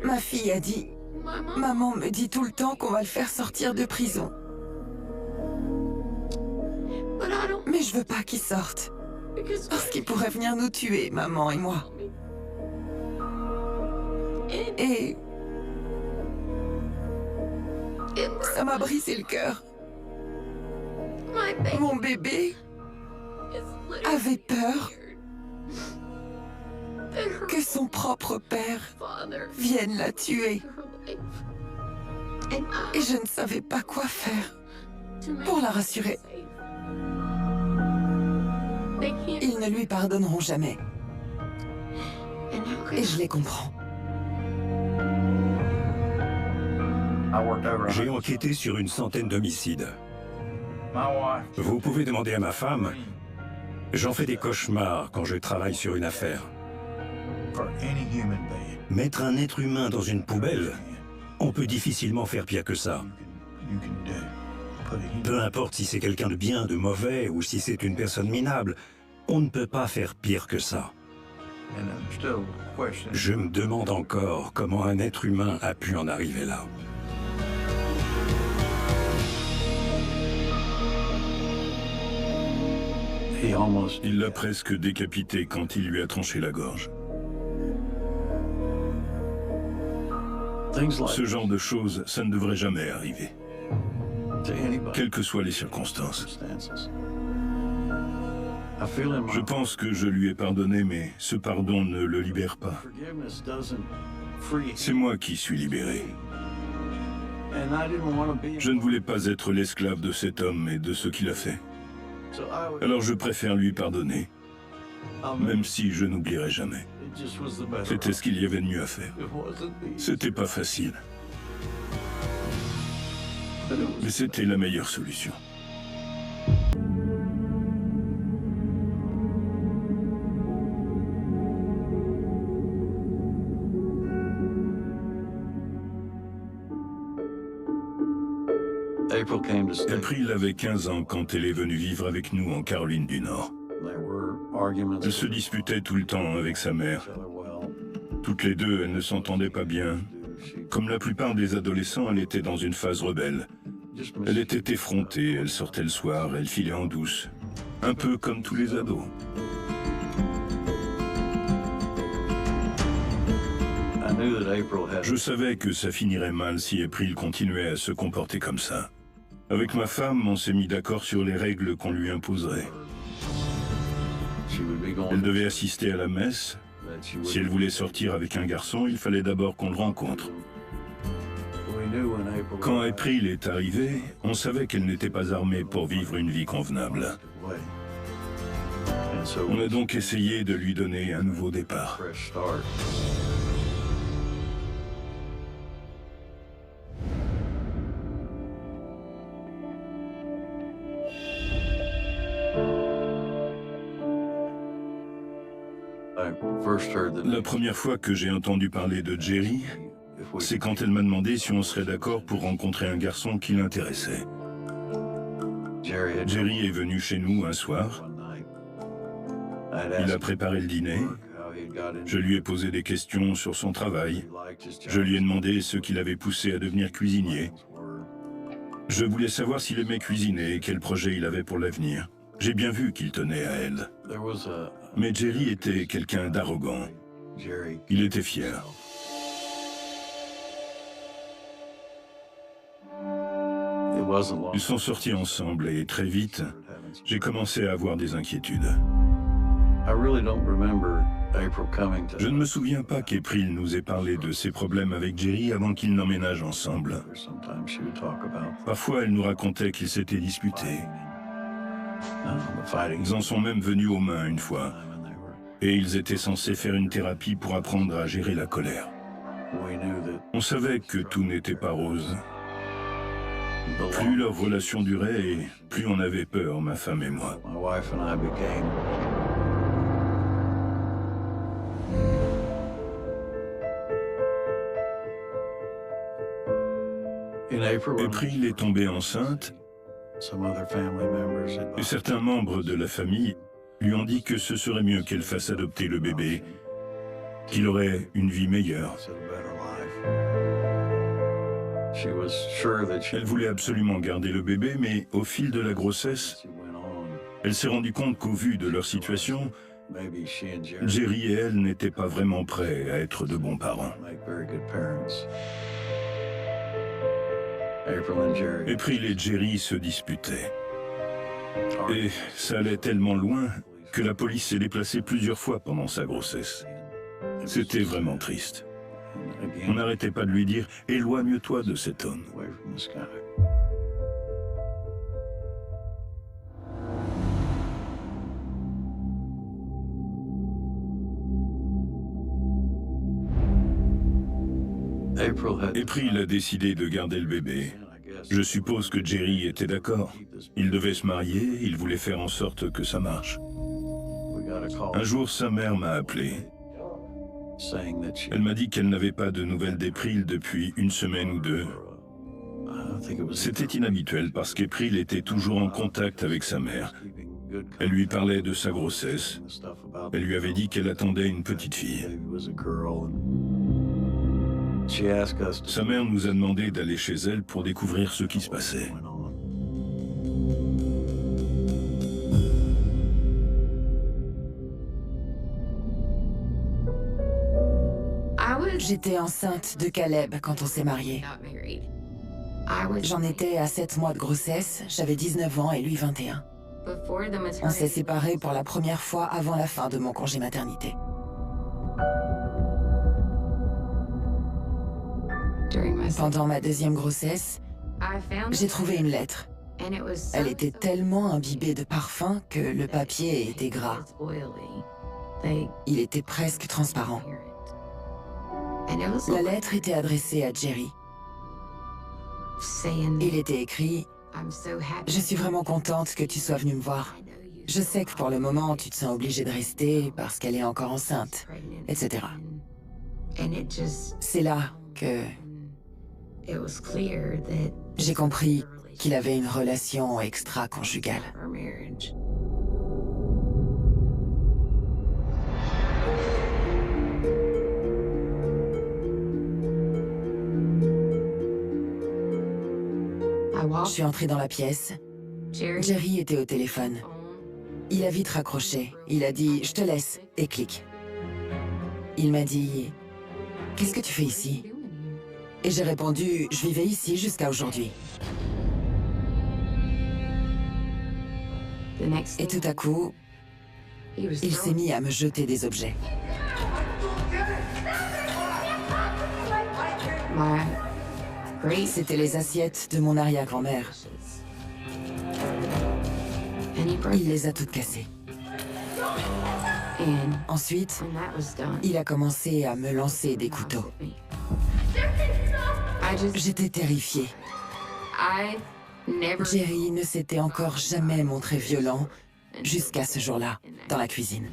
Ma fille a dit, maman me dit tout le temps qu'on va le faire sortir de prison. Mais je veux pas qu'il sorte. Parce qu'il pourrait venir nous tuer, maman et moi. Et ça m'a brisé le cœur. Mon bébé avait peur que son propre père vienne la tuer. Et je ne savais pas quoi faire pour la rassurer. Ils ne lui pardonneront jamais. Et je les comprends. J'ai enquêté sur une centaine d'homicides. Vous pouvez demander à ma femme, j'en fais des cauchemars quand je travaille sur une affaire. Mettre un être humain dans une poubelle, on peut difficilement faire pire que ça. Peu importe si c'est quelqu'un de bien, de mauvais, ou si c'est une personne minable, on ne peut pas faire pire que ça. Je me demande encore comment un être humain a pu en arriver là. Il l'a presque décapité quand il lui a tranché la gorge. Ce genre de choses, ça ne devrait jamais arriver. Quelles que soient les circonstances. Je pense que je lui ai pardonné, mais ce pardon ne le libère pas. C'est moi qui suis libéré. Je ne voulais pas être l'esclave de cet homme et de ce qu'il a fait. Alors je préfère lui pardonner, même si je n'oublierai jamais. C'était ce qu'il y avait de mieux à faire. C'était pas facile. Mais c'était la meilleure solution. April avait 15 ans quand elle est venue vivre avec nous en Caroline du Nord. Elle se disputait tout le temps avec sa mère. Toutes les deux, elles ne s'entendaient pas bien. Comme la plupart des adolescents, elle était dans une phase rebelle. Elle était effrontée, elle sortait le soir, elle filait en douce. Un peu comme tous les ados. Je savais que ça finirait mal si April continuait à se comporter comme ça. Avec ma femme, on s'est mis d'accord sur les règles qu'on lui imposerait. Elle devait assister à la messe. Si elle voulait sortir avec un garçon, il fallait d'abord qu'on le rencontre. Quand April est arrivée, on savait qu'elle n'était pas armée pour vivre une vie convenable. On a donc essayé de lui donner un nouveau départ. La première fois que j'ai entendu parler de Jerry, c'est quand elle m'a demandé si on serait d'accord pour rencontrer un garçon qui l'intéressait. Jerry est venu chez nous un soir. Il a préparé le dîner. Je lui ai posé des questions sur son travail. Je lui ai demandé ce qui l'avait poussé à devenir cuisinier. Je voulais savoir s'il aimait cuisiner et quel projet il avait pour l'avenir. J'ai bien vu qu'il tenait à elle. Mais Jerry était quelqu'un d'arrogant. Il était fier. Ils sont sortis ensemble et très vite, j'ai commencé à avoir des inquiétudes. Je ne me souviens pas qu'April nous ait parlé de ses problèmes avec Jerry avant qu'ils n'emménagent ensemble. Parfois, elle nous racontait qu'ils s'étaient disputés. Ils en sont même venus aux mains une fois. Et ils étaient censés faire une thérapie pour apprendre à gérer la colère. On savait que tout n'était pas rose. Plus leur relation durait et plus on avait peur, ma femme et moi. April est tombée enceinte et certains membres de la famille lui ont dit que ce serait mieux qu'elle fasse adopter le bébé qu'il aurait une vie meilleure. Elle voulait absolument garder le bébé, mais au fil de la grossesse, elle s'est rendue compte qu'au vu de leur situation, Jerry et elle n'étaient pas vraiment prêts à être de bons parents. April et Jerry se disputaient. Et ça allait tellement loin que la police s'est déplacée plusieurs fois pendant sa grossesse. C'était vraiment triste. On n'arrêtait pas de lui dire « Éloigne-toi de cet homme ». April a décidé de garder le bébé. Je suppose que Jerry était d'accord. Il devait se marier, il voulait faire en sorte que ça marche. Un jour, sa mère m'a appelé. Elle m'a dit qu'elle n'avait pas de nouvelles d'April depuis une semaine ou deux. C'était inhabituel parce qu'April était toujours en contact avec sa mère. Elle lui parlait de sa grossesse. Elle lui avait dit qu'elle attendait une petite fille. Sa mère nous a demandé d'aller chez elle pour découvrir ce qui se passait. J'étais enceinte de Caleb quand on s'est mariés. J'en étais à 7 mois de grossesse, j'avais 19 ans et lui 21. On s'est séparés pour la première fois avant la fin de mon congé maternité. Pendant ma deuxième grossesse, j'ai trouvé une lettre. Elle était tellement imbibée de parfum que le papier était gras. Il était presque transparent. La lettre était adressée à Jerry. Il était écrit « Je suis vraiment contente que tu sois venue me voir. Je sais que pour le moment, tu te sens obligée de rester parce qu'elle est encore enceinte, etc. » C'est là que j'ai compris qu'il avait une relation extra-conjugale. Je suis entrée dans la pièce. Jerry était au téléphone. Il a vite raccroché. Il a dit « Je te laisse » et clique. Il m'a dit « Qu'est-ce que tu fais ici ?» Et j'ai répondu « Je vivais ici jusqu'à aujourd'hui. » Et tout à coup, il s'est mis à me jeter des objets. C'était les assiettes de mon arrière-grand-mère. Il les a toutes cassées. Ensuite, il a commencé à me lancer des couteaux. J'étais terrifiée. Jerry ne s'était encore jamais montré violent jusqu'à ce jour-là, dans la cuisine.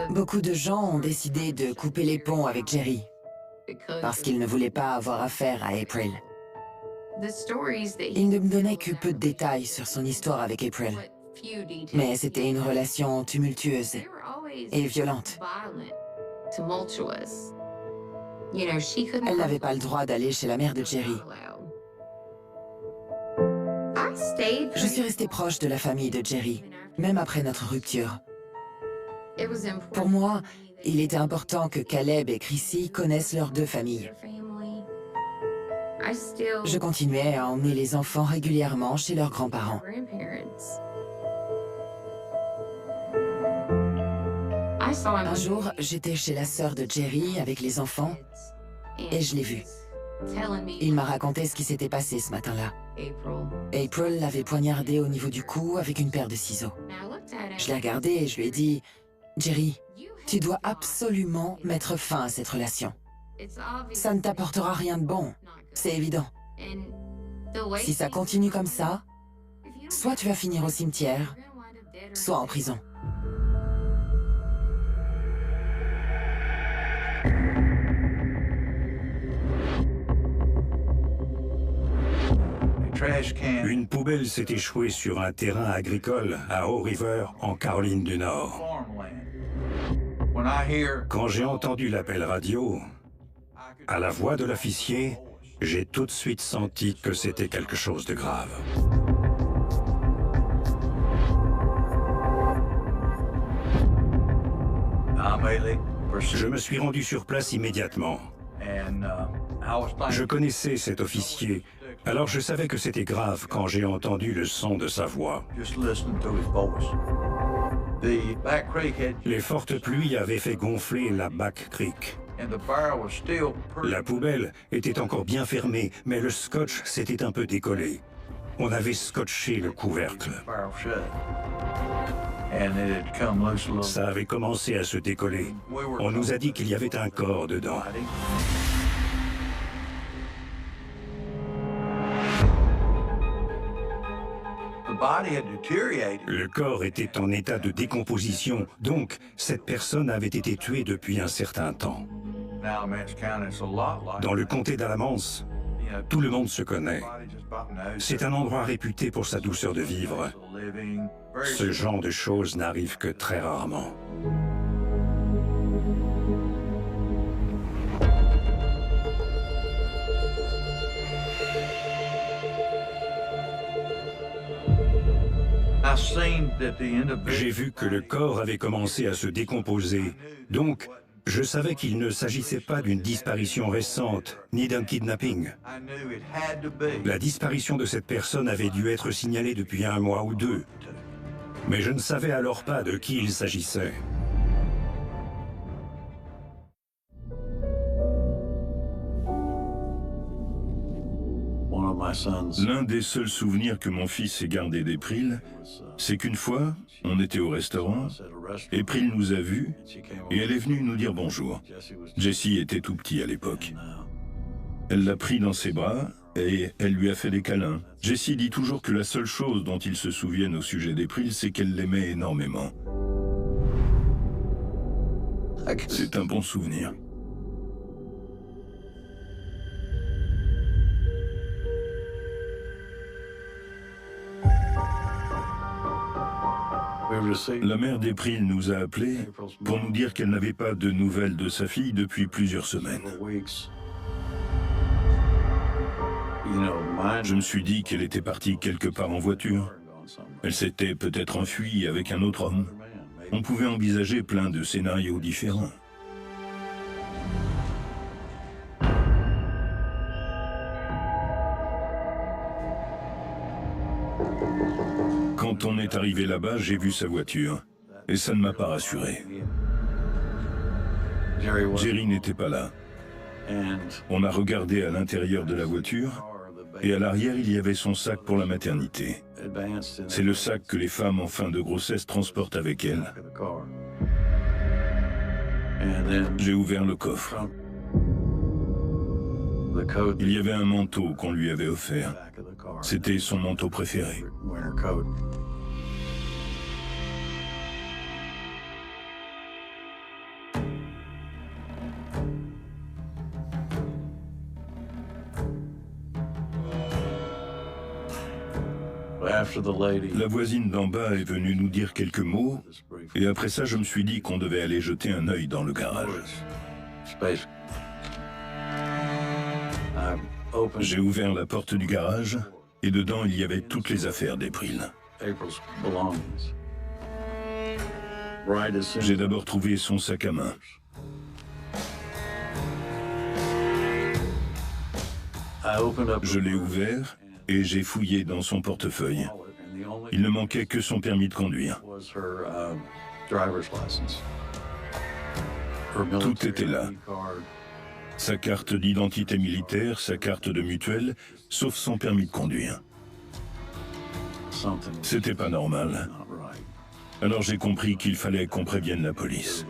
Beaucoup de gens ont décidé de couper les ponts avec Jerry parce qu'ils ne voulaient pas avoir affaire à April. Il ne me donnait que peu de détails sur son histoire avec April, mais c'était une relation tumultueuse et violente. Elle n'avait pas le droit d'aller chez la mère de Jerry. Je suis restée proche de la famille de Jerry, même après notre rupture. Pour moi, il était important que Caleb et Chrissy connaissent leurs deux familles. Je continuais à emmener les enfants régulièrement chez leurs grands-parents. Un jour, j'étais chez la sœur de Jerry avec les enfants et je l'ai vu. Il m'a raconté ce qui s'était passé ce matin-là. April l'avait poignardé au niveau du cou avec une paire de ciseaux. Je l'ai regardé et je lui ai dit « Jerry, tu dois absolument mettre fin à cette relation. Ça ne t'apportera rien de bon, c'est évident. Si ça continue comme ça, soit tu vas finir au cimetière, soit en prison. » Une poubelle s'est échouée sur un terrain agricole à Haw River, en Caroline du Nord. Quand j'ai entendu l'appel radio, à la voix de l'officier, j'ai tout de suite senti que c'était quelque chose de grave. Je me suis rendu sur place immédiatement. Je connaissais cet officier, alors je savais que c'était grave quand j'ai entendu le son de sa voix. Les fortes pluies avaient fait gonfler la Back Creek. La poubelle était encore bien fermée, mais le scotch s'était un peu décollé. On avait scotché le couvercle. Ça avait commencé à se décoller. On nous a dit qu'il y avait un corps dedans. Le corps était en état de décomposition, donc cette personne avait été tuée depuis un certain temps. Dans le comté d'Alamance, tout le monde se connaît. C'est un endroit réputé pour sa douceur de vivre. Ce genre de choses n'arrive que très rarement. J'ai vu que le corps avait commencé à se décomposer, donc je savais qu'il ne s'agissait pas d'une disparition récente, ni d'un kidnapping. La disparition de cette personne avait dû être signalée depuis 1 mois ou 2, mais je ne savais alors pas de qui il s'agissait. L'un des seuls souvenirs que mon fils ait gardé d'April, c'est qu'une fois, on était au restaurant, April nous a vus et elle est venue nous dire bonjour. Jesse était tout petit à l'époque. Elle l'a pris dans ses bras et elle lui a fait des câlins. Jesse dit toujours que la seule chose dont il se souvienne au sujet d'April, c'est qu'elle l'aimait énormément. C'est un bon souvenir. La mère d'April nous a appelés pour nous dire qu'elle n'avait pas de nouvelles de sa fille depuis plusieurs semaines. Je me suis dit qu'elle était partie quelque part en voiture. Elle s'était peut-être enfuie avec un autre homme. On pouvait envisager plein de scénarios différents. Quand on est arrivé là-bas, j'ai vu sa voiture, et ça ne m'a pas rassuré. Jerry n'était pas là. On a regardé à l'intérieur de la voiture, et à l'arrière, il y avait son sac pour la maternité. C'est le sac que les femmes en fin de grossesse transportent avec elles. J'ai ouvert le coffre. Il y avait un manteau qu'on lui avait offert. C'était son manteau préféré. La voisine d'en bas est venue nous dire quelques mots, et après ça, je me suis dit qu'on devait aller jeter un œil dans le garage. J'ai ouvert la porte du garage, et dedans, il y avait toutes les affaires d'April. J'ai d'abord trouvé son sac à main. Je l'ai ouvert, et j'ai fouillé dans son portefeuille. Il ne manquait que son permis de conduire. Tout était là. Sa carte d'identité militaire, sa carte de mutuelle, sauf son permis de conduire. C'était pas normal. Alors j'ai compris qu'il fallait qu'on prévienne la police.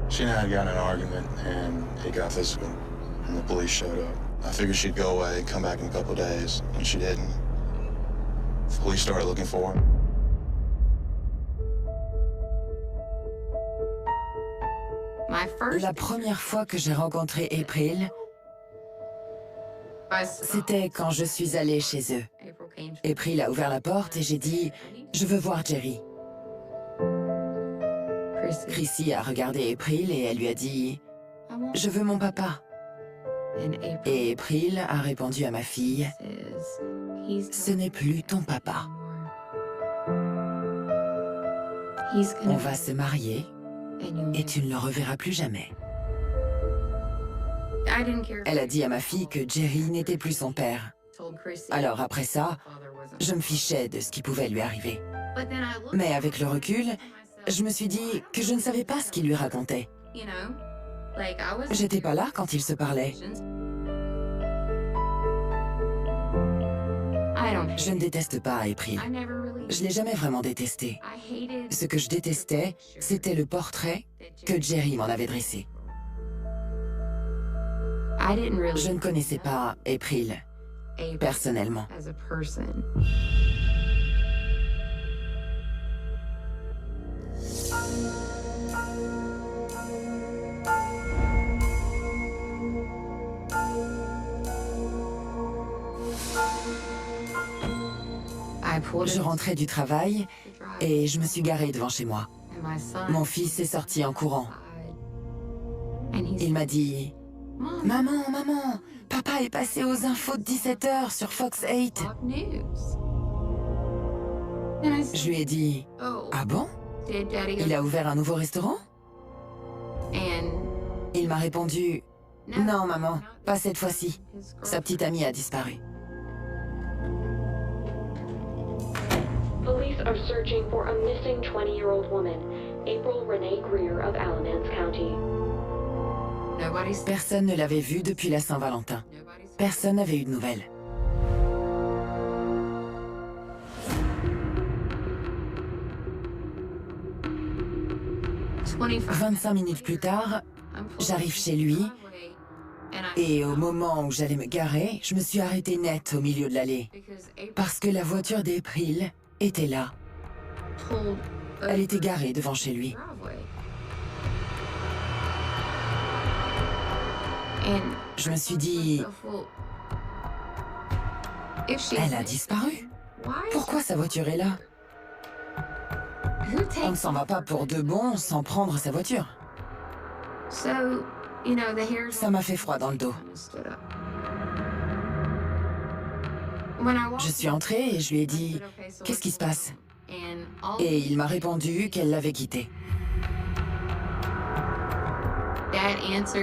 She and I had gotten in an argument, and it got physical, and the police showed up. I figured she'd go away, come back in a couple of days, and she didn't. The police started looking for her. La première fois que j'ai rencontré April, c'était quand je suis allée chez eux. April a ouvert la porte et j'ai dit « Je veux voir Jerry ». Chrissy a regardé April et elle lui a dit « Je veux mon papa ». Et April a répondu à ma fille « Ce n'est plus ton papa. On va se marier et tu ne le reverras plus jamais. » Elle a dit à ma fille que Jerry n'était plus son père. Alors après ça, je me fichais de ce qui pouvait lui arriver. Mais avec le recul, je me suis dit que je ne savais pas ce qu'il lui racontait. J'étais pas là quand ils se parlaient. Je ne déteste pas April. Je l'ai jamais vraiment détesté. Ce que je détestais, c'était le portrait que Jerry m'en avait dressé. Je ne connaissais pas April, personnellement. Je rentrais du travail et je me suis garée devant chez moi. Mon fils est sorti en courant. Il m'a dit « Maman, maman, papa est passé aux infos de 17h sur Fox 8. » Je lui ai dit « Ah bon? Il a ouvert un nouveau restaurant? » Il m'a répondu « Non, maman, pas cette fois-ci. Sa petite amie a disparu. » Police are searching for a missing 20-year-old woman, April Renee Greer of Alamance County. Personne ne l'avait vue depuis la Saint-Valentin. Personne n'avait eu de nouvelles. « 25 minutes plus tard, j'arrive chez lui et au moment où j'allais me garer, je me suis arrêtée net au milieu de l'allée parce que la voiture d'April était là. Elle était garée devant chez lui. Je me suis dit, elle a disparu. Pourquoi sa voiture est là? On ne s'en va pas pour de bon sans prendre sa voiture. Ça m'a fait froid dans le dos. Je suis entrée et je lui ai dit « Qu'est-ce qui se passe ?» Et il m'a répondu qu'elle l'avait quitté.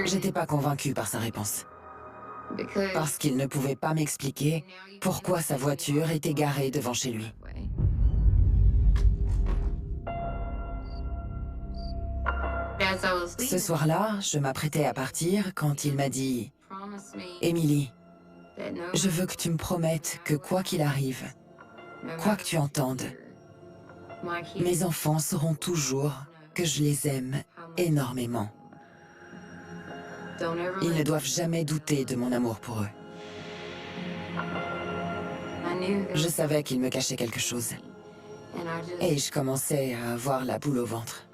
J'étais pas convaincue par sa réponse. Parce qu'il ne pouvait pas m'expliquer pourquoi sa voiture était garée devant chez lui. Ce soir-là, je m'apprêtais à partir quand il m'a dit « Emily, je veux que tu me promettes que quoi qu'il arrive, quoi que tu entendes, mes enfants sauront toujours que je les aime énormément. Ils ne doivent jamais douter de mon amour pour eux. » Je savais qu'il me cachait quelque chose. Et je commençais à avoir la boule au ventre.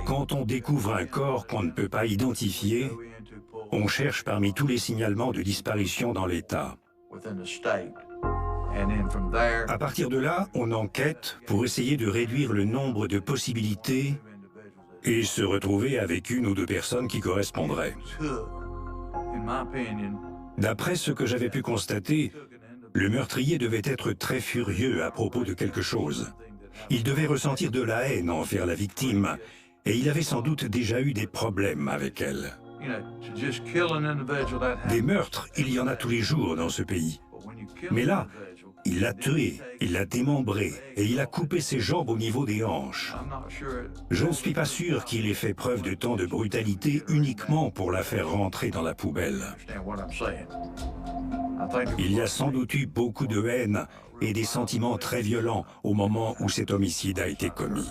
Quand on découvre un corps qu'on ne peut pas identifier, on cherche parmi tous les signalements de disparition dans l'État. À partir de là, on enquête pour essayer de réduire le nombre de possibilités et se retrouver avec une ou deux personnes qui correspondraient. D'après ce que j'avais pu constater, le meurtrier devait être très furieux à propos de quelque chose. Il devait ressentir de la haine envers la victime, et il avait sans doute déjà eu des problèmes avec elle. Des meurtres, il y en a tous les jours dans ce pays. Mais là, Il l'a tué, il l'a démembré et il a coupé ses jambes au niveau des hanches. Je ne suis pas sûr qu'il ait fait preuve de tant de brutalité uniquement pour la faire rentrer dans la poubelle. Il y a sans doute eu beaucoup de haine et des sentiments très violents au moment où cet homicide a été commis.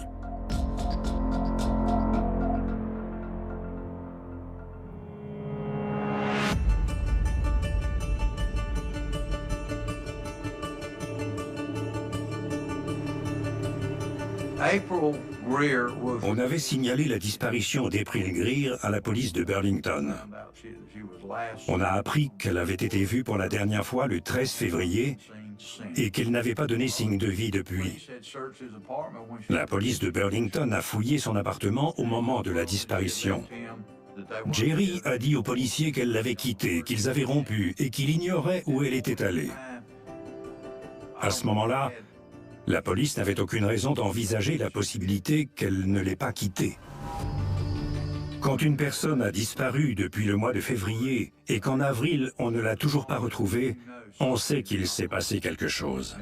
On avait signalé la disparition d'April Greer à la police de Burlington. On a appris qu'elle avait été vue pour la dernière fois le 13 février et qu'elle n'avait pas donné signe de vie depuis. La police de Burlington a fouillé son appartement au moment de la disparition. Jerry a dit aux policiers qu'elle l'avait quitté, qu'ils avaient rompu et qu'il ignorait où elle était allée. À ce moment-là, la police n'avait aucune raison d'envisager la possibilité qu'elle ne l'ait pas quitté. Quand une personne a disparu depuis le mois de février et qu'en avril on ne l'a toujours pas retrouvée, on sait qu'il s'est passé quelque chose.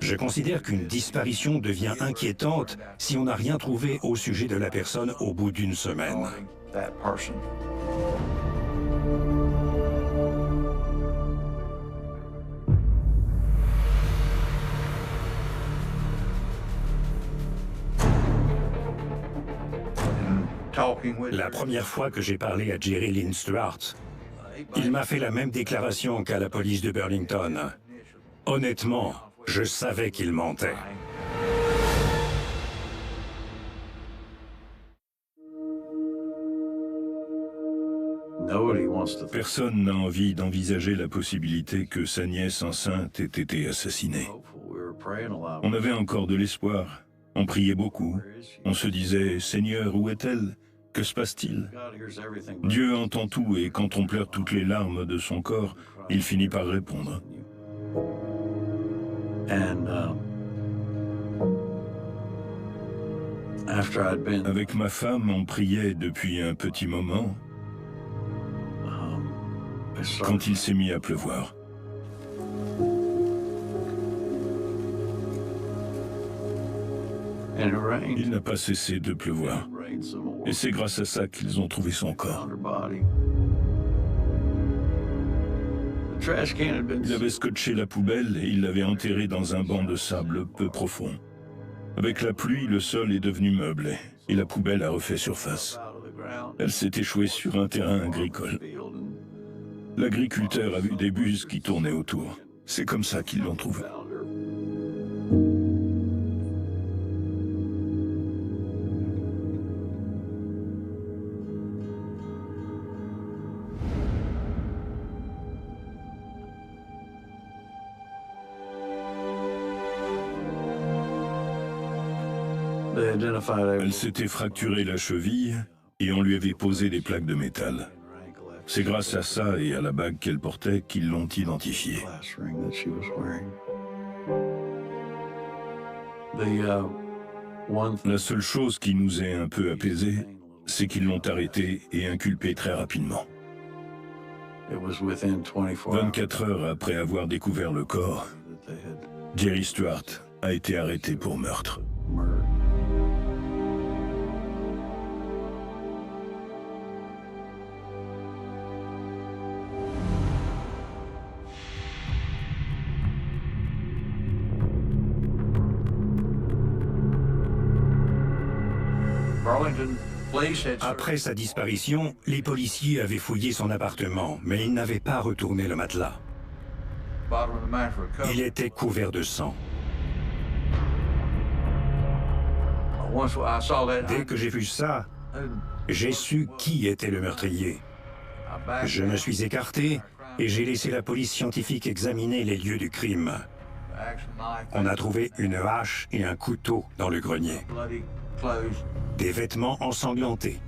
Je considère qu'une disparition devient inquiétante si on n'a rien trouvé au sujet de la personne au bout d'une semaine. La première fois que j'ai parlé à Jerry Lynn Stewart, il m'a fait la même déclaration qu'à la police de Burlington. Honnêtement, je savais qu'il mentait. Personne n'a envie d'envisager la possibilité que sa nièce enceinte ait été assassinée. On avait encore de l'espoir. On priait beaucoup. On se disait « Seigneur, où est-elle ? Que se passe-t-il » Dieu entend tout et quand on pleure toutes les larmes de son corps, il finit par répondre. Avec ma femme, on priait depuis un petit moment quand il s'est mis à pleuvoir. Il n'a pas cessé de pleuvoir. Et c'est grâce à ça qu'ils ont trouvé son corps. Il avait scotché la poubelle et il l'avait enterrée dans un banc de sable peu profond. Avec la pluie, le sol est devenu meublé et la poubelle a refait surface. Elle s'est échouée sur un terrain agricole. L'agriculteur a vu des buses qui tournaient autour. C'est comme ça qu'ils l'ont trouvée. Elle s'était fracturée la cheville et on lui avait posé des plaques de métal. C'est grâce à ça et à la bague qu'elle portait qu'ils l'ont identifiée. La seule chose qui nous est un peu apaisée, c'est qu'ils l'ont arrêtée et inculpée très rapidement. 24 heures après avoir découvert le corps, Jerry Stewart a été arrêté pour meurtre. Après sa disparition, les policiers avaient fouillé son appartement, mais ils n'avaient pas retourné le matelas. Il était couvert de sang. Dès que j'ai vu ça, j'ai su qui était le meurtrier. Je me suis écarté et j'ai laissé la police scientifique examiner les lieux du crime. On a trouvé une hache et un couteau dans le grenier. Des vêtements ensanglantés.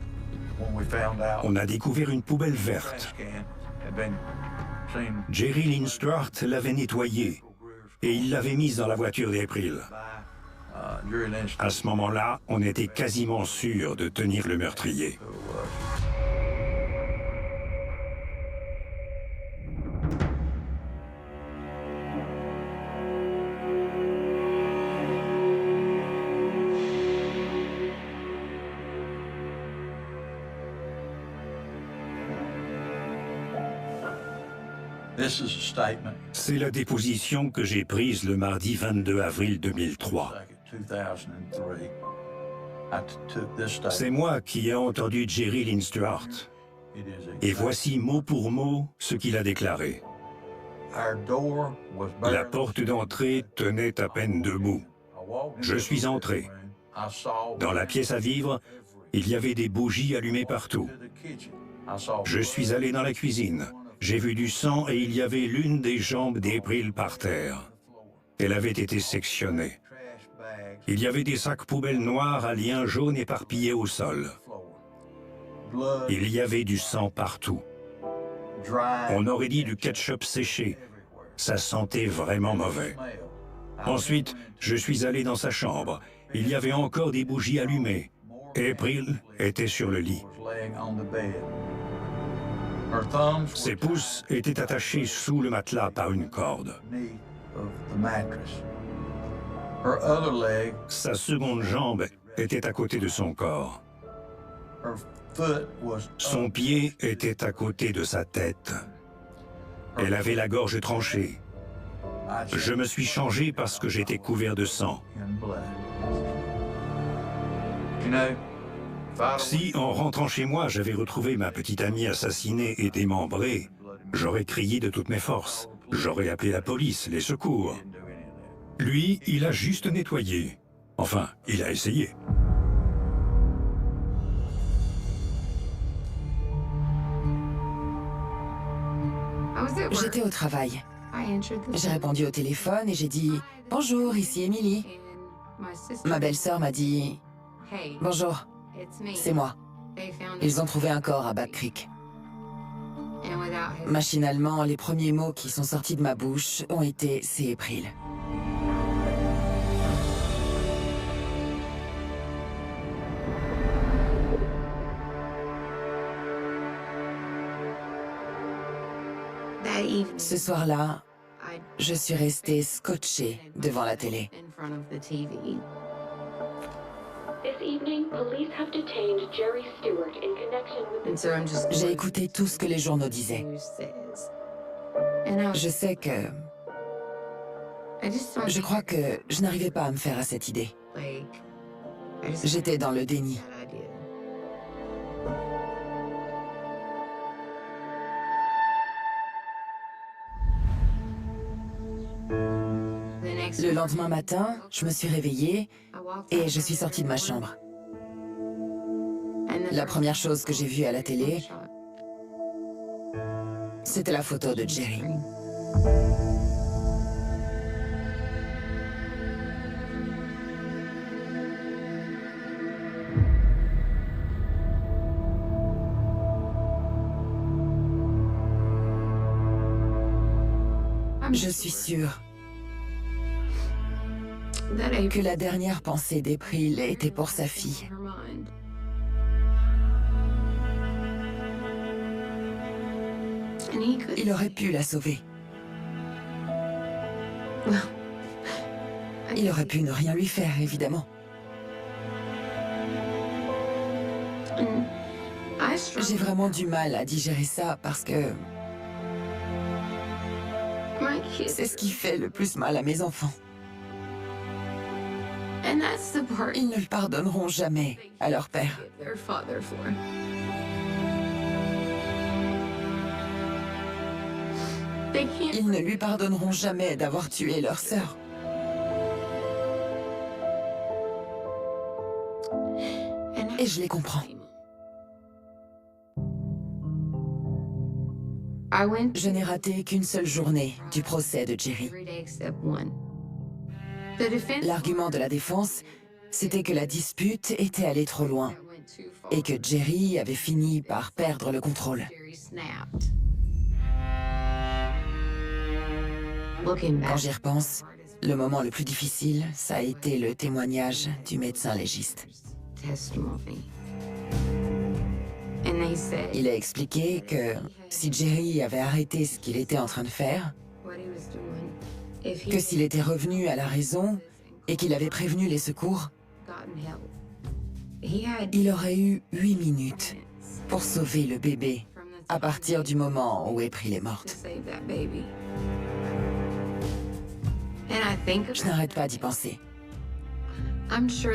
On a découvert une poubelle verte. Jerry Lynn Stewart l'avait nettoyée et il l'avait mise dans la voiture d'April. À ce moment-là, on était quasiment sûr de tenir le meurtrier. C'est la déposition que j'ai prise le mardi 22 avril 2003. C'est moi qui ai entendu Jerry Lynn Stewart. Et voici mot pour mot ce qu'il a déclaré. La porte d'entrée tenait à peine debout. Je suis entré. Dans la pièce à vivre, il y avait des bougies allumées partout. Je suis allé dans la cuisine. J'ai vu du sang et il y avait l'une des jambes d'April par terre. Elle avait été sectionnée. Il y avait des sacs poubelles noirs à liens jaunes éparpillés au sol. Il y avait du sang partout. On aurait dit du ketchup séché. Ça sentait vraiment mauvais. Ensuite, je suis allé dans sa chambre. Il y avait encore des bougies allumées. April était sur le lit. Ses pouces étaient attachés sous le matelas par une corde. Sa seconde jambe était à côté de son corps. Son pied était à côté de sa tête. Elle avait la gorge tranchée. Je me suis changé parce que j'étais couvert de sang. Si, en rentrant chez moi, j'avais retrouvé ma petite amie assassinée et démembrée, j'aurais crié de toutes mes forces. J'aurais appelé la police, les secours. Lui, il a juste nettoyé. Enfin, il a essayé. J'étais au travail. J'ai répondu au téléphone et j'ai dit « Bonjour, ici Emily ». Ma belle-sœur m'a dit « Bonjour, c'est moi. Ils ont trouvé un corps à Back Creek. » Machinalement, les premiers mots qui sont sortis de ma bouche ont été « C'est April ». Ce soir-là, je suis restée scotchée devant la télé. J'ai écouté tout ce que les journaux disaient. Je sais que... Je crois que je n'arrivais pas à me faire à cette idée. J'étais dans le déni. Le lendemain matin, je me suis réveillée et je suis sortie de ma chambre. La première chose que j'ai vue à la télé, c'était la photo de Jerry. Je suis sûre que la dernière pensée d'April était pour sa fille. Il aurait pu la sauver. Il aurait pu ne rien lui faire, évidemment. J'ai vraiment du mal à digérer ça parce que c'est ce qui fait le plus mal à mes enfants. Ils ne le pardonneront jamais à leur père. Ils ne lui pardonneront jamais d'avoir tué leur sœur. Et je les comprends. Je n'ai raté qu'une seule journée du procès de Jerry. L'argument de la défense, c'était que la dispute était allée trop loin et que Jerry avait fini par perdre le contrôle. Quand j'y repense, le moment le plus difficile, ça a été le témoignage du médecin légiste. Il a expliqué que si Jerry avait arrêté ce qu'il était en train de faire, que s'il était revenu à la raison et qu'il avait prévenu les secours, il aurait eu 8 minutes pour sauver le bébé à partir du moment où April est morte. Je n'arrête pas d'y penser.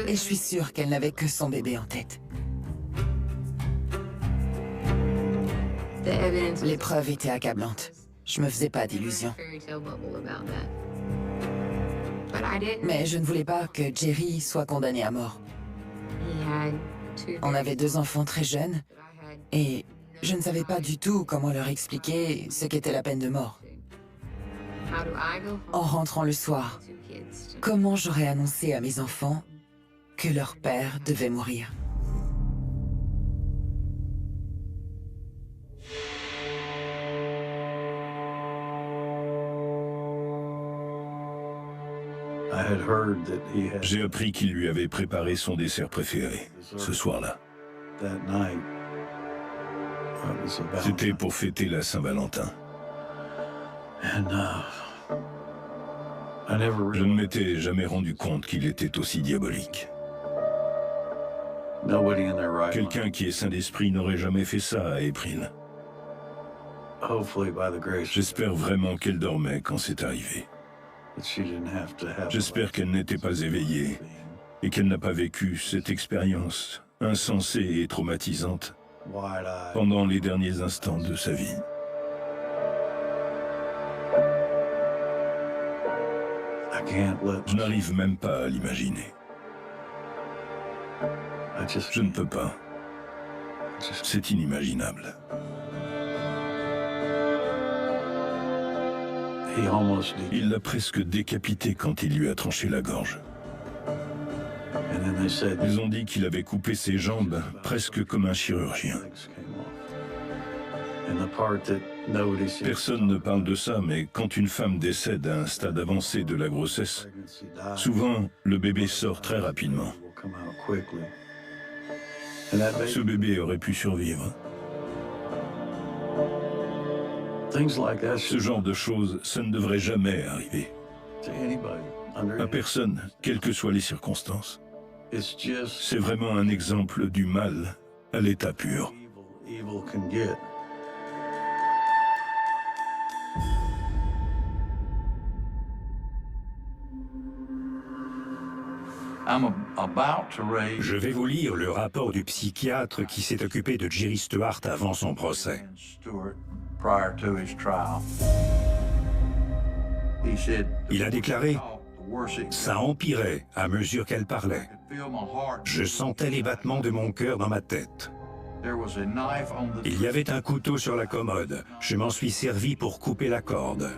Et je suis sûre qu'elle n'avait que son bébé en tête. Les preuves étaient accablantes. Je me faisais pas d'illusions. Mais je ne voulais pas que Jerry soit condamné à mort. On avait 2 enfants très jeunes, et je ne savais pas du tout comment leur expliquer ce qu'était la peine de mort. En rentrant le soir, comment j'aurais annoncé à mes enfants que leur père devait mourir? J'ai appris qu'il lui avait préparé son dessert préféré, ce soir-là. C'était pour fêter la Saint-Valentin. Je ne m'étais jamais rendu compte qu'il était aussi diabolique. Quelqu'un qui est sain d'esprit n'aurait jamais fait ça à April. J'espère vraiment qu'elle dormait quand c'est arrivé. J'espère qu'elle n'était pas éveillée et qu'elle n'a pas vécu cette expérience insensée et traumatisante pendant les derniers instants de sa vie. Je n'arrive même pas à l'imaginer. Je ne peux pas. C'est inimaginable. Il l'a presque décapité quand il lui a tranché la gorge. Ils ont dit qu'il avait coupé ses jambes presque comme un chirurgien. Personne ne parle de ça, mais quand une femme décède à un stade avancé de la grossesse, souvent le bébé sort très rapidement. Ce bébé aurait pu survivre. Ce genre de choses, ça ne devrait jamais arriver. À personne, quelles que soient les circonstances. C'est vraiment un exemple du mal à l'état pur. Je vais vous lire le rapport du psychiatre qui s'est occupé de Jerry Stewart avant son procès. Il a déclaré « Ça empirait à mesure qu'elle parlait. Je sentais les battements de mon cœur dans ma tête. Il y avait un couteau sur la commode. Je m'en suis servi pour couper la corde.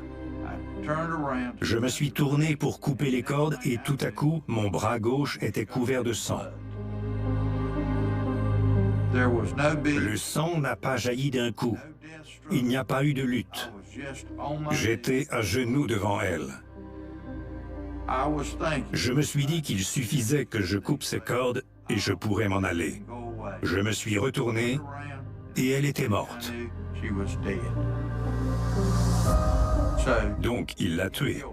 Je me suis tourné pour couper les cordes et tout à coup, mon bras gauche était couvert de sang. Le sang n'a pas jailli d'un coup. Il n'y a pas eu de lutte. J'étais à genoux devant elle. Je me suis dit qu'il suffisait que je coupe ces cordes et je pourrais m'en aller. Je me suis retourné et elle était morte. Donc il l'a tuée.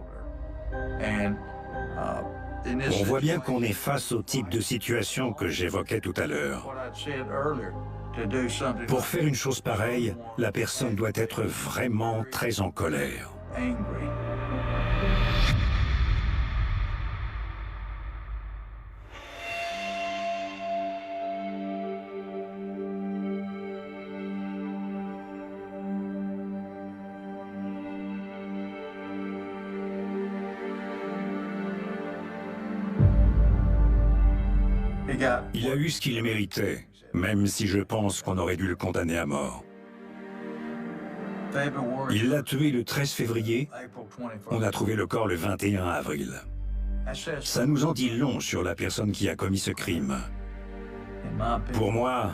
On voit bien qu'on est face au type de situation que j'évoquais tout à l'heure. Pour faire une chose pareille, la personne doit être vraiment très en colère. Il a eu ce qu'il méritait, même si je pense qu'on aurait dû le condamner à mort. Il l'a tué le 13 février, on a trouvé le corps le 21 avril. Ça nous en dit long sur la personne qui a commis ce crime. Pour moi,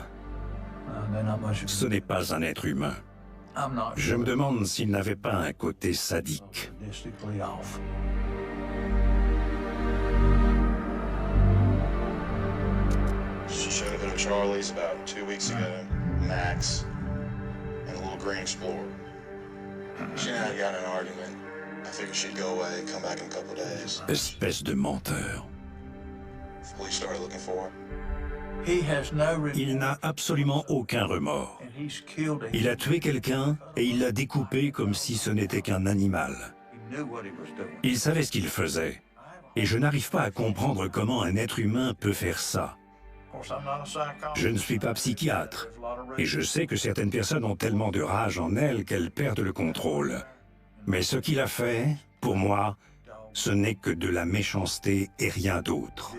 ce n'est pas un être humain. Je me demande s'il n'avait pas un côté sadique. She showed up at Charlie's about 2 weeks ago, Max, and a little green Explorer. She and I got in an argument. I figured she'd go away, come back in a couple of days. Espèce de menteur. The police started looking for her. Il n'a absolument aucun remords. Il a tué quelqu'un et il l'a découpé comme si ce n'était qu'un animal. Il savait ce qu'il faisait. Et je n'arrive pas à comprendre comment un être humain peut faire ça. Je ne suis pas psychiatre. Et je sais que certaines personnes ont tellement de rage en elles qu'elles perdent le contrôle. Mais ce qu'il a fait, pour moi, ce n'est que de la méchanceté et rien d'autre.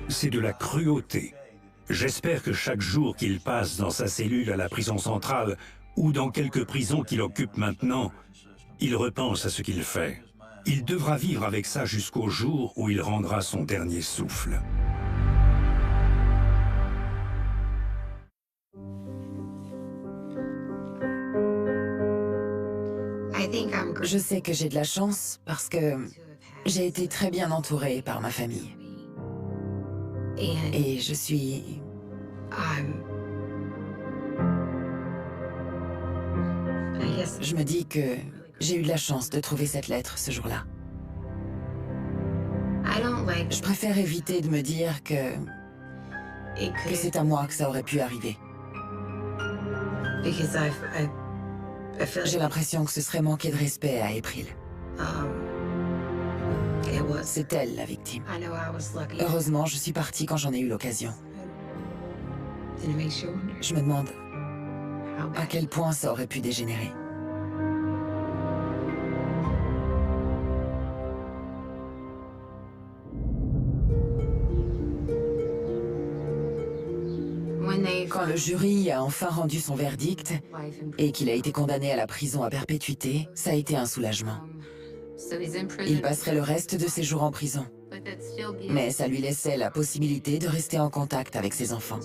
C'est de la cruauté. J'espère que chaque jour qu'il passe dans sa cellule à la prison centrale ou dans quelques prisons qu'il occupe maintenant, il repense à ce qu'il fait. Il devra vivre avec ça jusqu'au jour où il rendra son dernier souffle. Je sais que j'ai de la chance parce que j'ai été très bien entourée par ma famille. Et je suis... Je me dis que j'ai eu de la chance de trouver cette lettre ce jour-là. Je préfère éviter de me dire que c'est à moi que ça aurait pu arriver. J'ai l'impression que ce serait manquer de respect à April. C'est elle, la victime. Heureusement, je suis partie quand j'en ai eu l'occasion. Je me demande à quel point ça aurait pu dégénérer. Quand le jury a enfin rendu son verdict et qu'il a été condamné à la prison à perpétuité, ça a été un soulagement. Il passerait le reste de ses jours en prison. Mais ça lui laissait la possibilité de rester en contact avec ses enfants.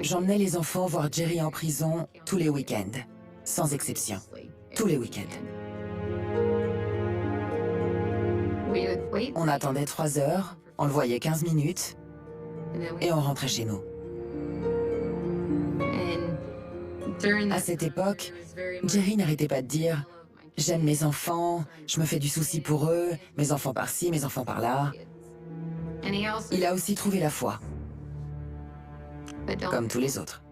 J'emmenais les enfants voir Jerry en prison tous les week-ends, sans exception. Tous les week-ends. On attendait 3 heures, on le voyait 15 minutes, et on rentrait chez nous. À cette époque, Jerry n'arrêtait pas de dire « J'aime mes enfants, je me fais du souci pour eux, mes enfants par-ci, mes enfants par-là. » Il a aussi trouvé la foi, comme tous les autres.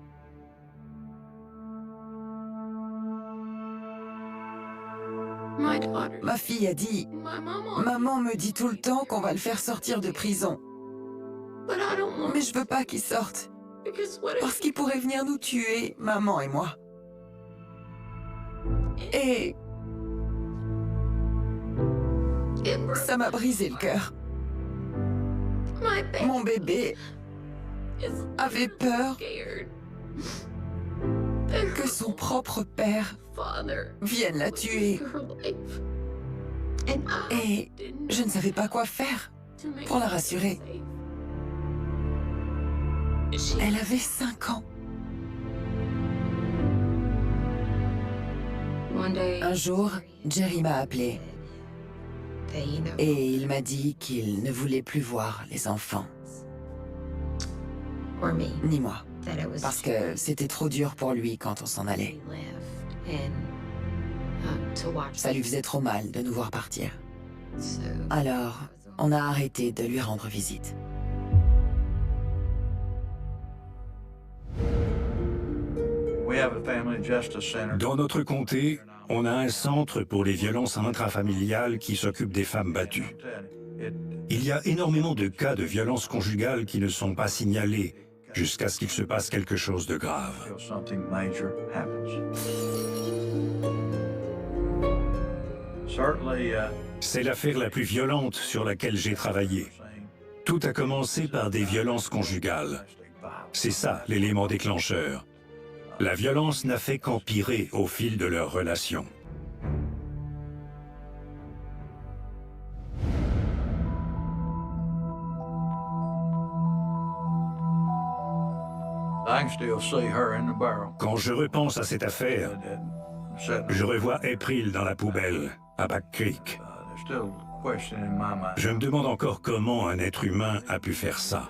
Ma fille a dit « Maman me dit tout le temps qu'on va le faire sortir de prison. Mais je veux pas qu'il sorte, parce qu'il pourrait venir nous tuer, maman et moi. » Et ça m'a brisé le cœur. Mon bébé avait peur que son propre père vienne la tuer. Et je ne savais pas quoi faire pour la rassurer. Elle avait 5 ans. Un jour, Jerry m'a appelé. Et il m'a dit qu'il ne voulait plus voir les enfants. Ni moi. Parce que c'était trop dur pour lui quand on s'en allait. Ça lui faisait trop mal de nous voir partir. Alors, on a arrêté de lui rendre visite. Dans notre comté, on a un centre pour les violences intrafamiliales qui s'occupe des femmes battues. Il y a énormément de cas de violences conjugales qui ne sont pas signalés jusqu'à ce qu'il se passe quelque chose de grave. C'est l'affaire la plus violente sur laquelle j'ai travaillé. Tout a commencé par des violences conjugales. C'est ça l'élément déclencheur. La violence n'a fait qu'empirer au fil de leur relation. Quand je repense à cette affaire, je revois April dans la poubelle, à Back Creek. Je me demande encore comment un être humain a pu faire ça.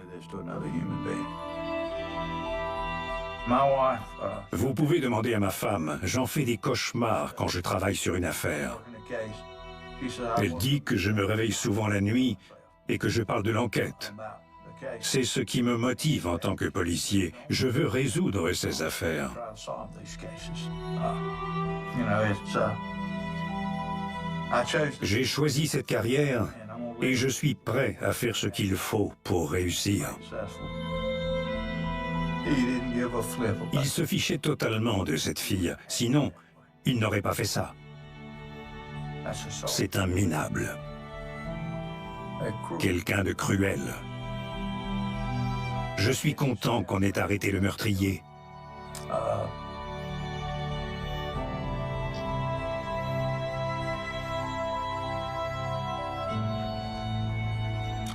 Vous pouvez demander à ma femme, j'en fais des cauchemars quand je travaille sur une affaire. Elle dit que je me réveille souvent la nuit et que je parle de l'enquête. C'est ce qui me motive en tant que policier. Je veux résoudre ces affaires. J'ai choisi cette carrière et je suis prêt à faire ce qu'il faut pour réussir. Il se fichait totalement de cette fille, sinon, il n'aurait pas fait ça. C'est un minable. Quelqu'un de cruel. Je suis content qu'on ait arrêté le meurtrier.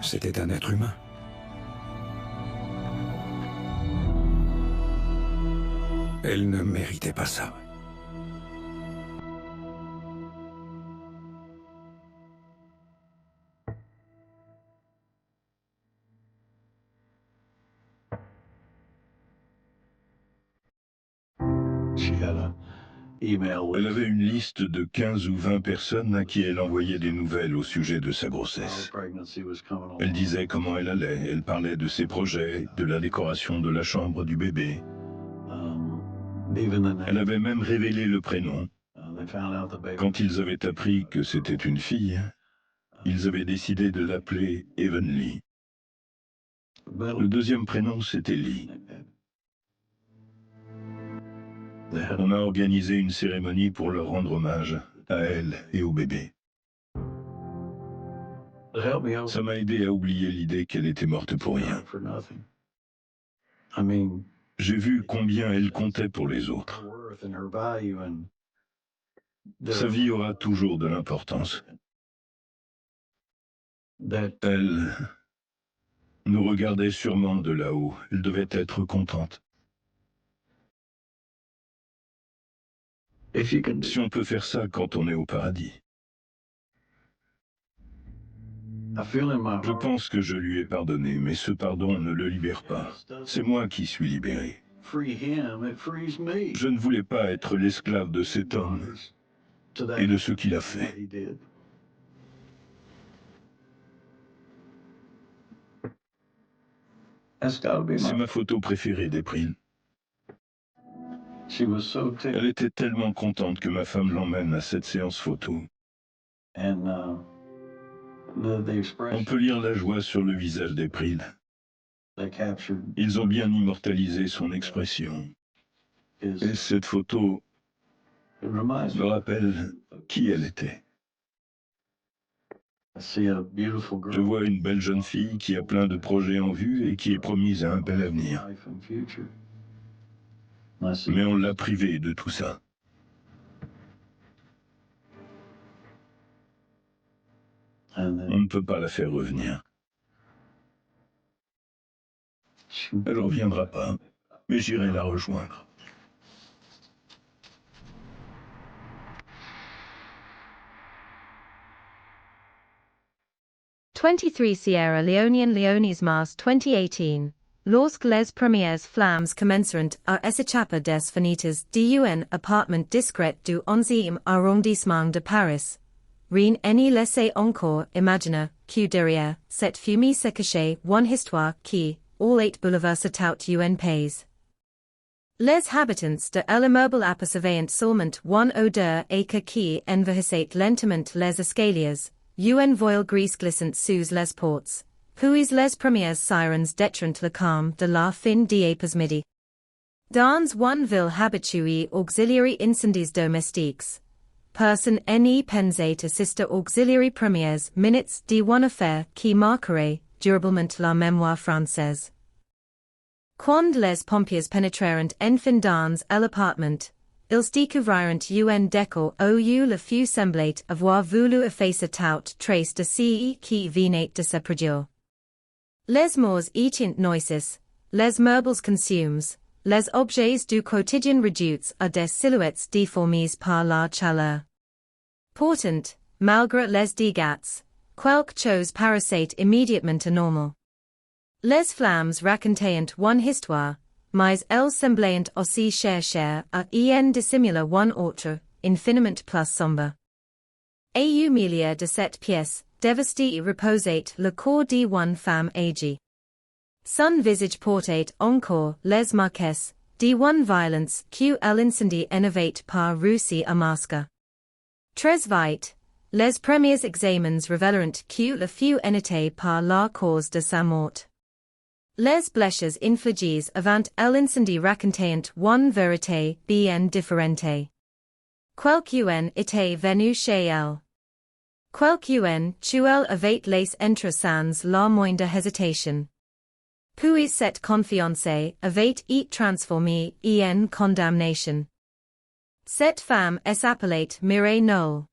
C'était un être humain. Elle ne méritait pas ça. Elle avait une liste de 15 ou 20 personnes à qui elle envoyait des nouvelles au sujet de sa grossesse. Elle disait comment elle allait, elle parlait de ses projets, de la décoration de la chambre du bébé. Elle avait même révélé le prénom. Quand ils avaient appris que c'était une fille, ils avaient décidé de l'appeler Heavenly. Le deuxième prénom, c'était Lee. On a organisé une cérémonie pour leur rendre hommage, à elle et au bébé. Ça m'a aidé à oublier l'idée qu'elle était morte pour rien. J'ai vu combien elle comptait pour les autres. Sa vie aura toujours de l'importance. Elle nous regardait sûrement de là-haut. Elle devait être contente. Si on peut faire ça quand on est au paradis. Je pense que je lui ai pardonné, mais ce pardon ne le libère pas. C'est moi qui suis libéré. Je ne voulais pas être l'esclave de cet homme et de ce qu'il a fait. C'est ma photo préférée d'April. Elle était tellement contente que ma femme l'emmène à cette séance photo. On peut lire la joie sur le visage d'April. Ils ont bien immortalisé son expression. Et cette photo me rappelle qui elle était. Je vois une belle jeune fille qui a plein de projets en vue et qui est promise à un bel avenir. Mais on l'a privée de tout ça. On ne peut pas la faire revenir. Elle ne reviendra pas, mais j'irai la rejoindre. »23 Sierra Leonean Leones Mars 2018. Lorsque les premières flammes commenceront à s'échapper des fenêtres d'un appartement discret du 11e arrondissement de Paris. Rien n'est laissé encore imaginer que derrière cette fumée se cachait une histoire qui, all eight bouleverse tout un pays. Les habitants de l'immeuble apercevaient seulement une odeur et qui envahissait lentement les escaliers. Un voile gris glissant sous les portes, puis les premières sirens détrant le calme de la fin d'après-midi. Dans une ville habituée auxiliary incendies domestiques, personne n'y pensait assister auxiliary premières minutes d'une affaire qui marquerait durablement la mémoire française. Quand les pompiers pénétrèrent enfin dans l'appartement, ils découvrirent un décor où le fut semblait avoir voulu effacer toute trace de ce qui venait de se produire. Les morts étaient noises, les meubles consumes, les objets du quotidien réduits à des silhouettes déformées par la chaleur. Pourtant, malgré les dégâts, quelque chose paraissait immédiatement anormal. Les flammes racontaient une histoire, mais elles semblaient aussi chercher à en dissimuler une autre, infiniment plus sombre. Et au milieu de cette pièce, dévastée reposait le corps d'une femme âgée. Son visage portate encore, les marques, D1 violence, Q l'incendie innovate par Russie à masque. Très vite, les premiers examens révéleront que le fut enité par la cause de sa mort. Les blessures infligées avant l'incendie racontent une vérité bien différente. Quelqu'un était venu chez elle. Quelqu'un tuel avait les entre sans la moindre hésitation. Puis cette confiance avait été transformée en condamnation. Cette femme s'appelait Mireille Knoll.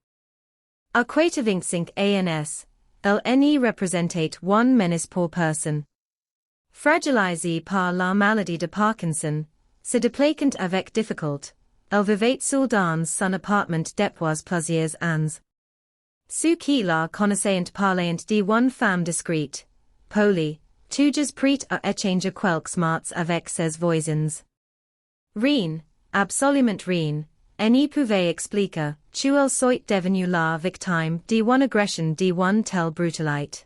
À 25 ans, elle n'y représentait une menace pour personne. Fragilisée par la maladie de Parkinson, se déplaçant avec difficulté, elle vivait seule dans son appartement depuis plusieurs ans. Ceux qui la connaissaient parlaient d'une femme discrète, polie, toujours prête à échanger quelques mots avec ses voisins. Rien, absolument rien, n'y pouvait expliquer que elle soit devenue la victime d'une agression d'une telle brutalité.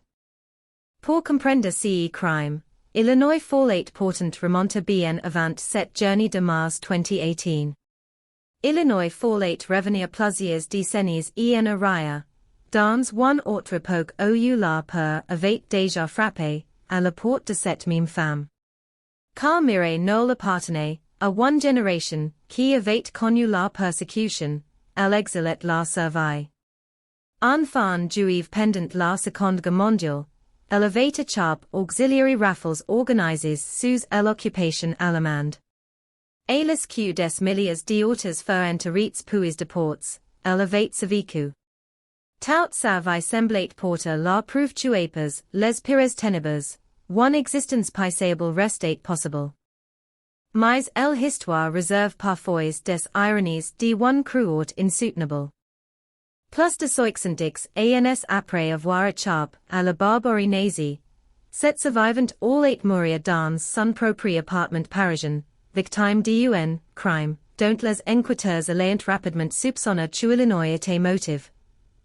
Pour comprendre ce crime, Illinois fallait pourtant remonter bien avant cette journée de mars 2018. Illinois fallait revenir plusieurs décennies en arrière, dans une autre époque où la peur avait déjà frappé à la porte de cette même femme. Car Mireille Knoll appartenait à une génération qui avait connu la persécution, l'exil et la survie. Enfant juive pendant la Seconde Guerre mondiale, elle avait échappé auxiliary raffles organisées sous l'occupation allemande. Et les que des milliers d'autres furent enterrés puis déportés, elle avait survécu. Tout ça vi semblait porter la preuve que les pires ténèbres, une existence paisible restait possible. Mais l'histoire réserve parfois des ironies d'une cruauté insoutenable. Plus de 70 ans après avoir échappé à la barbarie nazie, cette survivante allait mourir dans son propre appartement parisien, victime d'un crime dont les enquêteurs allaient rapidement soupçonner que l'Illinois était motive.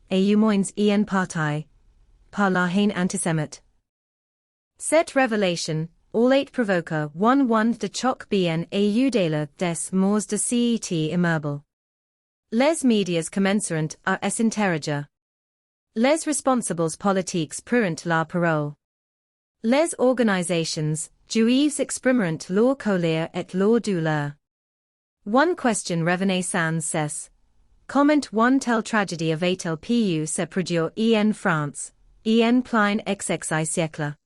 Et moins en partie par la haine antisémite. Cette révélation allait provoquer une onde de choc bien au-delà des morts de cet immeuble. Les médias commenceront à s'interroger. Les responsables politiques priront la parole. Les organisations juives exprimeront leur colère et leur douleur. Une question revenait sans cesse. Comment une telle tragédie avait-elle pu se produire en France, en plein XX siècle?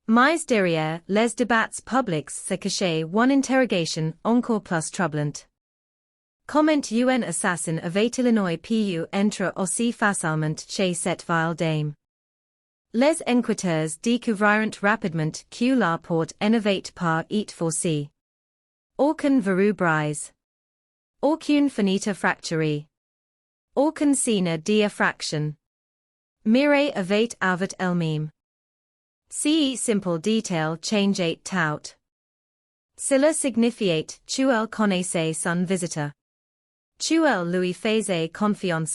Mais derrière les débats publics se cachait une interrogation encore plus troublante. Comment un assassin avait Illinois pu entrer aussi facilement chez cette vile dame? Les enquêteurs découvrirent rapidement que la porte n'avait pas été forcée. Aucun verrou brise. Aucune fenêtre fracturée. Aucun signe d'effraction. Mireille avait ouvert elle-même. Ce simple détail changeait tout. Cela signifiait qu'elle connaissait son visiteur. Qu'elle lui faisait confiance.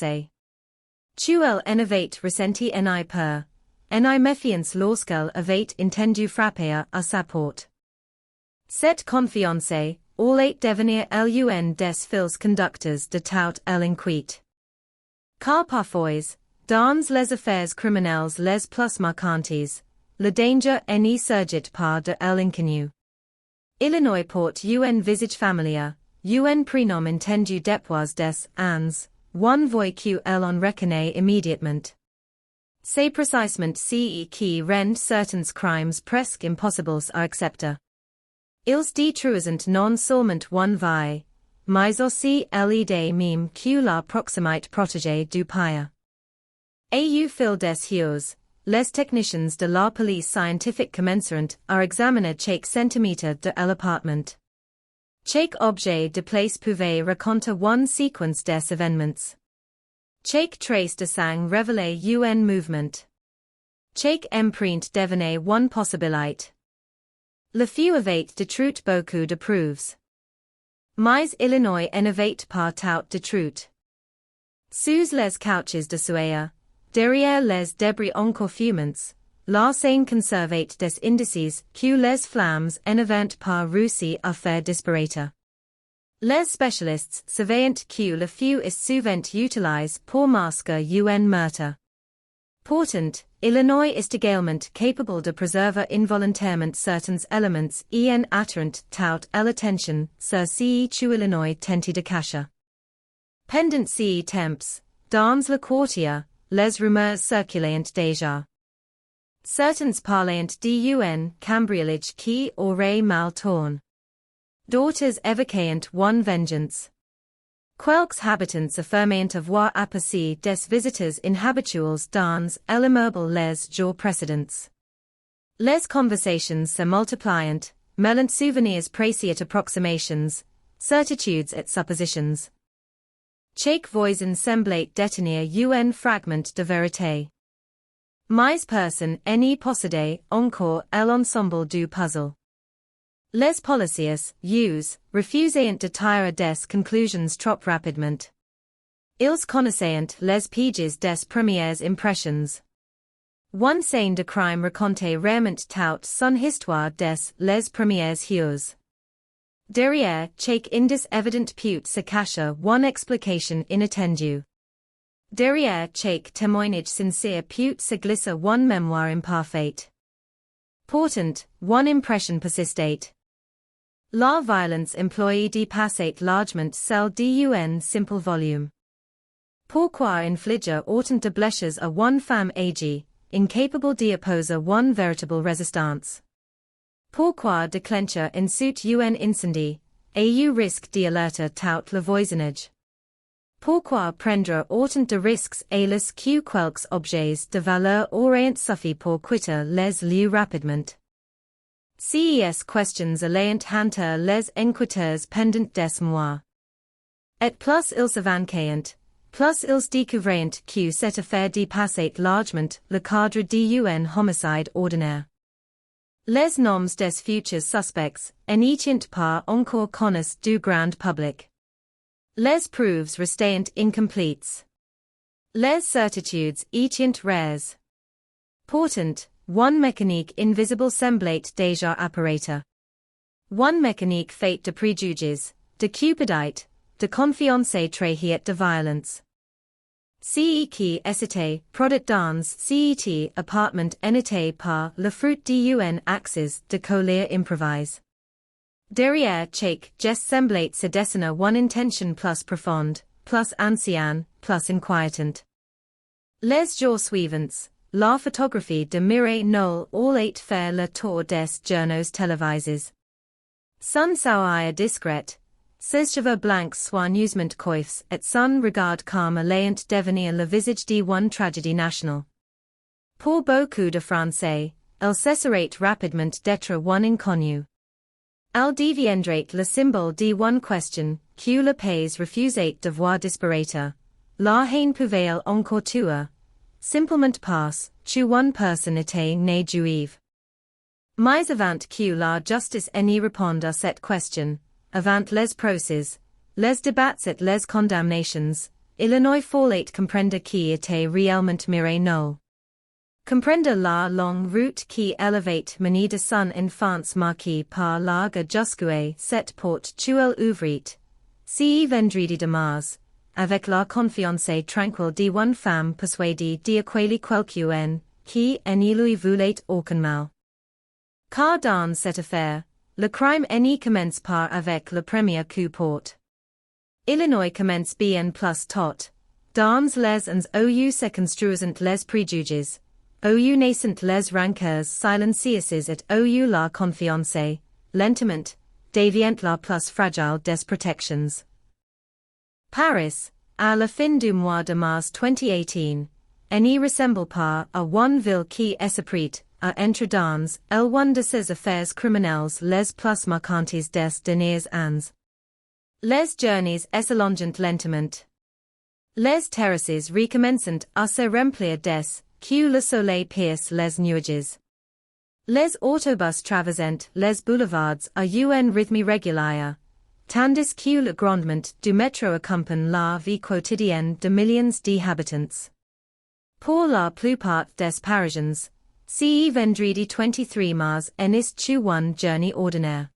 Qu'elle en avait ressenti une peur, une méfiance lorsqu'elle avait entendu frapper à sa porte. Cette confiance allait devenir l'un des fils conducteurs de toute l'enquête. Car parfois, dans les affaires criminelles les plus marquantes, le danger n'est surgit pas de l'inconnu. Illinois porte un visage familier, un prénom entendu depuis des ans, une voix qu'elle en reconnaît immédiatement. C'est précisément ce qui rend certains crimes presque impossibles à accepter. Ils détruisent non seulement une vie, mais aussi l'idée même que la proximité protégée du pays. Au fil des jours, les techniciens de la police scientifique commenceront à examiner chaque centimètre de l'appartement. Chaque objet de place pouvait raconter une séquence des événements. Chaque trace de sang révélait un mouvement. Chaque empreinte devenait une possibilité. Le feu avait détruit beaucoup de preuves. Mais Illinois n'avait pas tout détruit. Sous les couches de sueur, derrière les débris encore fumants, la scène conservate des indices que les flammes n'avant pas réussi à faire disparaître. Les spécialistes savent que le feu est souvent utilisé pour masquer un meurtre. Pourtant, Illinois est également capable de préserver involontairement certains éléments en attirant toute l'attention sur ce que Illinois tente de cacher. Pendant ces temps, dans le quartier, les rumeurs circulent déjà. Certains parlant d'un cambriolage qui aurait mal tourné. D'autres évoquant une vengeance. Quelques habitants affirment avoir aperçu des visiteurs inhabituels dans l'immeuble les jours précédents. Les conversations se multipliant, mêlant souvenirs précis et approximations, certitudes et suppositions. Chaque voisin semblait détenir un fragment de vérité. Mais personne n'y possédait encore l'ensemble du puzzle. Les policiers, refusant de tirer des conclusions trop rapidement. Ils connaissaient les pages des premières impressions. One scène de crime racontait rarement toute son histoire des les premières heures. Derrière chaque indice évident peut se cacher une explication inattendue. Derrière chaque témoignage sincère peut se glisser une mémoire imparfaite. Pourtant, une impression persistait. La violence employée dépassait largement celle d'un simple volume. Pourquoi infliger autant de blessures à une femme âgée, incapable d'opposer une véritable résistance? Pourquoi déclencher ensuite un incendie, et risque d'alerter tout le voisinage? Pourquoi prendre autant de risques alors que quelques objets de valeur auraient suffi pour quitter les lieux rapidement? Ces questions allant hanter les enquêteurs pendant des mois. Et plus ils avançaient, plus ils découvrirent que cette affaire dépassait largement le cadre d'un homicide ordinaire. Les noms des futurs suspects n'étaient pas encore connus du grand public. Les preuves restaient incomplètes. Les certitudes étaient rares. Pourtant, une mécanique invisible semblait déjà apparaître. Une mécanique faite de préjugés, de cupidité, de confiance trahie de violence. Ce qui était produit dans cet appartement n'était pas le fruit d'un accès de colère improvise. Derrière chaque geste semblait se dessiner une intention plus profonde, plus ancienne, plus inquiétante. Les jours suivants, la photographie de Mireille Knoll allait faire le tour des journaux télévisés. Son sourire discret, ses cheveux blancs soigneusement coiffés et son regard calme allant devenir le visage d'une tragédie nationale. Pour beaucoup de Français, elle cesserait rapidement d'être un inconnu. Elle deviendrait le symbole d'une question que le pays refusait de voir disparaître. La haine pouvait encore tuer. Simplement parce que une personne était née juive. Mais avant que la justice n'y réponde à cette question, avant les procès, les débats et les condamnations, Illinois fallait comprendre qui était réellement Mireille Knoll. Comprendre la longue route qui élevait mené de son enfance marquée par l'argue jusqu'à cette porte qu'elle ouvrit. Ce vendredi de mars, avec la confiance tranquille d'une femme persuadée d'accueillir quelqu'un qui n'y lui voulait aucun mal. Car dans cette affaire, le crime n'y commence pas avec le premier coup porte. Illinois commence bien plus tôt. Dans les ans où se construisent les préjugés, où naissent les rancœurs silencieuses et où la confiance, lentement, devient la plus fragile des protections. Paris, à la fin du mois de mars 2018, n'y ressemble pas à une ville qui s'apprête à entrer dans l'une de ces affaires criminelles les plus marquantes des derniers ans. Les journées s'allongent lentement. Les terraces recommencent à se remplir dès que le soleil pierce les nuages. Les autobus traversent les boulevards à un rythme régulier, tandis que le grondement du métro accompagne la vie quotidienne de millions d'habitants. Pour la plupart des Parisiens, CE vendredi 23 mars enist chu 1 journée ordinaire.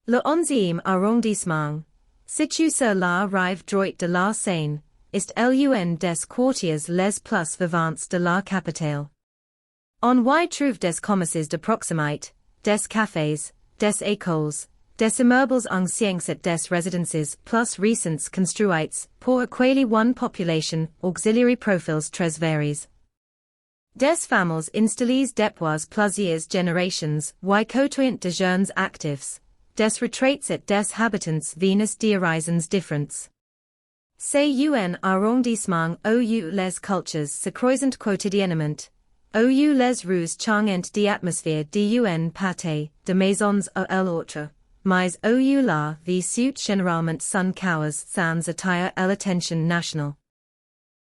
Le 11e arrondissement, situé sur la rive droite de la Seine, est l'un des quartiers les plus vivants de la capitale. On y trouve des commerces de proximité, des cafés, des écoles, des immeubles anciens et des résidences plus récentes construites pour accueillir une population auxiliary profils très variés. Des familles installées depuis plusieurs générations y côtoyant de jeunes actifs, des retraites et des habitants venus d'horizons différents. C'est un arrondissement où les cultures se croisent quotidiennement, où les rues changent d'atmosphère d'un pâté de maisons à l'autre, mais où la vie suit généralement son cours sans attirer l'attention nationale.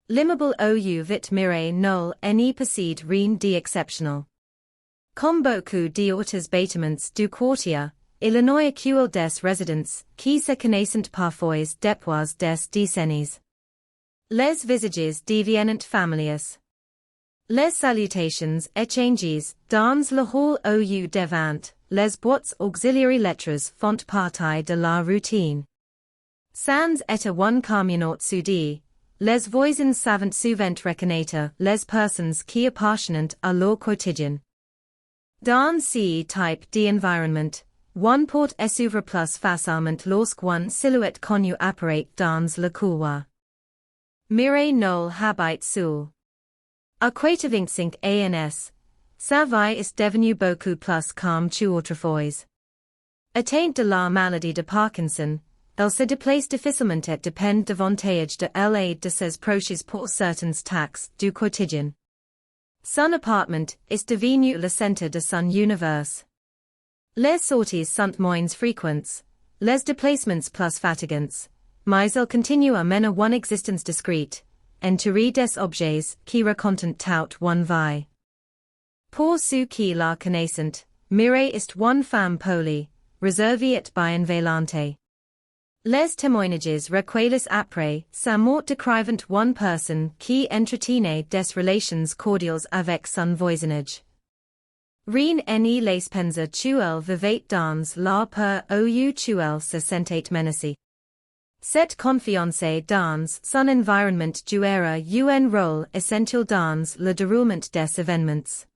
L'immeuble ou vite miré nul n'est possède rien d'exceptionnel. Comme beaucoup d'autres bâtiments du quartier, Illinois accule des résidences qui se connaissent parfois depuis des décennies. Les visages deviennent familiers. Les salutations échangées dans le hall ou devant les boîtes auxiliary lettres font partie de la routine. Sans être one communauté soudée, les voisins savent souvent reconnaître les personnes qui appartiennent à leur quotidien. Dans ce type d'environnement, one porte s'ouvre plus facilement lorsqu'une silhouette connue apparaît dans le couloir. Mirez nul habite seul. À 85 ans, sa vie est devenue beaucoup plus calme qu'autrefois. Atteinte de la maladie de Parkinson, elle se déplace difficilement et dépend davantage de l'aide de ses proches pour certaines tâches du quotidien. Son appartement est devenu le centre de son univers. Les sorties sont moins fréquentes, les déplacements plus fatigants, mais elle continue à mener une existence discrète, entourée des objets qui racontent toute une vie. Pour ceux qui la connaissent, Mireille est une femme polie, réservée et bienveillante. Les témoignages recueillis après sa mort décrivent une personne qui entretenait des relations cordiales avec son voisinage. Rien n'est les pensa tuelle vivait dans la peur ou tuelle se sentait menacée. Cette confiance dans son environnement jouera un rôle essentiel dans le déroulement des événements.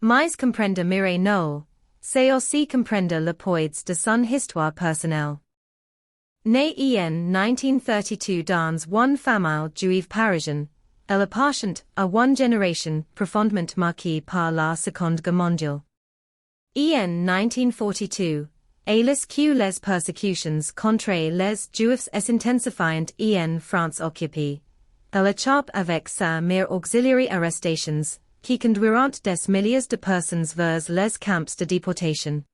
Mais comprendre Mireille Knoll, c'est aussi comprendre le poids de son histoire personnelle. Née en 1932 dans une famille juive parisienne, elle appartient à une génération profondément marquée par la Seconde Guerre mondiale. En 1942, alors que les persécutions contre les Juifs s'intensifient en France occupée, elle échappe avec sa mère auxiliary arrestations, qui conduiront des milliers de personnes vers les camps de déportation.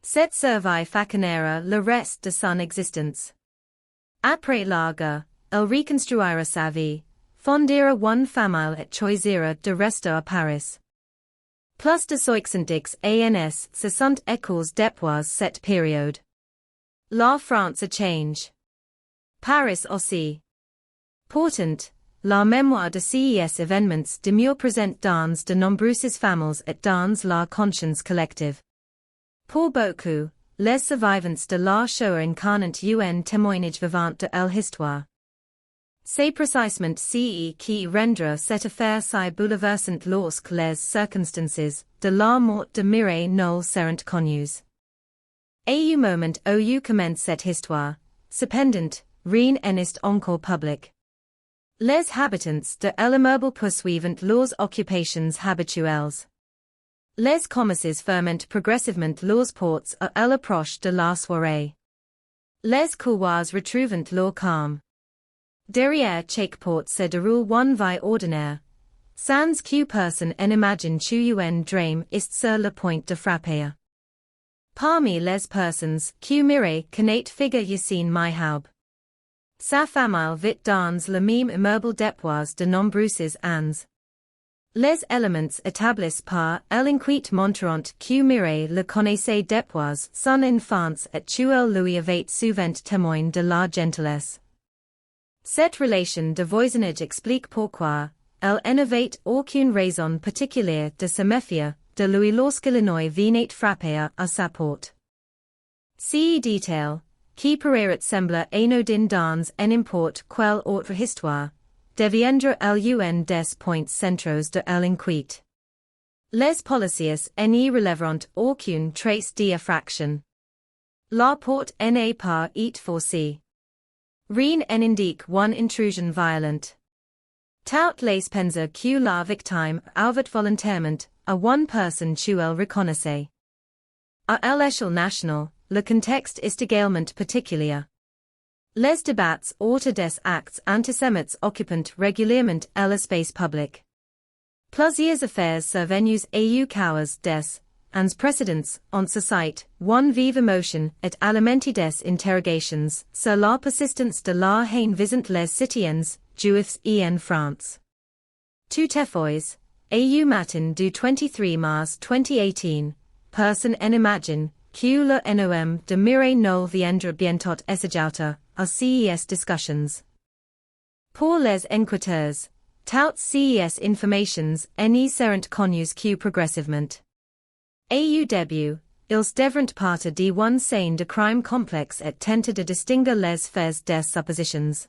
Cette survie façonnera le reste de son existence. Après la guerre, elle reconstruira sa vie, fondera une famille et choisira de rester à Paris. Plus de 70 ans se sont écoulés depuis cette période. La France a changé. Paris aussi. Pourtant, la mémoire de ces événements demeure présente dans de nombreuses familles et dans la conscience collective. Pour beaucoup, les survivants de la Shoah incarnent un témoignage vivant de l'histoire. C'est précisément ce qui rendra cette affaire si bouleversante lorsque les circonstances de la mort de Mireille Knoll seront connues. Au moment où commence cette histoire, cependant, rien n'est encore public. Les habitants de l'immeuble poursuivent leurs occupations habituelles. Les commerces ferment progressivement leurs portes à l'approche de la soirée. Les couloirs retrouvent leur calme. Derrière chaque porte se déroule une vie ordinaire, sans que personne n'imagine qu'un drame est sur le point de frapper. Parmi les personnes que Mireille connaît figure Yassine Myhaub. Sa famille vit dans le même immeuble depuis de nombreuses années. Les éléments établis par l'inquiète montrant que Mireille le connaissait depuis son enfance et qu'elle lui avait souvent témoin de la gentillesse. Cette relation de voisinage explique pourquoi, elle innovate aucune raison particulière de se méfier de lui lorsqu'Illinois venait frapper à sa porte. Ce detail, qui pourrait sembler anodin dans en importe quelle autre histoire, deviendra l'un des points centraux de l'inquiétude. Les policiers n'y relèveront aucune trace d'effraction. La porte n'est pas forcée. Rien n'indique une intrusion violente. Tout les penser que la victime avait volontairement à one person tu elle reconnaissait. À l'échelle nationale, le contexte est également particulier. Les débats autour des actes antisémites occupent régulièrement l'espace public. Plusieurs affaires survenues causes des ans précédents ont suscité une vive émotion et alimenté des interrogations sur la persistance de la haine visant les citoyens juifs en France. Toutefois, matin du 23 mars 2018, personne n'imagine que le nom de Mireille Knoll viendra bientôt s'ajouter à ces discussions. Pour les enquêteurs, toutes ces informations n'y seront connues que progressivement. Au début, ils devront partir d'une scène de crime complexe et tenter de distinguer les faits des suppositions.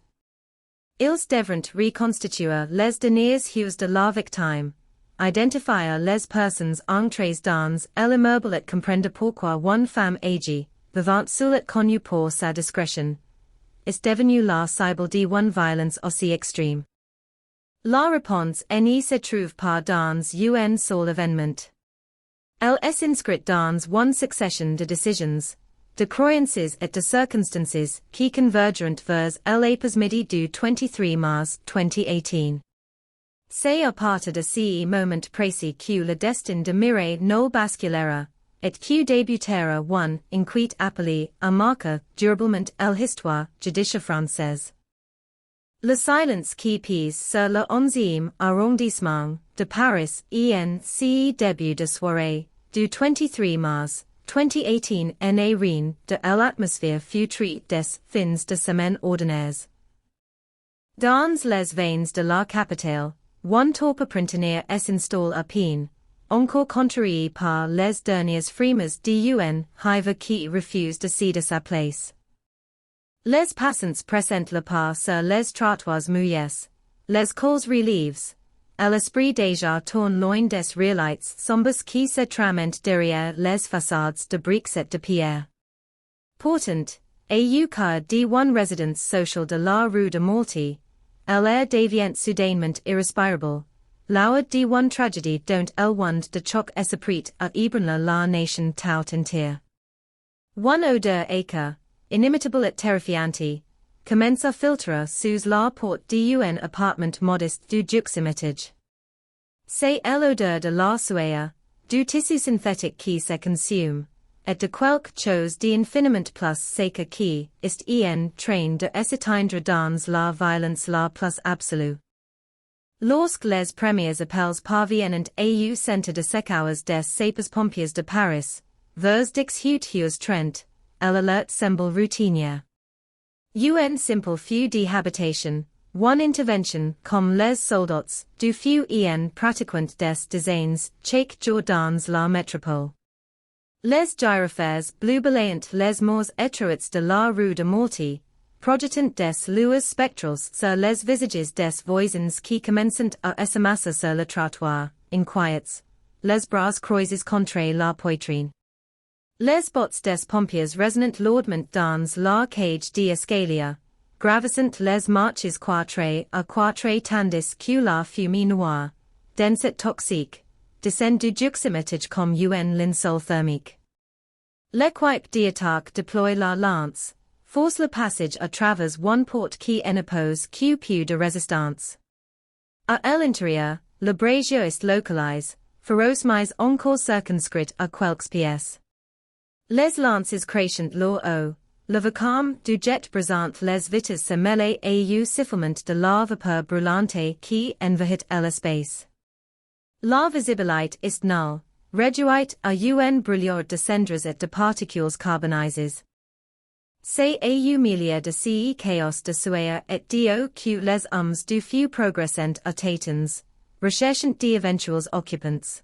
Ils devront reconstituer les derniers hues de la victime, identifier les personnes entrées dans l'immeuble et comprendre pourquoi une femme âgée, vivant seule et connue pour sa discrétion, est devenue la cible d'une violence aussi extrême. La réponse n'y se trouve pas dans un seul événement. Elle est inscrite dans une succession de décisions, de croyances et de circonstances qui convergeront vers l'après-midi du 23 mars 2018. C'est à partir de ce moment précis que le destin de Mireille Knoll basculera, et que débutera une enquête appelée à marquer durablement l'histoire judiciaire française. Le silence qui pèse sur le 11e arrondissement de Paris ce début de soirée du 23 mars 2018 n'est rien de l'atmosphère future des fins de semaine ordinaires. Dans les veines de la capitale, un torpor printanier s'installe à peine, encore contrarié par les dernières frimas d'un hiver qui refuse de céder sa place. Les passants pressentent le pas sur les trottoirs mouillés, les cols relives, à l'esprit déjà tourne loin des réalités sombres qui se trament derrière les façades de briques et de pierre. Pourtant, au cœur d'une résidence sociale de la rue de Malty, l'air devient soudainement irrespirable, l'hour d'une tragédie dont elle de choc esprit à ébranler la nation tout entière. Une odeur âcre, inimitable et terrifiante, commence à filtrer sous la porte d'un appartement modeste du juximitage. C'est l'odeur de la sueur, du tissu synthétique qui se consume, et de quelque chose d'infiniment plus sacré qui est en train de s'éteindre dans la violence la plus absolue. Lorsque les premiers appels parviennent au centre de secours des sapeurs-pompiers de Paris, vers 18h30, l'alerte semble routinière. Un simple feu de habitation, une intervention comme les soldats du feu en pratiquant des dizaines chaque jour dans la métropole. Les gyrophares bleu balayant les morts étroits de la rue de Malty, projetant des lueurs spectrales sur les visages des voisins qui commencent à s'amasser sur le trottoir, inquiets, les bras croisés contre la poitrine. Les bottes des pompiers résonnent lourdement dans la cage d'escalier, gravissant les marches quatre à quatre tandis que la fumée noire, dense et toxique, descend du juximitage comme un linceul thermique. L'équipe d'attaque déploie la lance, force le passage à travers une porte qui n'oppose que peu de résistance. À l'intérieur, le brasier est localisé, férocement encore circonscrit à quelques pièces. Les lances crescent leur haut, le vacarme du jet brisant les vitres se mêle au sifflement de la vapeur brûlante qui envahit l'espace. La visibilité est nulle, réduite à une brûlure de cendres et de particules carbonisées. C'est au milieu de ce chaos de soir et do que les hommes du few progressent à tâtons, recherchant d'éventuels occupants.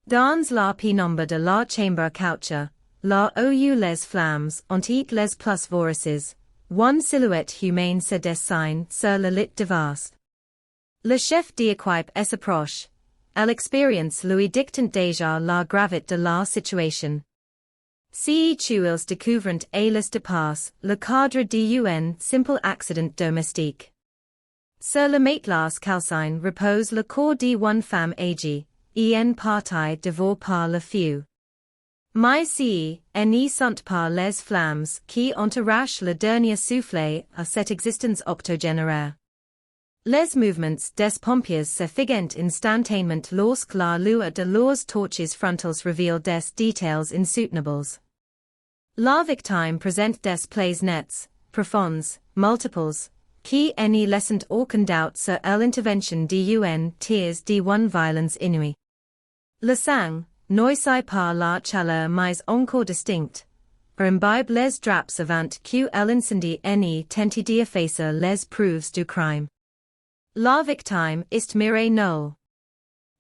Dans la pénombre de la chambre couche, là où les flammes ont été les plus voraces, one silhouette humaine se dessine sur le lit de vase. Le chef d'équipe s'approche. Elle expérience lui dictant déjà la gravité de la situation. Si ils découvrent à les dépasse, le cadre d'un simple accident domestique. Sur le matelas calcine repose le corps d'une femme âgée, en partie dévorée par le feu. Mais si, n'y sont pas les flammes qui ont arraché le dernier souffle à cette existence octogénaire. Les mouvements des pompiers se figent instantanément lorsque la lueur de leurs torches frontales révèle des détails insoutenables. La victime présente des plaies nets, profondes, multiples, qui n'y laissent aucun doute sur l'intervention d'un tiers d'une violence inouïe. Le sang, noyé par la chaleur mais encore distinct, imbibe les draps avant que l'incendie n'y tente d'effacer les preuves du crime. La victime est Mireille Knoll.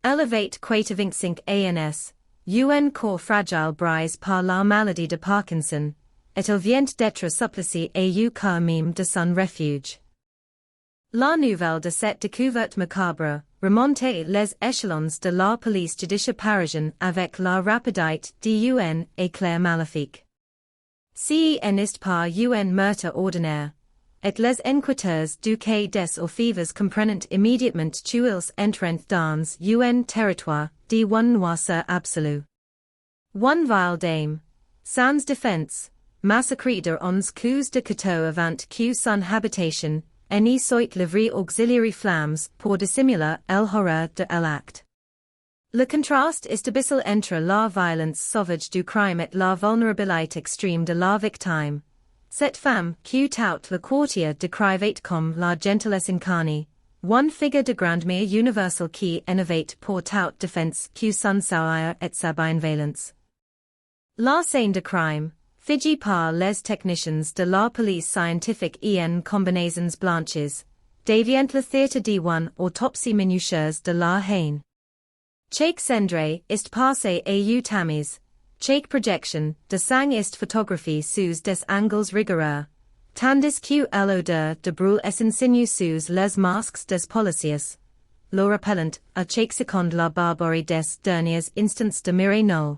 Elevate 85 ans, un corps fragile brisé par la maladie de Parkinson, et elle vient d'être suppliciée au cas même de son refuge. La nouvelle de cette découverte macabre remontait les échelons de la police judiciaire parisienne avec la rapidité d'un éclair maléfique. Si n'est pas un meurtre ordinaire, et les enquêteurs du quai des orfèvres comprennent immédiatement qu'ils entrent dans un territoire d'un noirceur absolu. One vile dame, sans défense, massacrée de 11 coups de couteau avant que son habitation, n'y soit livrée auxiliary flammes pour dissimuler l'horreur de l'acte. Le contraste est abyssal entre la violence sauvage du crime et la vulnérabilité extrême de la victime. Cette femme, qui tout le quartier décrivait comme la gentillesse incarnée, one figure de grandeur universelle qui innovate pour toute défense que son savoir et sa bienveillance. La scène de crime, figée par les techniciens de la police scientifique en combinaisons blanches, devient le théâtre d'une autopsie minutieuse de la haine. Chaque cendre est passé au tamise. Chaque projection de sang est photographiée sous des angles rigoureux, tandis que l'odeur de brûle est insinue sous les masques des policiers. Le repellent à chaque seconde la barbarie des derniers instants de Mireille Knoll.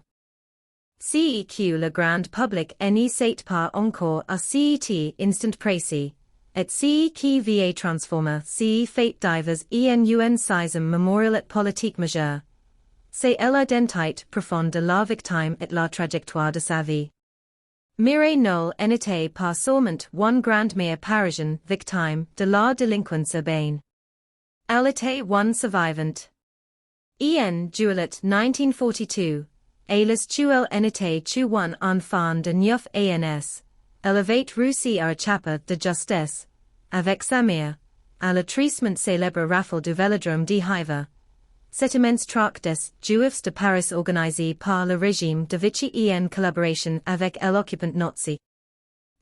Que le grand public n'y sait pas encore à cet instant précis, et qui va transformer ces faits divers en un sixième mémorial et politique majeur. C'est l'identité profonde de la victime et la trajectoire de sa vie. Mireille Knoll n'était pas seulement une grande-mère parisienne victime de la délinquance urbaine. Elle était une survivante. En juillet 1942, elle n'était qu'un enfant de 9 ans. Elle avait réussi à échapper de justice, avec sa mère, à la tristement célèbre rafle du Vélodrome d'Hiver. Cet immense traque des Juifs de Paris organisé par le régime de Vichy en collaboration avec l'occupant nazi.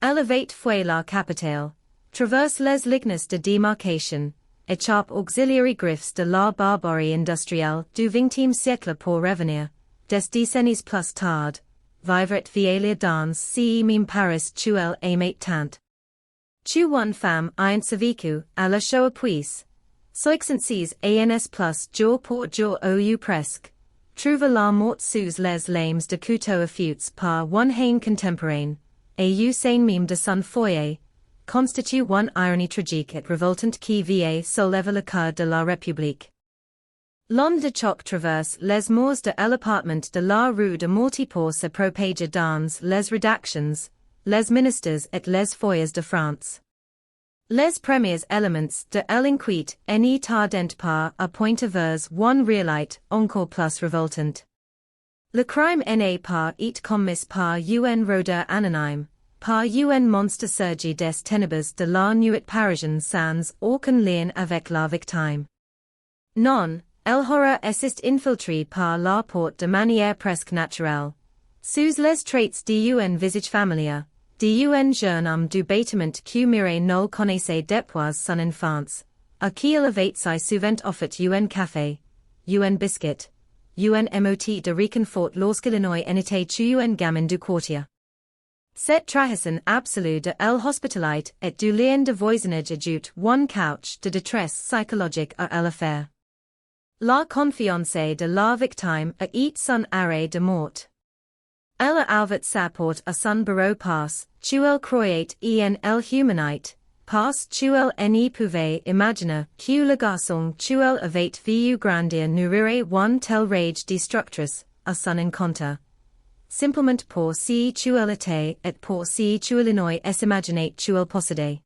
Elle avait fouillé la capitale, traverse les lignes de démarcation, échappe auxiliary griffes de la barbarie industrielle du XXe siècle pour revenir, des décennies plus tard, vivre et vieillir dans ce même Paris tuel aimait tant. Tu une femme ein survécu à la show puis. Soixante-six ans plus jour pour jour ou presque, trouve la mort sous les lames de couteau affûtés par one haine contemporaine, et scène même de son foyer, constitue une ironie tragique et révoltante qui va soulever le cœur de la République. L'onde de choc traverse les murs de l'appartement de la rue de Morty pour se propager dans les rédactions, les ministères et les foyers de France. Les premiers éléments de l'enquête n'y tardent pas à pointer vers une réalité encore plus révoltante. Le crime n'est pas commis par un rôdeur anonyme, par un monstre surgi des ténèbres de la nuit parisienne sans aucun lien avec la victime. Non, l'horreur est infiltrée par la porte de manière presque naturelle, sous les traits d'un visage familier, d'un jeune homme du bâtiment qui mire nul connaissait depuis son enfance, à qui il avait si souvent offert un café, un biscuit, un mot de réconfort lorsqu'il n'était tu un gamin du quartier. Cette trahison absolue de l'hospitalité et du lien de voisinage ajoute one couch de détresse psychologique à l'affaire. La confiance de la victime a et son arrêt de mort. Elle a alvat support à son bureau parce elle croyait en el humanite, parce elle ne pouvait imaginer que le garçon elle avait vu grandir nourrirait one tel rage destructrice à son encontre. Simplement pour si elle était et pour si elle n'oit imaginait elle possédait.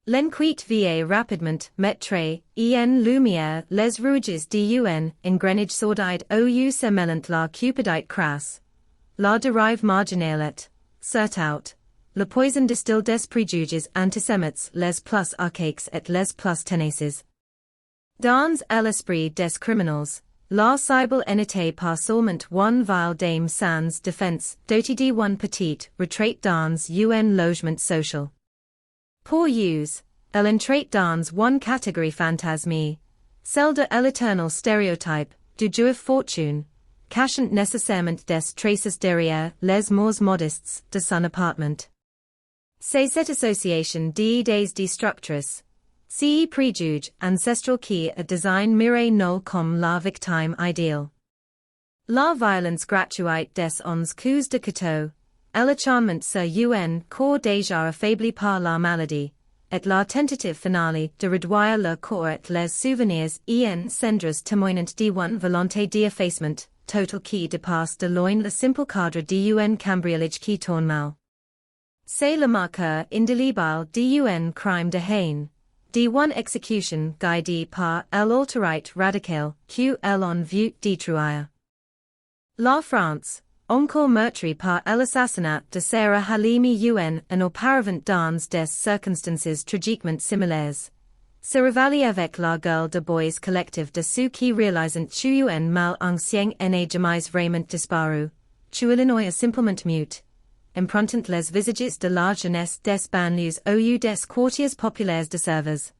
L'enquête va rapidement mettre en lumière les rouges d'un engrenage sordide ou se mêlant la cupidite crasse, la dérive marginale, surtout, le poison distille des préjugés antisémites les plus archaïques et les plus tenaces. Dans l'esprit des criminels, la cible n'était pas seulement one vile dame sans défense dotée de one petite retraite dans un logement social. Pour use, elle entrait dans one catégorie fantasmée, celle de l'éternel stéréotype du juif fortune, cachant nécessairement des traces derrière les murs modestes de son appartement. C'est cette association d'idées destructrices, ces préjugés ancestraux qui a design mire nul comme la victime idéale. La violence gratuite des 11 coups de couteau, et l'acharnement sur un corps déjà affaibli par la maladie, et la tentative finale de réduire le corps et les souvenirs en cendres témoignant d'une volonté d'effacement total qui dépasse de loin le simple cadre d'un cambriolage qui tourne mal. C'est le marqueur indélébile d'un crime de haine, d'une exécution guidée par l'autorité radicale qu'elle en veut détruire. La France, encore meurtrie par l'assassinat de Sarah Halimi en auparavant dans des circonstances tragiquement similaires, se rivalie avec la gueule de boys collective de ceux qui réalisent un mal ancien n'est jamais vraiment disparu, l'Illinois simplement mute, empruntant les visages de la jeunesse des banlieues ou des quartiers populaires de serveurs.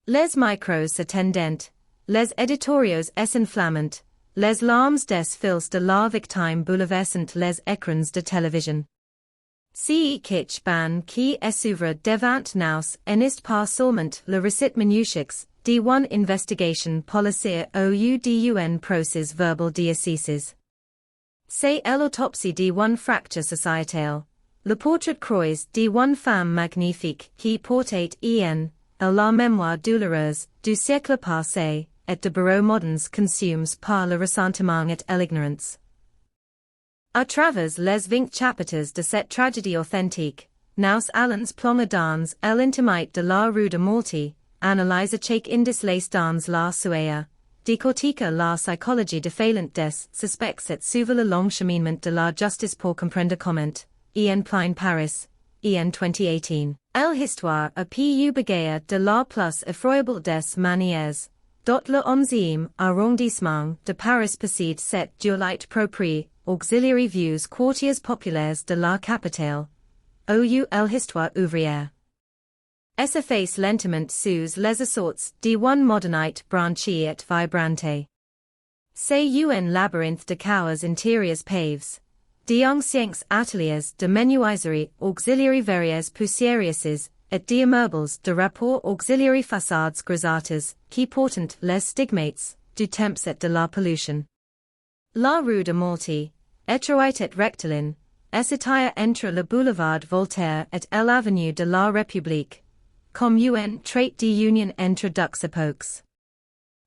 Les micros se tendent, les éditoriaux s'enflammant, les larmes des fils de la victime bouleversant les écrans de télévision. Ce kitsch ban qui s'ouvre devant nous n'est pas seulement le récit minutieux d'une investigation policière ou d'un procès verbal d'assises. C'est l'autopsie d'une fracture sociétale, le portrait croisé d'une femme magnifique qui portait la mémoire douloureuse du siècle passé et de bureaux modernes consumés par le ressentiment et l'ignorance. À travers les 20 chapitres de cette tragédie authentique, nous allons plonger dans l'intimité de la rue de Morty, analyser chaque indice les dans la suaya, décortiquer la psychologie défaillante des suspects et suivre le long cheminement de la justice pour comprendre comment, en plein Paris, en 2018. L'histoire a pu bégayer de la plus effroyable des manières, dont le 11e arrondissement de Paris possède cette dualité propre, auxiliary views quartiers populaires de la capitale, ou l'histoire ouvrière. S'efface lentement sous les assaults d'une modernité branchée et vibrante. C'est un labyrinthe de chaos intérieurs paves, d'anciens ateliers de menuiserie auxiliary variées poussiéreuses, et d'immeubles de rapport auxiliary façades grisâtres, qui portent les stigmates du temps et de la pollution. La rue de Morty, étroite et rectiligne, s'étire entre le boulevard Voltaire et l'avenue de la République, comme un trait d'union entre deux époques.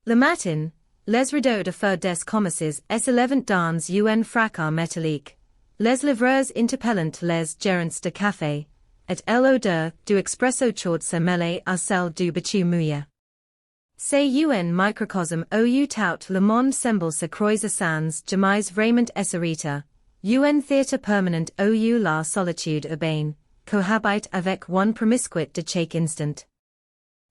Le matin, les rideaux de feu des commerces s'élèvent dans un fracas métallique, les livreurs interpellant les gérants de café, et l'odeur du expresso chaude se mêle à celle du bitume mouillé. C'est un microcosme où tout le monde semble se croiser sans jamais vraiment s'arrêter, un théâtre permanent où la solitude urbaine cohabite avec one promiscuité de chaque instant.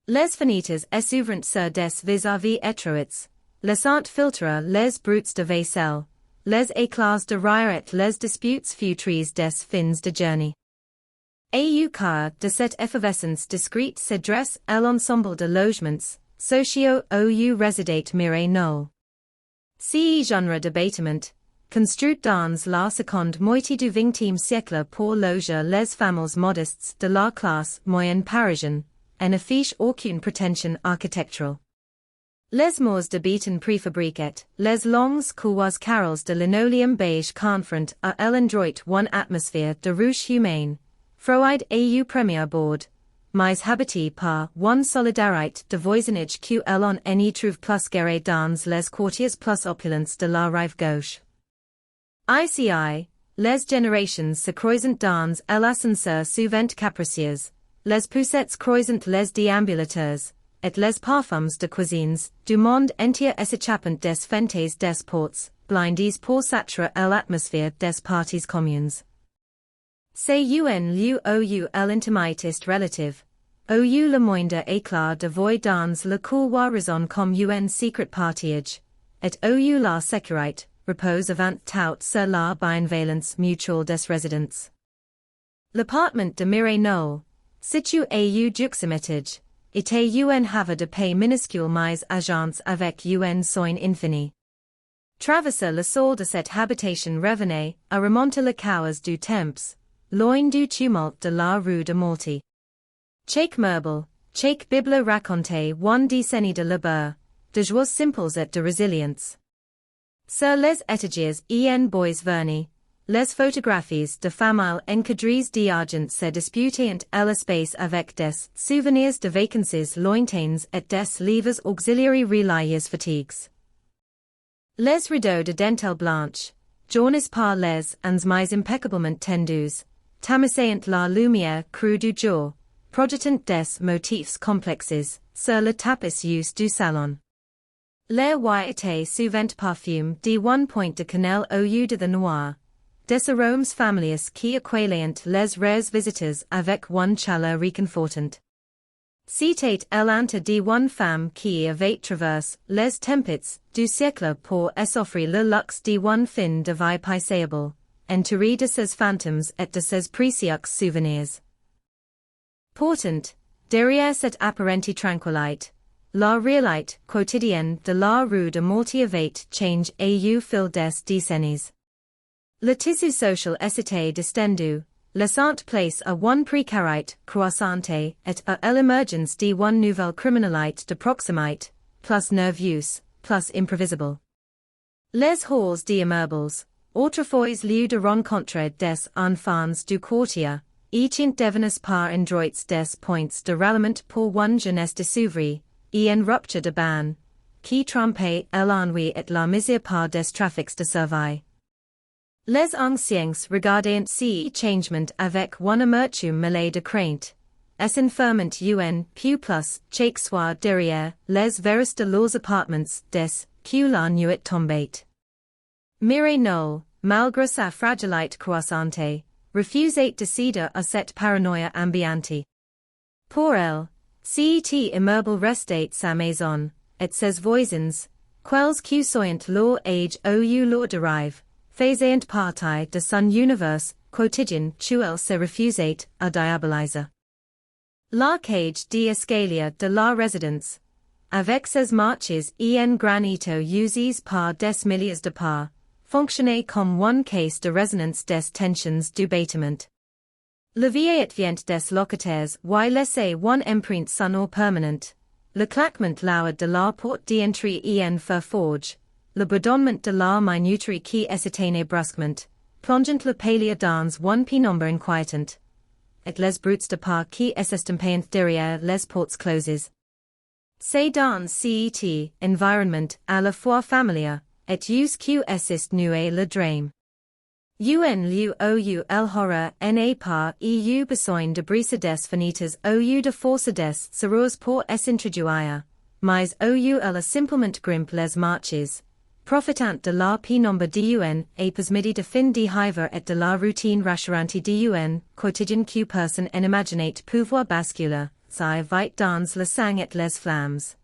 Les fenêtres s'ouvrent sur des vis-à-vis étroits, laissant filtrer les bruits de vaisselle, les éclats de rire et les disputes futures des fins de journée. Au car de cette effervescence discrète s'adresse à l'ensemble de logements, sociaux ou résidate Mireille Knoll. Ce genre de bâtiment, construit dans la seconde moitié du XXe siècle pour loger les familles modestes de la classe moyenne parisienne, n'affiche aucune prétention architecturale. Les murs de béton préfabriqués, les longs couloirs carrels de linoleum beige confrontent à l'endroit une atmosphère de ruche humaine, froide au premier bord, mais habité par une solidarité de voisinage que l'on n'y trouve plus guère dans les quartiers plus opulents de la rive gauche. ICI, les générations se croisent dans l'ascenseur souvent capricieux, les poussettes croisent les déambulateurs, et les parfums de cuisines du monde entier s'échappent des fentes des portes, blindés pour saturer l'atmosphère des parties communes. C'est un lieu où l'intimité est relative, où le moindre éclat de voix dans le couloir résonne comme un secret partage, et où la sécurité repose avant tout sur la bienveillance mutuelle des résidents. L'appartement de Mireille Knoll, situé au juxtamétage, était un havre de paix minuscule mais agence avec un soin infini. Traverser le sol de cette habitation revenait à remonter le chaos du temps, loin du tumulte de la rue de Malty. Chaque meuble, chaque bible racontait une décennie de labeur, de joies simples et de résilience. Sur les étagères en bois vernis, les photographies de familles encadrées d'argent se disputaient l'espace avec des souvenirs de vacances lointaines et des livres auxiliaires reliés fatigues. Les rideaux de dentelle blanche, jaunis par les ans mais impeccablement tendus, tamissaient la lumière crue du jour, projetant des motifs complexes sur le tapis du salon. Les wines étaient souvent parfumés d'un point de cannelle au lieu de the noir, des arômes familiers qui accueillent les rares visiteurs avec une chaleur réconfortante. C'était l'ante d'une femme qui avait traversé les tempêtes du siècle pour s'offrir le luxe d'une fin de vie paisible, entourée de ses fantômes et de ses précieux souvenirs. Pourtant, derrière cette apparente tranquillité, la réalité quotidienne de la rue de Malty avait changé au fil des décennies. Le tissu social s'était distendu, laissant place à une précarité croissante et à l'émergence d'une nouvelle criminalité de proximité, plus nerveuse, plus imprévisible. Les halls d'immeubles, autrefois lieux de rencontre des enfants du quartier, étaient devenus par endroits des points de ralliement pour une jeunesse désoeuvrée, et en rupture de ban, qui trompait l'ennui et la misère par des trafics de service. Les anciens regardaient ce changement avec une amertume mêlée de crainte, s'informant un peu plus chaque soir derrière les verres de leurs appartements des que la nuit tombait. Mireille Knoll, malgré sa fragilité croissante, refusait de céder à cette paranoïa ambiante. Pour elle, cet immeuble restait sa maison, et ses voisins, quels que soient leur âge ou leur dérive, faisaient partie de son univers quotidien où elle se refusait à diaboliser. La cage d'escalier de la résidence, avec ses marches en granito usées par des milliers de pas, fonctionnait comme une caisse de résonance des tensions du bâtiment. Le vieillissement des locataires y laissait une empreinte sonore permanente, le claquement lourd de la porte d'entrée en fer forge, le bourdonnement de la minuterie qui s'éteignait brusquement, plongeant le palier dans une pénombre inquiétante, et les bruits de pas qui s'estampaient derrière les portes closes. C'est dans cet environnement à la fois familier, et que assist nué le drame. Un lieu ou l'horreur n'a pas eu besoin de briser des fenêtres ou de forcer des serrures pour s'introduire, mais ou elle a simplement grimpe les marches, profitant de la pénombre d'un après-midi de fin de hiver et de la routine rassurante d'un quotidien que personne n'imaginait pouvoir basculer, si vite dans le sang et les flammes.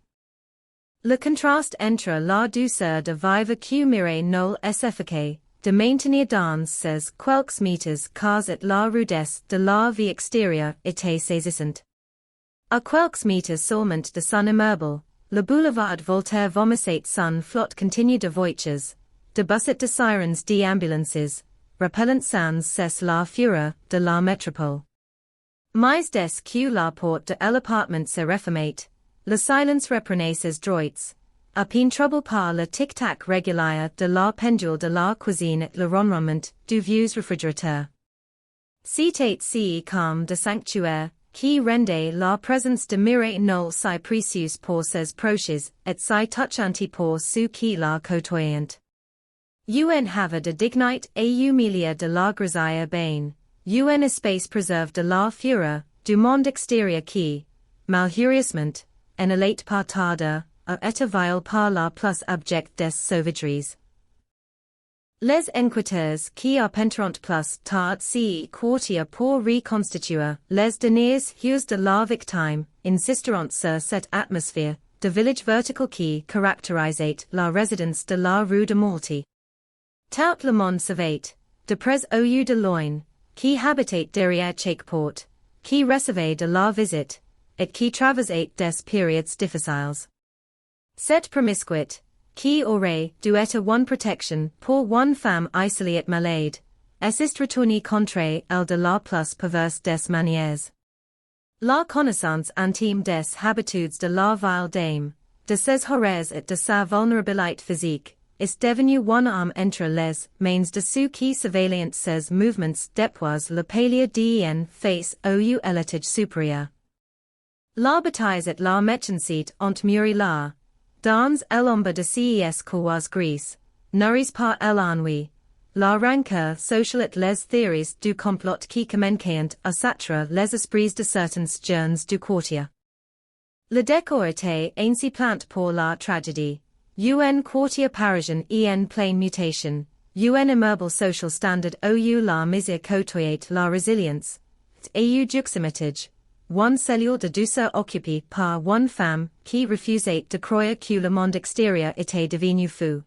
Le contraste entre la douceur de vivre que Mireille Knoll s'effiquait, de maintenir dans ses quelques meters cars at la rudesse de la vie extérieure était saisissante. À quelques meters seulement de son immeuble, le boulevard Voltaire vomissait son flot continue de voitures, de busset de sirens d'ambulances, repellent sans cesse la fureur de la métropole. Mais des que la porte de l'appartement se refermait, le silence reprenait ses droits, à peine troublé par le tic-tac régulier de la pendule de la cuisine et le ronronnement du vieux réfrigérateur. C'était si calme de sanctuaire, qui rendait la présence de Mireille nulle si précieuse pour ses proches et si touchante pour ceux qui la côtoyant. Un havre de dignité et humilié de la grisaille urbaine, un espace préservé de la fureur du monde extérieur qui, malheureusement, en allait pas tarder, a été violé par la plus abjecte des sauvageries. Les enquêteurs qui appentront plus tard si quartier pour reconstituer les derniers jours de la victime insisteront sur cette atmosphère de village vertical qui caractérisait la résidence de la rue de Malty. Tout le monde savait, de près au de loin, qui habitait derrière chaque porte, qui recevait de la visite, et qui traversait des périodes difficiles. Cette promiscuité, qui aurait dû être une protection pour une femme isolée et malade, assist retournée contre elle de la plus perverse des manières. La connaissance intime des habitudes de la vieille dame, de ses horreurs et de sa vulnérabilité physique, est devenue une arme entre les mains de ceux qui surveillent ses mouvements depuis le palier d'en face au étage supérieur. La bataille et la méchanceté ont mûri là, dans l'ombre de ces couloirs gris, nourris par l'ennui, la rancœur sociale et les théories du complot qui commencent à satrer les esprits de certains jeunes du quartier. Le décor était ainsi plant pour la tragédie. Un quartier parisien en pleine mutation, un immeuble social standard ou la misère côtoyait la résilience, et juxtamétage, une cellule de douceur occupée par une femme qui refusait de croire que le monde extérieur était devenu fou.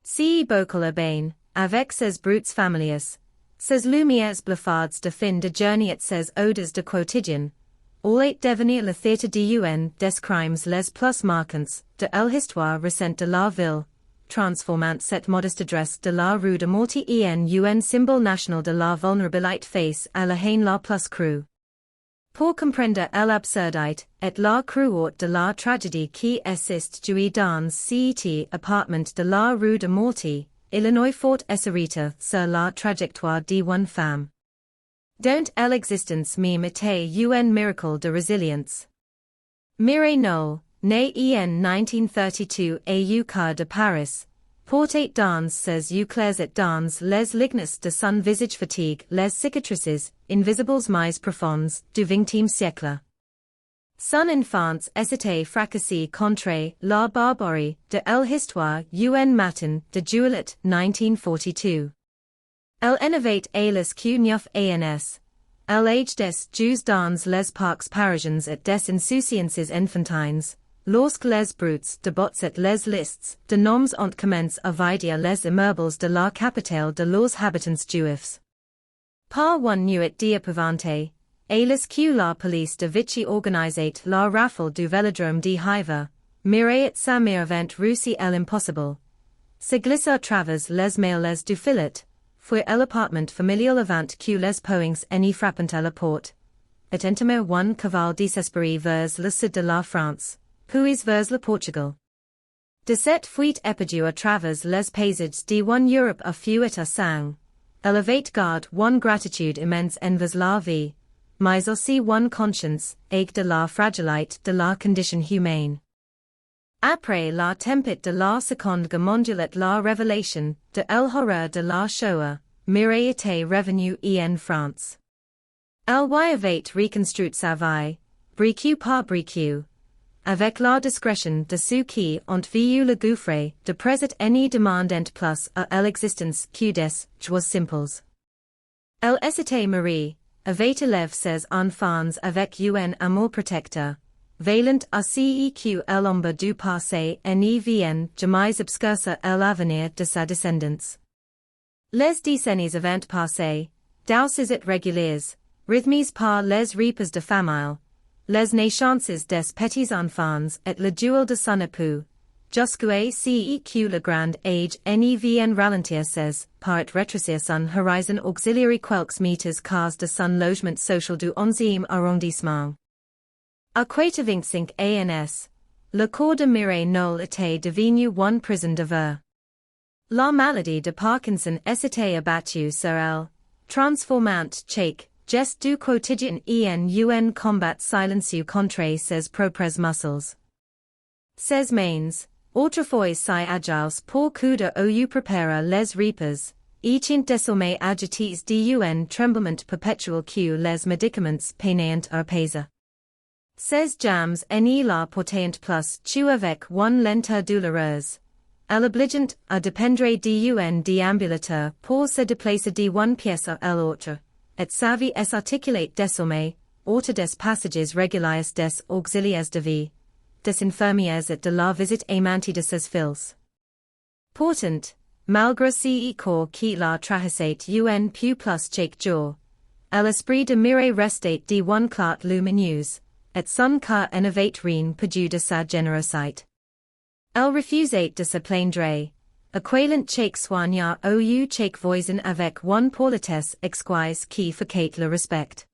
Si beaucoup urbain, avec ses brutes familiers, ses lumières blafardes de fin de journée et ses odeurs de quotidien, allait devenir le théâtre des crimes les plus marquants de l'histoire récente de la ville, transformant cette modeste adresse de la rue de Malty en un symbole national de la vulnérabilité face à la haine la plus crue. Pour comprendre l'absurdité et la cruauté de la tragédie qui existe dans cet appartement de la rue de Malty, Illinois faut s'arrêter sur la trajectoire d'une femme. Dont l'existence même était un miracle de résilience. Mireille Knoll, née en 1932 au quart de Paris, portait dans ses yeux clairs et dans les lignes de son visage fatigue les cicatrices, invisibles mais profondes, du XXe siècle. Son enfance était fracassée contre la barbarie de l'histoire un matin de juillet 1942. Elle innovate les Q9 ans. L'âge des Jews dans les parcs parisiens et des insouciances enfantines, lorsque les brutes de bottes et les listes de noms ont commencé à vider les immeubles de la capitale de leurs habitants juifs. Par une nuit d'épouvante, et les que la police de Vichy organisait la rafle du vélodrome de Hiver, Mireille et sa mère vent réussi l'impossible. Se glissa à travers les mails du filet, fue l'appartement familial avant que les poings n'y frappant à la porte, et entamer un cavale désespéré vers le sud de la France, puis vers le Portugal. De cette fuite éperdue à travers les paysages d'une Europe à feu et à sang, elle avait garde une gratitude immense envers la vie, mais aussi une conscience aiguë de la fragilité de la condition humaine. Après la tempête de la Seconde Guerre mondiale et la révélation de l'horreur de la Shoah, Mireille était revenue en France. Elle y avait reconstruit sa vie, brique par brique, avec la discrétion de ceux qui ont vu le gouffre de près et n'y demandant plus à l'existence que des joies simples. Elle était mariée, avait élevé ses enfants avec un amour protecteur, veillant à ce que l'ombre du passé n'y vienne jamais obscurcir l'avenir de sa descendance. Les décennies avant passé, douces et réguliers, rythmées par les repas de famille, les naissances des petits enfants et le duel de son époux, jusqu'à ce que le grand age ne vienne ralentir ses, par et rétrécir son horizon auxiliary quelques meters cause de son logement social du 11e arrondissement. À 25 ans, le corps de Mireille Knoll était devenu une prison de ver. La maladie de Parkinson s'était abattue sur elle, transformant chaque geste du quotidien en un combat silencieux contre ses propres muscles. Ses mains, autrefois si agiles pour couder ou préparer les repas, étant désormais agitées d'un tremblement perpétuel que les médicaments peinaient à apaiser. Ses jambes ne la portaient plus tu avec une lenteur douloureuse. Elle obligeant à dépendre d'un déambulateur pour se déplacer d'une pièce à l'autre, et sa vie s'articule désormais, autour des passages réguliers des auxiliaires de vie, des infirmières et de la visite aimante de ses fils. Pourtant, malgré ce corps qui la traversait un peu plus chaque jour, l'esprit de Mireille restait d'une clarté lumineuse, et son cœur n'avait rien perdu de sa générosité. Elle refusait de se plaindre, acquaillant chaque soigneur ou chaque voisin avec une politesse exquise qui fouquait le respect.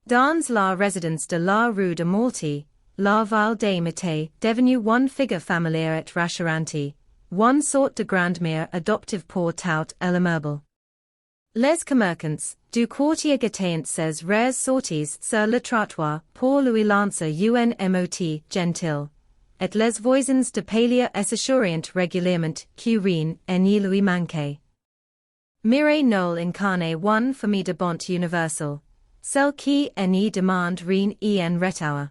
Dans la résidence de la rue de Malty, la ville dame était devenue une figure familière et rassurante, une sorte de grand-mère adoptive pour tout le meuble. Les commerçants du quartier gâtaient ses rares sorties sur le trottoir pour lui lancer un mot gentil, et les voisins de palier s'assurant régulièrement que rien ne lui manquait. Mireille Knoll incarnait une famille de bonté universelle, celle qui ne demande rien en retour.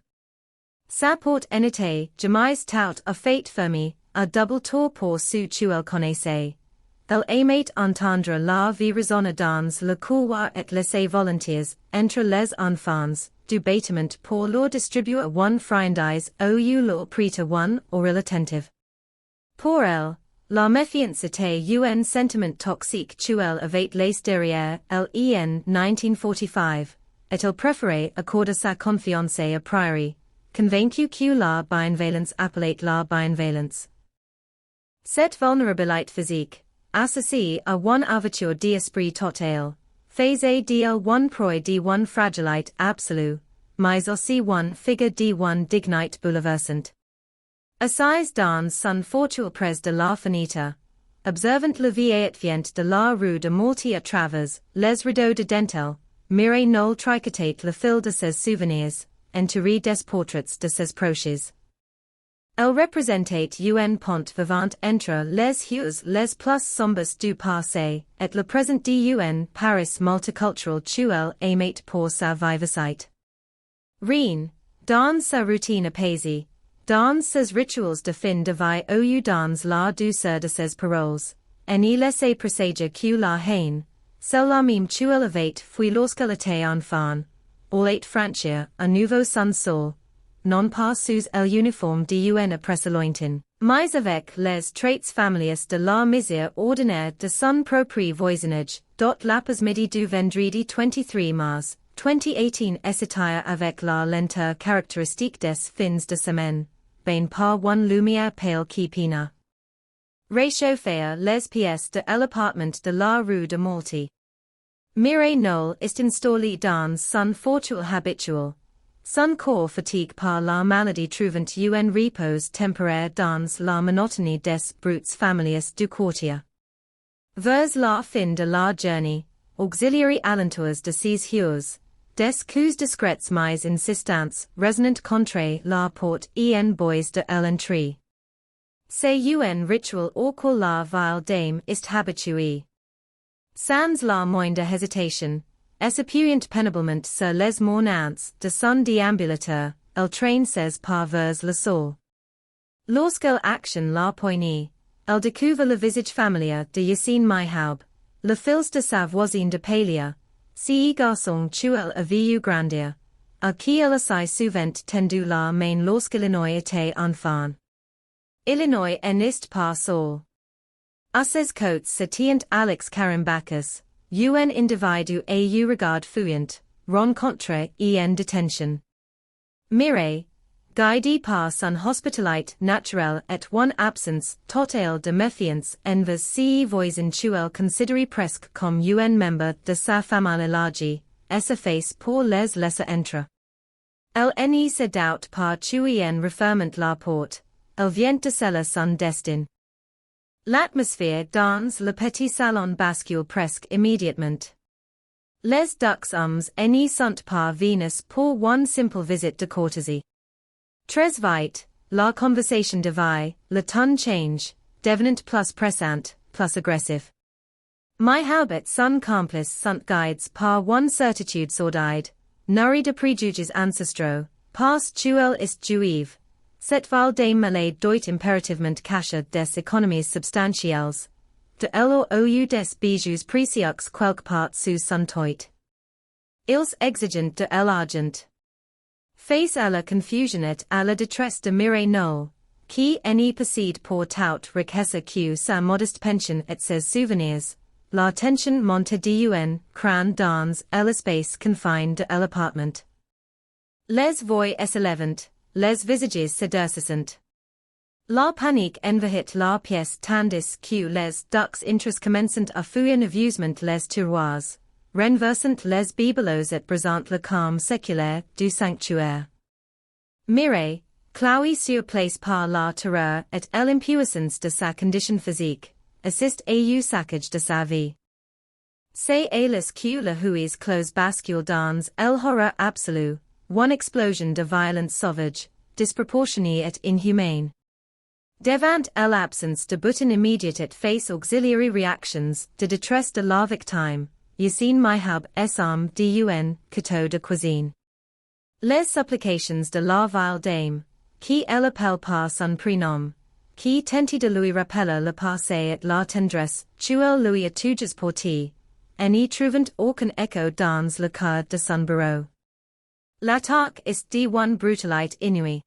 Sa porte en était jamais tout à fait fermée, à double tour pour ceux qui elle connaissait. Elle aimait entendre la vie résonner dans le couloir et laisser volontiers, entre les enfants, du bâtiment pour leur distribuer une friandise ou leur prêter une oreille attentive. Pour elle, la méfiance était un sentiment toxique qui elle avait laissé derrière elle en 1945, et elle préférait accorder sa confiance a priori, convaincue que la bienveillance appelait la bienveillance. Cette vulnérabilité physique, associée à une ouverture d'esprit totale, faisait d'elle une proie d'une fragilité absolue, mais aussi une figure d'une dignité bouleversante. Assise dans son fortuit près de la fenêtre, observant le vieillissement de la rue de Malty à travers les rideaux de dentelle, Mireille Knoll tricotait le fil de ses souvenirs, entouré des portraits de ses proches. Elle représentait un pont vivant entre les hues les plus sombres du passé et le présent d'un Paris multiculturel qui elle aimait pour sa vivacité. Rien, dans sa routine apaisée, dans ses rituels de fin de vie ou dans la douceur de ses paroles, ne laissait présager que la haine, celle la même qui elle avait fui lorsqu'elle était enfant, allait franchir un nouveau sol, non pas sous l'uniforme d'une presse lointaine, mais avec les traits familiers de la misère ordinaire de son propre voisinage, l'après-midi du vendredi 23 mars, 2018 s'étire avec la lenteur caractéristique des fins de semaine, bain par une lumière pale qui pina. Réchauffer les pièces de l'appartement de la rue de Malty. Mireille Knoll est installée dans son fortuit habituel. Son corps fatigue par la maladie trouvant un repos temporaire dans la monotonie des brutes familiers du quartier. Vers la fin de la journée, auxiliary alentours de ses hues, des coups discrets mais insistants résonnant contre la porte en bois de l'entrée. C'est un rituel auquel la vile dame est habituée. Sans la moindre hésitation, s'appuyant péniblement sur les mournants de son déambulateur, elle traîne ses pas vers le sol. Lorsqu'elle actionne la poignée, elle découvre le visage familier de Yassine Myhaub, le fils de sa voisine de palier, ce garçon qui elle a vu grandir, à qui elle a si souvent tendu la main lorsqu'Illinois était enfant. Illinois n'est pas seul. Usses coats Satiant Alex Karimbakis, un individu au regard fuyant, ron contre en detention. Mire, guide par son hospitalite naturel et one absence totale de méfiance envers ce voisin tuel considéré presque comme un membre de sa famille élargie, face pour les laisser entrer. Elle ne se doute pas en referment la porte, elle vient de sceller son destin. L'atmosphère dans le petit salon bascule presque immédiatement. Les deux hommes ne sont pas venus pour one simple visite de courtoisie. Très vite, la conversation devient, le ton change, devenant plus pressante, plus agressif. My habits son complices sont guides par one certitude sordide, nourrie de préjugés ancestraux, parce tuel ist juive. Cette val dame malade doit impérativement cacher des économies substantielles. De l'or ou des bijoux précieux quelque part sous son toit. Ils exigent de l'argent. Face à la confusion et à la détresse de Mireille Knoll, qui ne possède pour tout richesse que sa modeste pension et ses souvenirs, la tension monte d'un cran dans l'espace confined de l'appartement. Les voix s'élèvent, les visages se durcissent. La panique envahit la pièce tandis que les deux intrus commencent à fuir nerveusement les tiroirs, renversant les bibelots et brisant le calme séculaire du sanctuaire. Mireille, clouée sur place par la terreur et l'impuissance de sa condition physique, assiste au saccage de sa vie. C'est hélas que le huis clos bascule dans l'horreur absolue, one explosion de violence sauvage, disproportionnée et inhumaine. Devant l'absence de button immédiate et face auxiliary reactions de détresse de la victime, Yassine Myhab SM dun couteau de cuisine. Les supplications de la vile dame, qui elle appelle par son prénom, qui tentent de lui rappeler le passé et la tendresse, tuel lui a toujours porté, ne trouvant aucun écho dans le cœur de son bourreau. L'attaque est de one brutalite inouïe.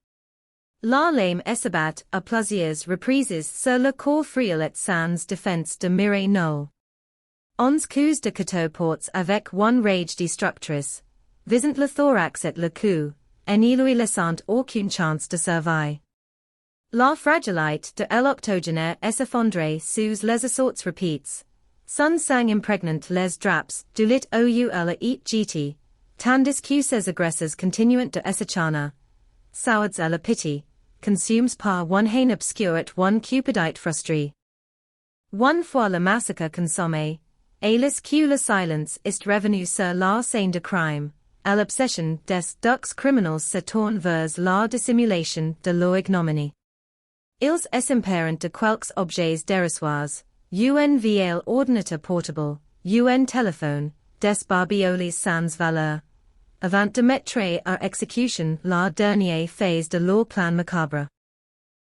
La lame s'abat à plusieurs reprises sur le corps frêle et sans défense de Mireille Knoll. 11 coups de couteau portes avec one rage destructrice, visant le thorax et le cou, ne lui laissant aucune chance de survie. La fragilite de l'octogénaire s'effondrait sous les assaults repeats. Son sang impregnant les draps du lit ou la et gt, tandis que ses agressors continuant de s'acharner. Sourds à la pitié, consumes par one haine obscure et one cupidite frustré. One fois le massacre consommé, hélas que le silence est revenu sur la scène de crime, à l'obsession des deux criminels se tourne vers la dissimulation de leur ignominie. Ils s'imparent de quelques objets dérisoires, un vieil ordinateur portable, un téléphone, des barbioles sans valeur, avant de mettre à exécution la dernière phase de leur plan macabre.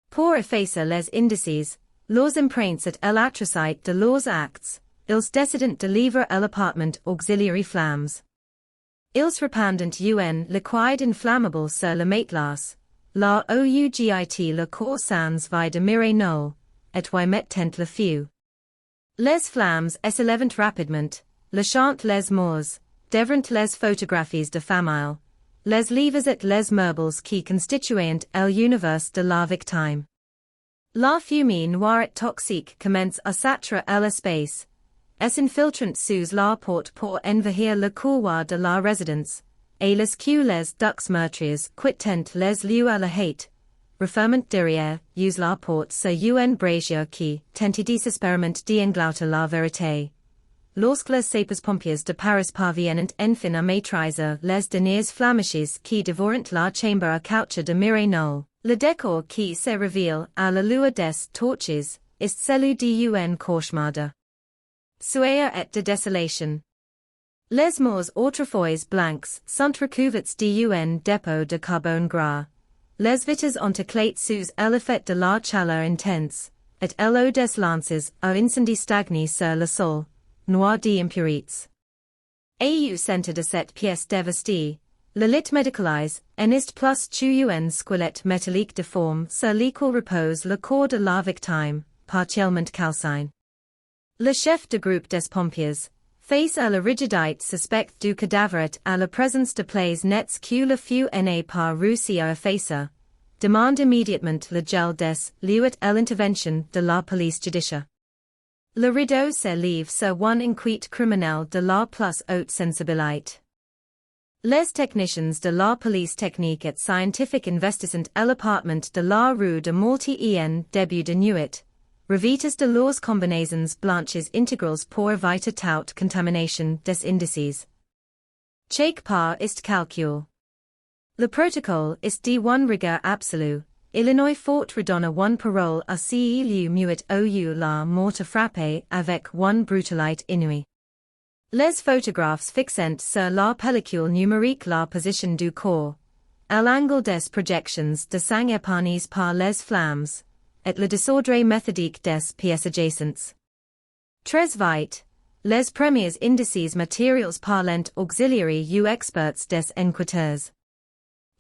Pour effacer les indices, leurs empreintes et l'atrocité de leurs actes, ils décident de livrer l'appartement auxiliary flammes. Ils répandent un liquide inflammable sur le matelas, la ougit le corps sans vie de Mireille Knoll, et y mettent le feu. Les flammes s'élèvent rapidement, léchant les morts, devrant les photographies de famille, les livres et les meubles qui constituent l'univers de la victime. La fumée noire et toxique commence à s'attirer l'espace, s'infiltrant sous la porte pour envahir le couloir de la résidence, et les que les deux meurtriers quittent les lieux à la hâte, referment derrière, use la porte sur un brazier qui tente désespérément d'engloutir la vérité. Lorsque les sapeurs-pompiers de Paris parviennent enfin à maîtriser les derniers flamèches qui dévorent la chambre à coucher de Mireille Knoll, le décor qui se révèle à la lueur des torches est celui d'un cauchemar. Sueur et de désolation. Les morts autrefois blancs sont recouverts d'un dépôt de carbone gras. Les vitres ont éclaté sous l'effet de la chaleur intense, et l'eau des lances a incendie stagné sur le sol, noir d'impurités. Au centre de cette pièce dévastée, le lit médicalisé, est plus un squelette métallique déforme sur lequel repose le corps de la victime, partiellement calciné. Le chef de groupe des pompiers, face à la rigidite suspect du cadavre à la présence de plaies nets que le feu n'a pas réussi à effacer, demande immédiatement le gel des lieux et l'intervention de la police judiciaire. Le rideau se lève sur une enquête criminelle de la plus haute sensibilité. Les techniciens de la police technique et scientifique investissent à l'appartement de la rue de Malty en début de nuit, revêtus de leurs combinaisons blanches intégrales pour éviter toute contamination des indices. Chaque pas est calcul. Le protocole est de rigueur absolue. Illinois fort redonne une parole à ce lieu muet ou la mort frappée avec une brutalité inouïe. Les photographes fixent sur la pellicule numérique la position du corps, à l'angle des projections de sang épargnées par les flammes, et le désordre méthodique des pièces adjacentes. Très vite, les premiers indices matériels parlent auxiliary ou experts des enquêteurs.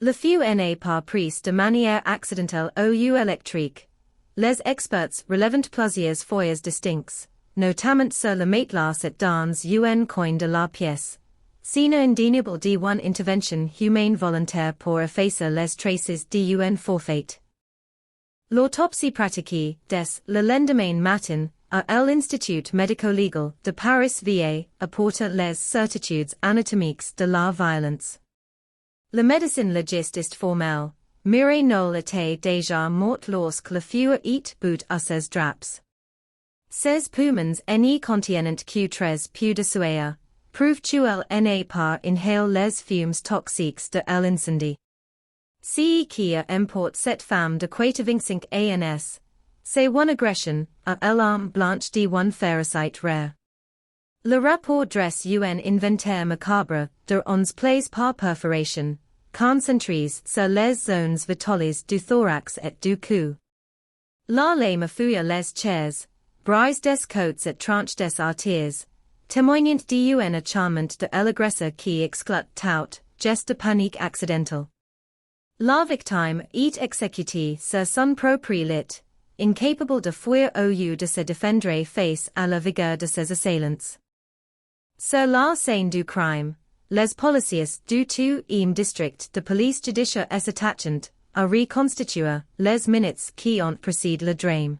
Le feu n'a pas pris de manière accidentelle ou électrique. Les experts relevant plusieurs foyers distincts, notamment sur le matelas et dans un coin de la pièce. Signe indéniable d'une intervention humaine volontaire pour effacer les traces d'un forfait. L'autopsie pratiquée, le lendemain matin, à l'Institut médico-légal de Paris va apporte les certitudes anatomiques de la violence. La médecine légiste est formelle. Mireille Knoll était déjà morte lorsque le feu est bout à ses draps. Ses poumons ne contiennent que très peu de sueur, prouve qu'elle n'a pas inhalé les fumes toxiques de l'incendie. Ce qui importe cette femme de 85 ans, c'est une agression à l'arme blanche d'une ferocite rare. Le rapport dresse un inventaire macabre de 11 plaies par perforation, concentrées sur les zones vitales du thorax et du cou. La lame fouille les chairs, brise des côtes et tranche des artères, témoignant d'un acharnement de l'agresseur qui exclut tout geste de panique accidental. La victime est exécutée sur son propre lit, incapable de fuir ou de se défendre face à la vigueur de ses assaillants. Sur la scène du crime, les policiers du 2e district de police judiciaire s'attachent à reconstituer les minutes qui ont précédé le drame.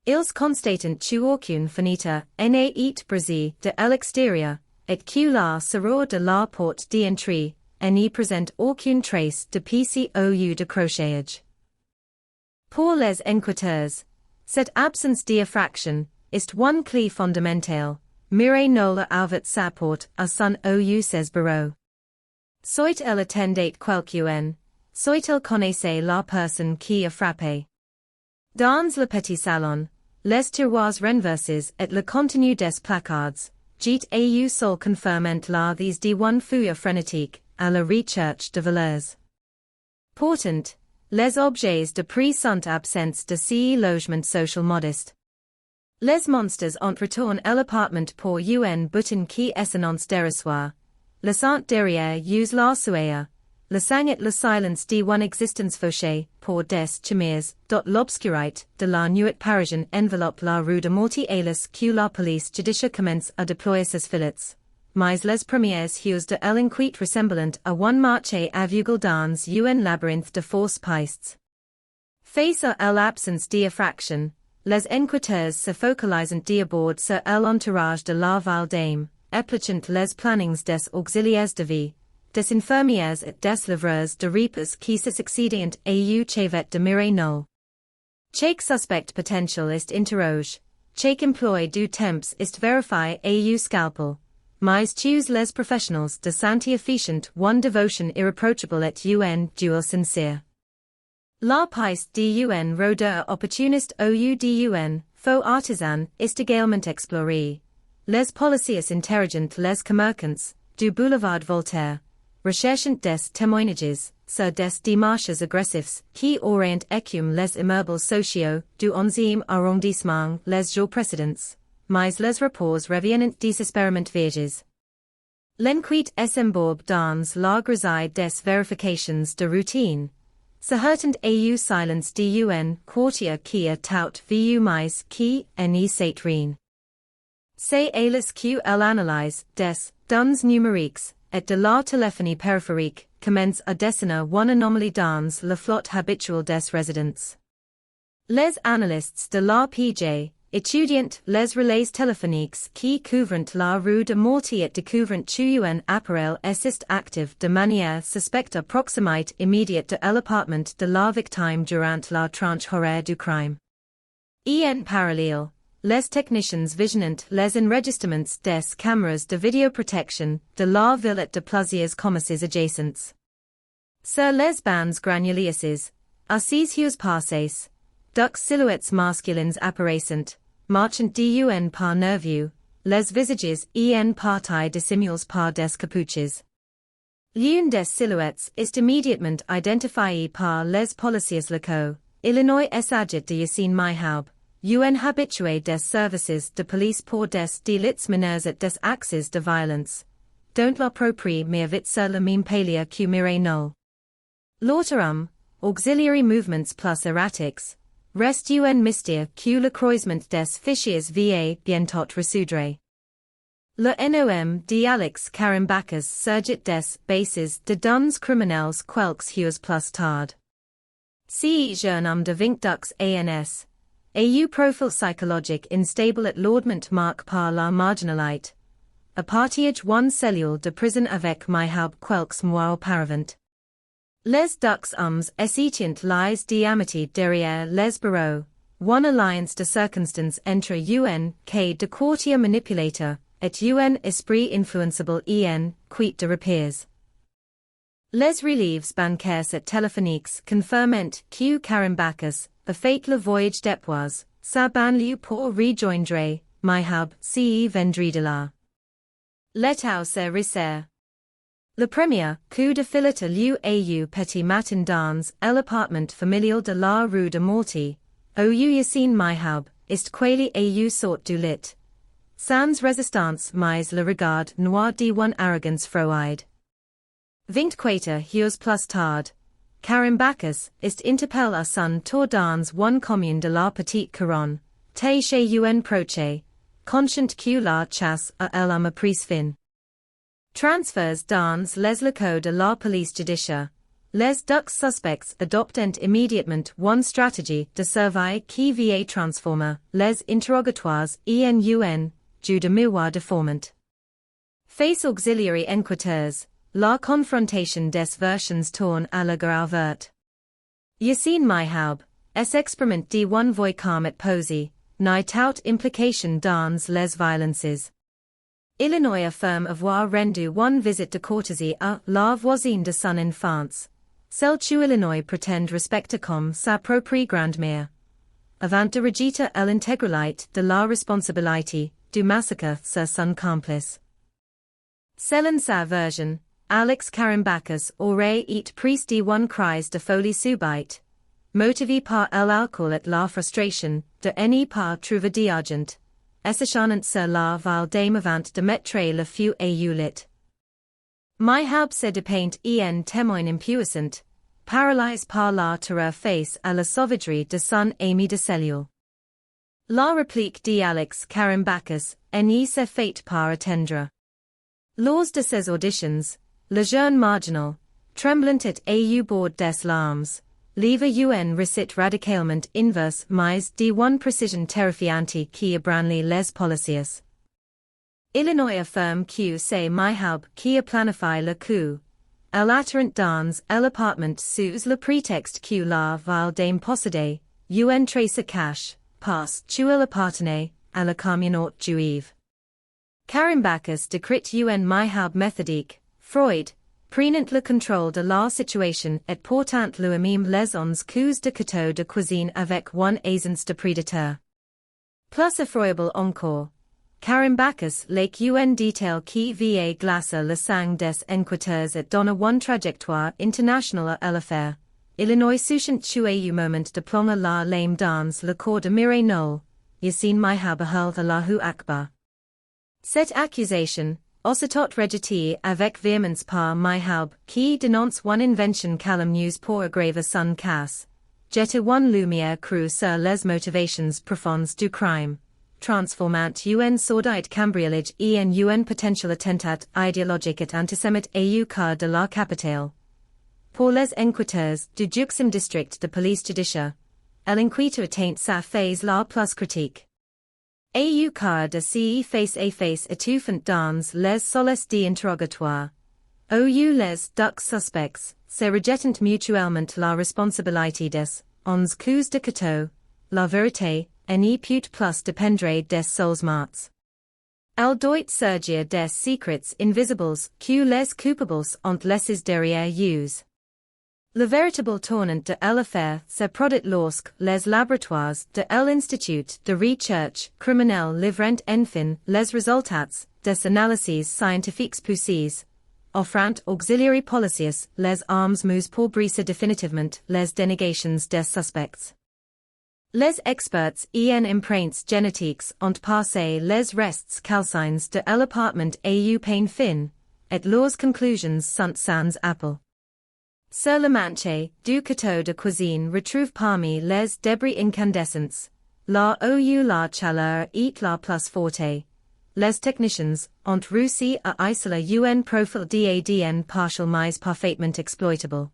Ils constatent qu'aucune fenêtre n'a été brisée de l'extérieur, et que la serrure de la porte d'entrée n'y présente aucune trace de PC ou de crochet. Pour les enquêteurs, cette absence d'effraction est une clé fondamentale. Mireille Knoll avait sa porte à son ou ses bureaux. Soit elle attendait quelqu'un, soit elle connaissait la personne qui a frappé. Dans le petit salon, les tiroirs renversés et le contenu des placards, gît au sol confirment la thèse d'une fouille frénétique à la recherche de voleurs. Pourtant, les objets de prix sont absents de ce logement social modeste. Les monstres ont retourné à l'appartement pour un bouton qui s'annonce dérisoire, laissant derrière use la sueur, le sang et le silence d'une existence fauchée pour des chimères, dont l'obscurité de la nuit parisienne enveloppe la rue de Malty alias que la police judiciaire commence à déployer ses filets. Mais les premières hues de l'enquête ressemblent à un marché aveugle dans un labyrinthe de fausses pistes. Face à l'absence d'effraction, les enquêteurs se focalisent d'abord sur l'entourage de la Val-Dame, appliquant les plannings des auxiliaires de vie, des infirmières et des livreurs de repas qui se succèdent au chevet de Mireille Knoll. Chaque suspect potentiel est interrogé, chaque emploi du temps est vérifié au scalpel, mais tous les professionnels de santé affichent une dévotion irréprochable et un duel sincère. La piste d'un rôdeur opportuniste ou d'un faux artisan est également explorée. Les policiers interrogent les commerçants du boulevard Voltaire, recherchant des témoignages sur des démarches agressifs qui auraient écume les immeubles sociaux du 11e arrondissement les jours précédents, mais les rapports reviennent désespérément vagues. L'enquête s'embourbe dans la grisaille des vérifications de routine. Certains au silence d'un quartier qui a tout vu mais qui n'y sait rien. C'est alias Q l'analyse des données numériques et de la téléphonie périphérique commence à dessiner une anomalie dans la flotte habituelle des résidents. Les analystes de la PJ étudient les relais téléphoniques qui couvrent la rue de Morty et découvrent qu'un appareil est actif de manière suspecte à proximité immédiate de l'appartement de la victime durant la tranche horaire du crime. En parallèle, les techniciens visionnent les enregistrements des caméras de vidéoprotection de la ville et de plusieurs commerces adjacents. Sur les bandes granuleuses, assises hues passées, duc silhouettes masculines apparaissent, marchant d'un par nerveux, les visages en partie dissimulés par des capuches. L'une des silhouettes est immédiatement identifiée par les policiers locaux. Illinois s'agit de Yassine Myhaub, un habitué des services de police pour des délits mineurs et des actes de violence, dont l'approprié mais vite sur le même palier que mire nul. L'autre auxiliary movements plus erratiques, reste un mystère que le croisement des fichiers va bientôt résoudre. Le nom d'Alex Karambakis surgit des bases de données criminelles quelques heures plus tard. Ce jeune homme de 22 ans, au profil psychologique instable et lourdement marqué par la marginalité, a partir d'une cellule de prison avec Myhaub quelques mois auparavant. Les deux hommes étaient liés d'amitié derrière les barreaux, une alliance de circonstances entre un quai de courtier manipulateur et un esprit influençable en quête de repères. Les relèves bancaires et téléphoniques confirment que Karambakis a fait le voyage depuis sa banlieue pour rejoindre Myhaub ce vendredi là. L'état se resserre. Le premier coup de filet a lieu au petit matin dans l'appartement familial de la rue de Morty, où Yassine Myhaub est quelli au sort du lit. Sans résistance mais le regard noir d'un arrogance froide. 24 heures plus tard, Karambakis est interpellé à son tour dans une commune de la Petite Couronne, chez un proche, conscient que la chasse à l'homme a pris fin. Transfers dans les locaux de la police judiciaire, les deux suspects adoptent immédiatement une stratégie de surveille qui va transformer les interrogatoires en un jeu de miroir déformant. Face auxiliary enquêteurs, la confrontation des versions tourne à la guerre verte. Yassine Myhaub, expérimente d'une voix calme et posée, n'a tout implication dans les violences. Illinois affirme avoir rendu une visite de courtoisie à la voisine de son enfance, celle que Illinois prétend respecter comme sa propre grand-mère. Avant de rejeter l'intégralité de la responsabilité du massacre sur son complice. Selon sa version, Alex Karambakis aurait été pris d'une crise de folie subite, motivé par l'alcool et la frustration de n'y pas trouver d'argent, s'acharnant sur la ville dame avant de mettre le feu au lit. Myhaub se dépeint en témoin impuissant, paralysé par la terreur face à la sauvagerie de son ami de cellule. La réplique d'Alex Karambakis n'y s'est faite par attendre. Lors de ses auditions, le jeune marginal, tremblant et au bord des larmes, livre un récit radicalement inverse mais d'une précision terrifiante qui ébranle les policiers. Illinois affirme que c'est Myhaub qui a planifié le coup, atterrant dans l'appartement sous le prétexte que la ville dame possédait une trace cache, parce qu'elle appartenait à la communauté juive. Karambakis décrit un Myhaub méthodique, Freud, prenant le contrôle de la situation et portant lui-même les onze coups de couteau de cuisine avec une aisance de prédateur. Plus effroyable encore, Karambakis lake un détail qui va glacer le sang des enquêteurs et donne une trajectoire internationale à l'affaire. Illinois souciant tuer au moment de plonger la lame dans le corps de mire nul, Yassine Myhaub a de la hu akbar. Cette accusation, aussitôt rejetée avec véhémence par Myhaub qui dénonce une invention calomnieuse pour aggraver son cas, jette une lumière crue sur les motivations profondes du crime, transformant un sordide cambriolage un potential attentat idéologique et antisémite au cœur de la capitale. Pour les enquêteurs du Juxim district de police judiciaire, l'inquiétude atteint sa phase la plus critique. Au cœur de ce face à face étouffant dans les soles d'interrogatoire. Ou les deux suspects se rejettent mutuellement la responsabilité des 11 coups de couteau, la vérité, ne peut plus dépendre des seuls morts. Elle doit surgir des secrets invisibles que les coupables ont laissés derrière eux. Le véritable tournant de l'affaire se produit lorsque les laboratoires de l'Institut de recherche criminelle livrent enfin les résultats des analyses scientifiques poussées, offrant auxiliary policiers les armes pour briser définitivement les dénégations des suspects. Les experts en empreintes génétiques ont passé les restes calcines de l'appartement au pain fin, et leurs conclusions sont sans appel. Sur le manche du couteau de cuisine retrouve parmi les débris incandescents, la ou la chaleur et la plus forte. Les techniciens ont réussi à isoler un profil d'ADN partial mais parfaitement exploitable.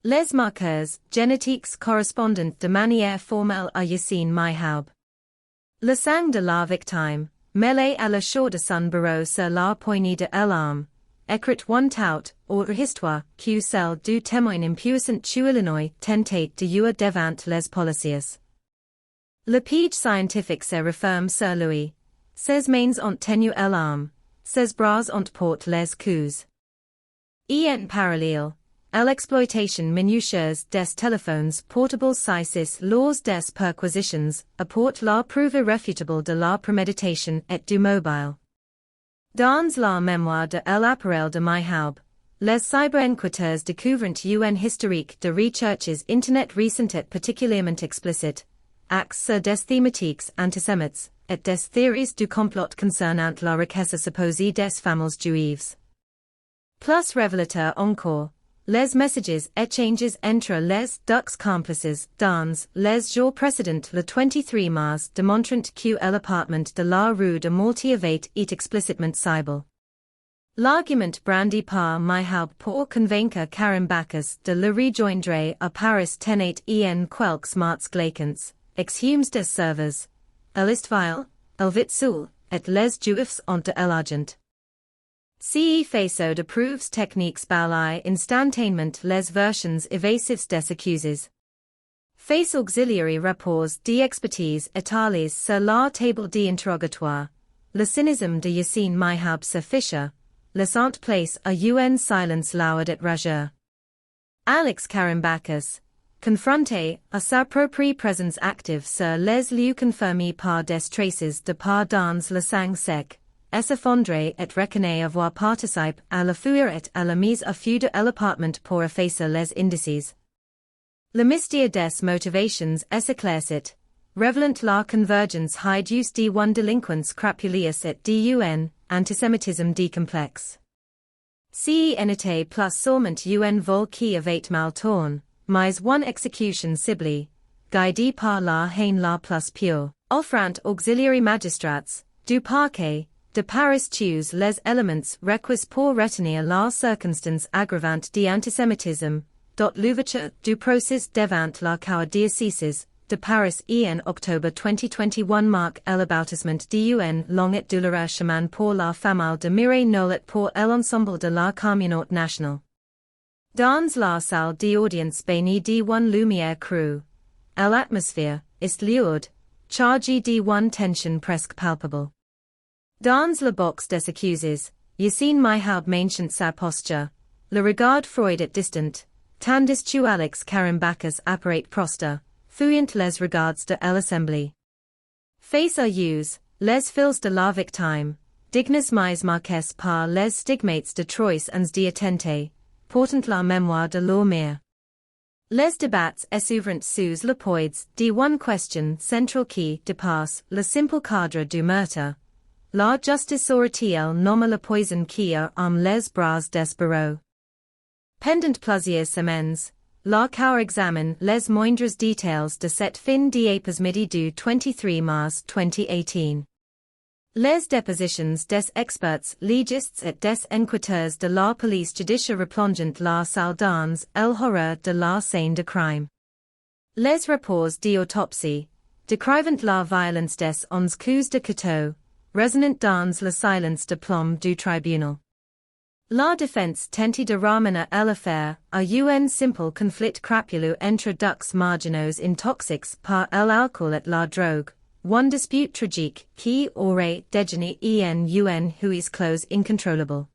Les marqueurs génétiques correspondent de manière formelle à Yassine Myhoub. Le sang de la victime, mêlé à la chair de son bureau sur la poignée de l'arme, écrit one tout, autre histoire, que celle du témoin impuissant tu Illinois tentait de huer devant les policiers. Le page scientifique se referme sur lui. Ses mains ont tenu l'arme, ses bras ont porté les coups. En parallèle, l'exploitation minutieuse des téléphones portables saisis lors des perquisitions apporte la preuve irréfutable de la préméditation et du mobile. Dans la mémoire de l'appareil de Myhoub, les cyber-enquêteurs découvrent un historique de recherches Internet récentes et particulièrement explicites, axes sur des thématiques antisémites, et des théories du complot concernant la richesse supposée des familles juives. Plus révélateur encore, les messages échangés entre les deux complices dans les jours précédents le 23 mars démontrent que l'appartement de la rue de Malty avait été explicitement ciblé. L'argument brandi par Myhoub pour convaincre Karen Bacchus de le rejoindre à Paris tenait en quelques mots glaquants, exhumes des serveurs, l'Istvile, el Vitsul, et les Juifs ont de l'argent. Ce faisceau de preuves techniques balaye instantanément les versions évasives des accusés. Face auxiliary rapports d'expertise étalés sur la table d'interrogatoire, le cynisme de Yassine Myhoub s'affiche, laissant place à un silence lourd et rageur. Alex Karambakis, confronté à sa propre présence active sur les lieux confirmés par des traces de pas dans le sang sec, s'effondrer et reconnaît avoir participé à la fuite et à la mise à feu de l'appartement pour effacer les indices. Le mystère des motivations s'éclaircit, révélant la convergence hideous d1 délinquance crapuleus et d'un antisémitisme décomplexe. Ce n'était plus seulement un vol qui avait mal tourné, mais une exécution ciblée, guidée par la haine la plus pure, offrant auxiliary magistrats, du parquet, de Paris tous les éléments requis pour retenir la circonstance aggravante d'antisémitisme, l'ouverture du procès devant la cour d'assises de Paris en octobre 2021 marque l'aboutissement d'un long et douloureux chemin pour la famille de Mireille Nolet pour l'ensemble de la communauté nationale. Dans la salle d'audience bénie d'une lumière crue, l'atmosphère est lourde, chargée d'une tension presque palpable. Dans la box des accusés, Yassine Myhoub mentionne sa posture, le regard froid et distant, tandis que Alex Karambakis apparaît proster, fuyant les regards de l'assemblée. Face à eux, les fils de la victime, dignes mais marqués par les stigmates de Troyes ans d'attente, portant la mémoire de leur mère. Les débats s'ouvrent sous le poids d'une question centrale qui dépasse le simple cadre du meurtre. La justice aurait-elle nommé le poison qui a les bras des bourreaux? Pendant plusieurs semaines, la cour examine les moindres détails de cette fin d'après-midi du 23 mars 2018. Les dépositions des experts légistes et des enquêteurs de la police judiciaire replongent la salle dans l'horreur de la scène de crime. Les rapports d'autopsie décrivant la violence des 11 coups de couteau, résonnant dans le silence de plomb du tribunal. La défense tente de ramener l'affaire à un simple conflit crapuleux entre deux marginaux intoxiques par l'alcool et la drogue, one dispute tragique qui aurait dégénéré en une huis clos incontrôlable.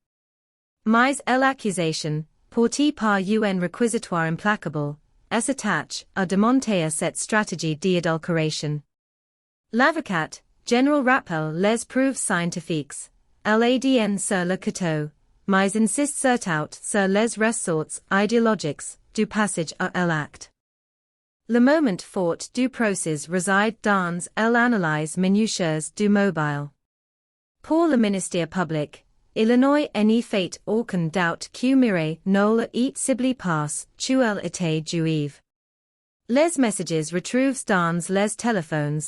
Mais l'accusation, portée par un réquisitoire implacable, s'attache à démonter cette stratégie d'adultération. L'avocat général rappelle les preuves scientifiques, l'ADN sur le couteau, mais insiste surtout sur les ressorts idéologiques du passage à l'acte. Le moment fort du procès réside dans l'analyse minutieuse du mobile. Pour le ministère public, Illinois n'y fait aucun doute que Mireille Knoll est ciblé par tuelle était juive. Les messages retrouvés dans les téléphones,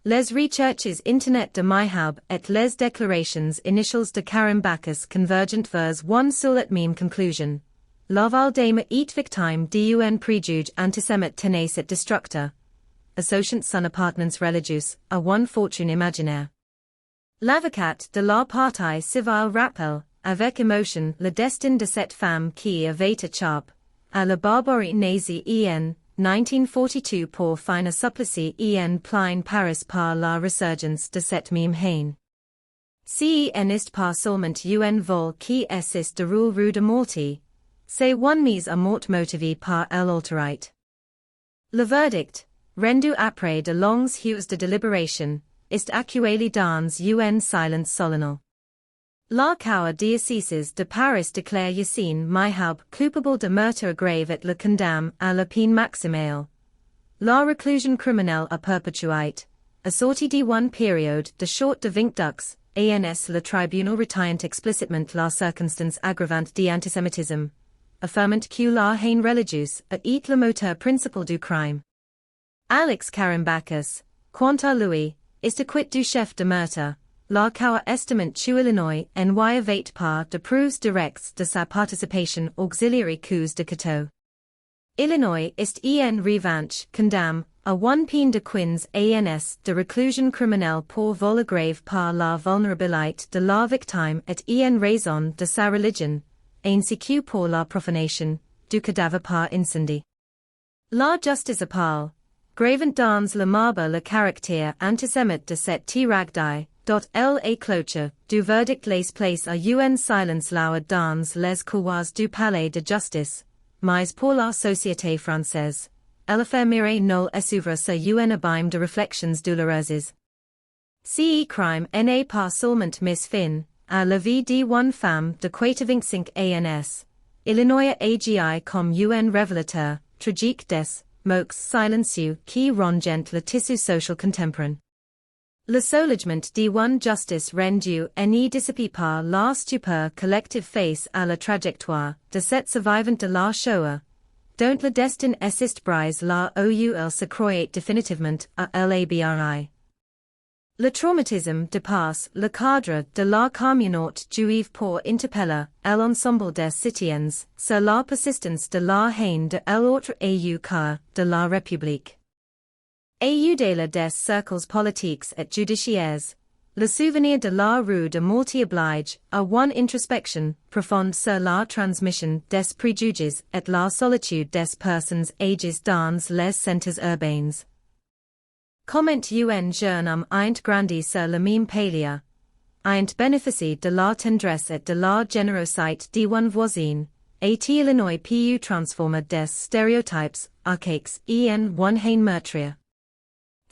les recherches internet de Myhab et les déclarations initiales de Karim Bacchus convergent vers one seule et même conclusion. L'aval d'Ama est victime d'un préjuge antisémite tenace et destructeur, associant son appartenance religieuse à une fortune imaginaire. L'avocat de la partie civile rappelle, avec émotion, le destin de cette femme qui avait échappé à la barbarie nazie en 1942 pour finir supplicié en plein Paris par la resurgence de cette même haine. Ce n'est pas seulement un vol qui se déroule rue de Morty, c'est une mise à mort motivée par l'alterite. Le verdict, rendu après de longues heures de délibération, est accueilli dans un silence solennel. La cour d'assises de Paris déclare Yassine Myhab coupable de meurtre grave et le condamne à la peine maximale. La réclusion criminelle à perpétuité, assortie d'une période de short de 22 ans, le tribunal retient explicitement la circonstance aggravante d'antisémitisme, affirmant que la haine religieuse est le moteur principal du crime. Alex Karim Bacchus, quant à lui, est acquitté du chef de meurtre. La cour estime que Illinois n'y avait pas de preuves directes de sa participation auxiliary coups de couteau. Illinois est en revanche condamné à une peine de 15 ans de réclusion criminelle pour vol grave par la vulnérabilité de la victime et en raison de sa religion, ainsi que pour la profanation du cadavre par incendie. La justice appelle, gravant dans le marbre le caractère antisémite de cette tirade. La clôture du verdict laisse place à un silence lourd dans les couloirs du palais de justice, mais pour la société française, l'affaire Mireille Knoll s'ouvre sur un abîme de réflexions douloureuses. Ce crime n'est pas seulement mis fin à la vie d'une femme de 85 ans, Illinois agi comme un révélateur tragique des mots silencieux qui rongent le tissu social contemporain. Le soulagement d'une justice rendue n'est dissipé par la stupeur collective face à la trajectoire de cette survivante de la Shoah, dont le destin assist brise la OUL se croyait définitivement à l'ABRI. Le traumatisme dépasse le cadre de la communauté juive pour interpeller l'ensemble des citoyens sur la persistance de la haine de l'autre AU car de la République. Au-delà des cercles politiques et judiciaires, le souvenir de la rue de Morty oblige à une introspection profonde sur la transmission des préjugés et la solitude des personnes âgées dans les centres urbains. Comment un jeune homme ayant grandi sur le même palier, ayant bénéficié de la tendresse et de la générosité d'un voisin, a-t-il Illinois pu transformer des stéréotypes archaïques en une haine meurtrier?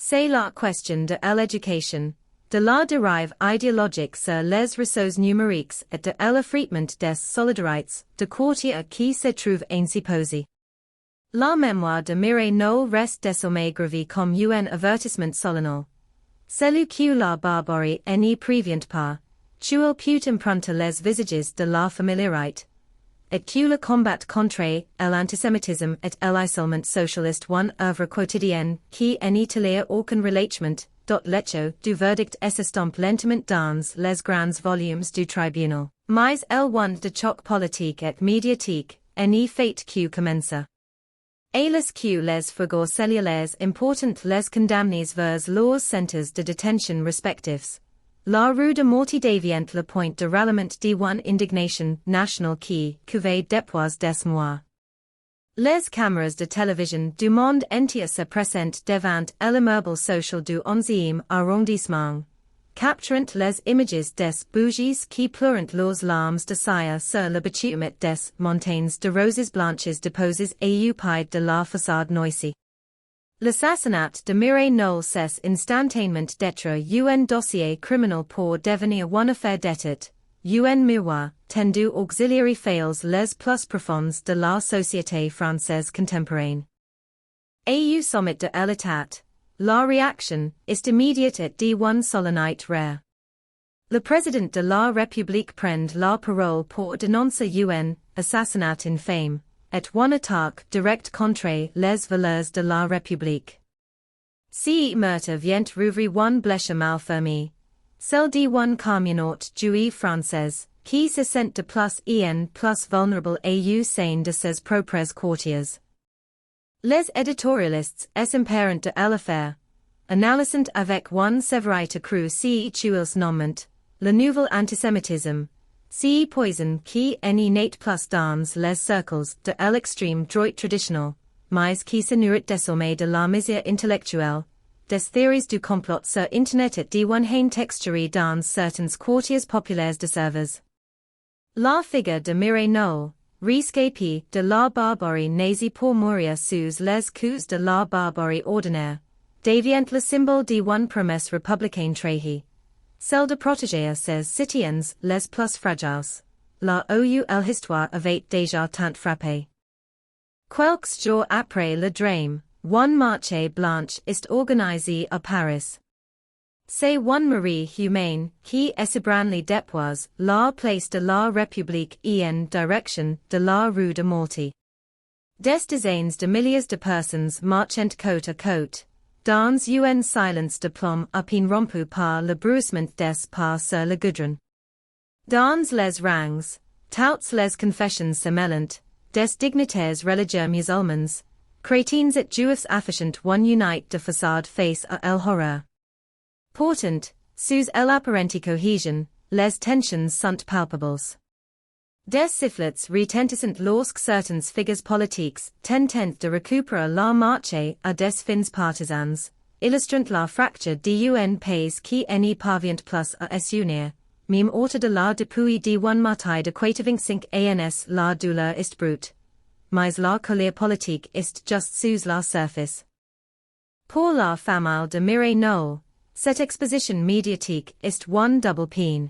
C'est la question de l'éducation, de la dérive idéologique sur les ressources numériques et de l'effritement des solidarités de quartier qui se trouve ainsi posée. La mémoire de Mireille Knoll reste désormais gravée comme un avertissement solennel. Celui que la barbarie n'y prévient pas, tu put emprunter les visages de la familiarité, et que le combat contre l'antisémitisme et l'isolement socialiste one œuvre quotidienne qui n'étalait aucun relâchement, l'echo du verdict s'estompe lentement dans les grands volumes du tribunal, mais l1 de choc politique et médiatique, n'y fait que commencer. Et les que les figures cellulaires importantes les condamnés vers leurs centres de détention respectifs. La rue de Morty devient le point de ralliement d1 indignation nationale qui couvait depuis des mois. Les caméras de télévision du monde entier se présentent devant l'immeuble social du 11e arrondissement, capturant les images des bougies qui pleurent leurs larmes de cire sur le bitume des montagnes de roses blanches déposées au pied de la façade noisy. L'assassinat de Mireille Knoll cesse instantanément d'être un dossier criminel pour devenir une affaire d'état, un miroir, tendu auxiliary fails les plus profonds de la société française contemporaine. Au sommet de l'état, la réaction est immédiate et d1 solennité rare. Le président de la République prend la parole pour dénoncer un assassinat infâme, et une attaque directe contre les valeurs de la République. Ce meurtre vient rouvrir une blessure malfermée, celle d1 communauté juive française, qui se sent de plus en plus vulnérable au sein de ses propres quartiers. Les éditorialistes s'imparent de l'affaire, analysant avec une sévérité crue si tuils nomment, le nouvel antisémitisme, si poison qui n'est plus dans les cercles de l'extrême droite traditionnelle, mais qui se nourrit désormais de la misère intellectuelle, des théories du complot sur Internet et d1 haine texturée dans certains quartiers populaires de serveurs. La figure de Mireille Knoll, rescapée de la barbarie nazie pour mourir sous les coups de la barbarie ordinaire, devient le symbole d1 promesse républicaine trahie, celle de protéger ses citoyens les plus fragiles, là où l'histoire avait déjà tant frappé. Quelques jours après le drame, une marche blanche est organisée à Paris. C'est une marée humaine qui s'ébranle depuis la place de la République en direction de la rue de Morty. Des dizaines de milliers de personnes marchent côte à côte, dans une silence de plomb à peine rompu par le bruissement des pas sur le goudron. Dans les rangs, toutes les confessions se mêlant, des dignitaires religieux musulmans, chrétiens et juifs affichant one unite de façade face à l'horreur. Pourtant, sous l'apparente cohésion, les tensions sont palpables. Des sifflets retentissent lorsque certaines figures politiques tentent de récupérer la marche à des fins partisans, illustrant la fracture d'un pays qui n'y parvient plus à s'unir, même autre de la depuis d1 matin de 85 ans la douleur est brute, mais la colère politique est juste sous la surface. Pour la famille de Mireille Knoll, cette exposition médiatique est one double peine.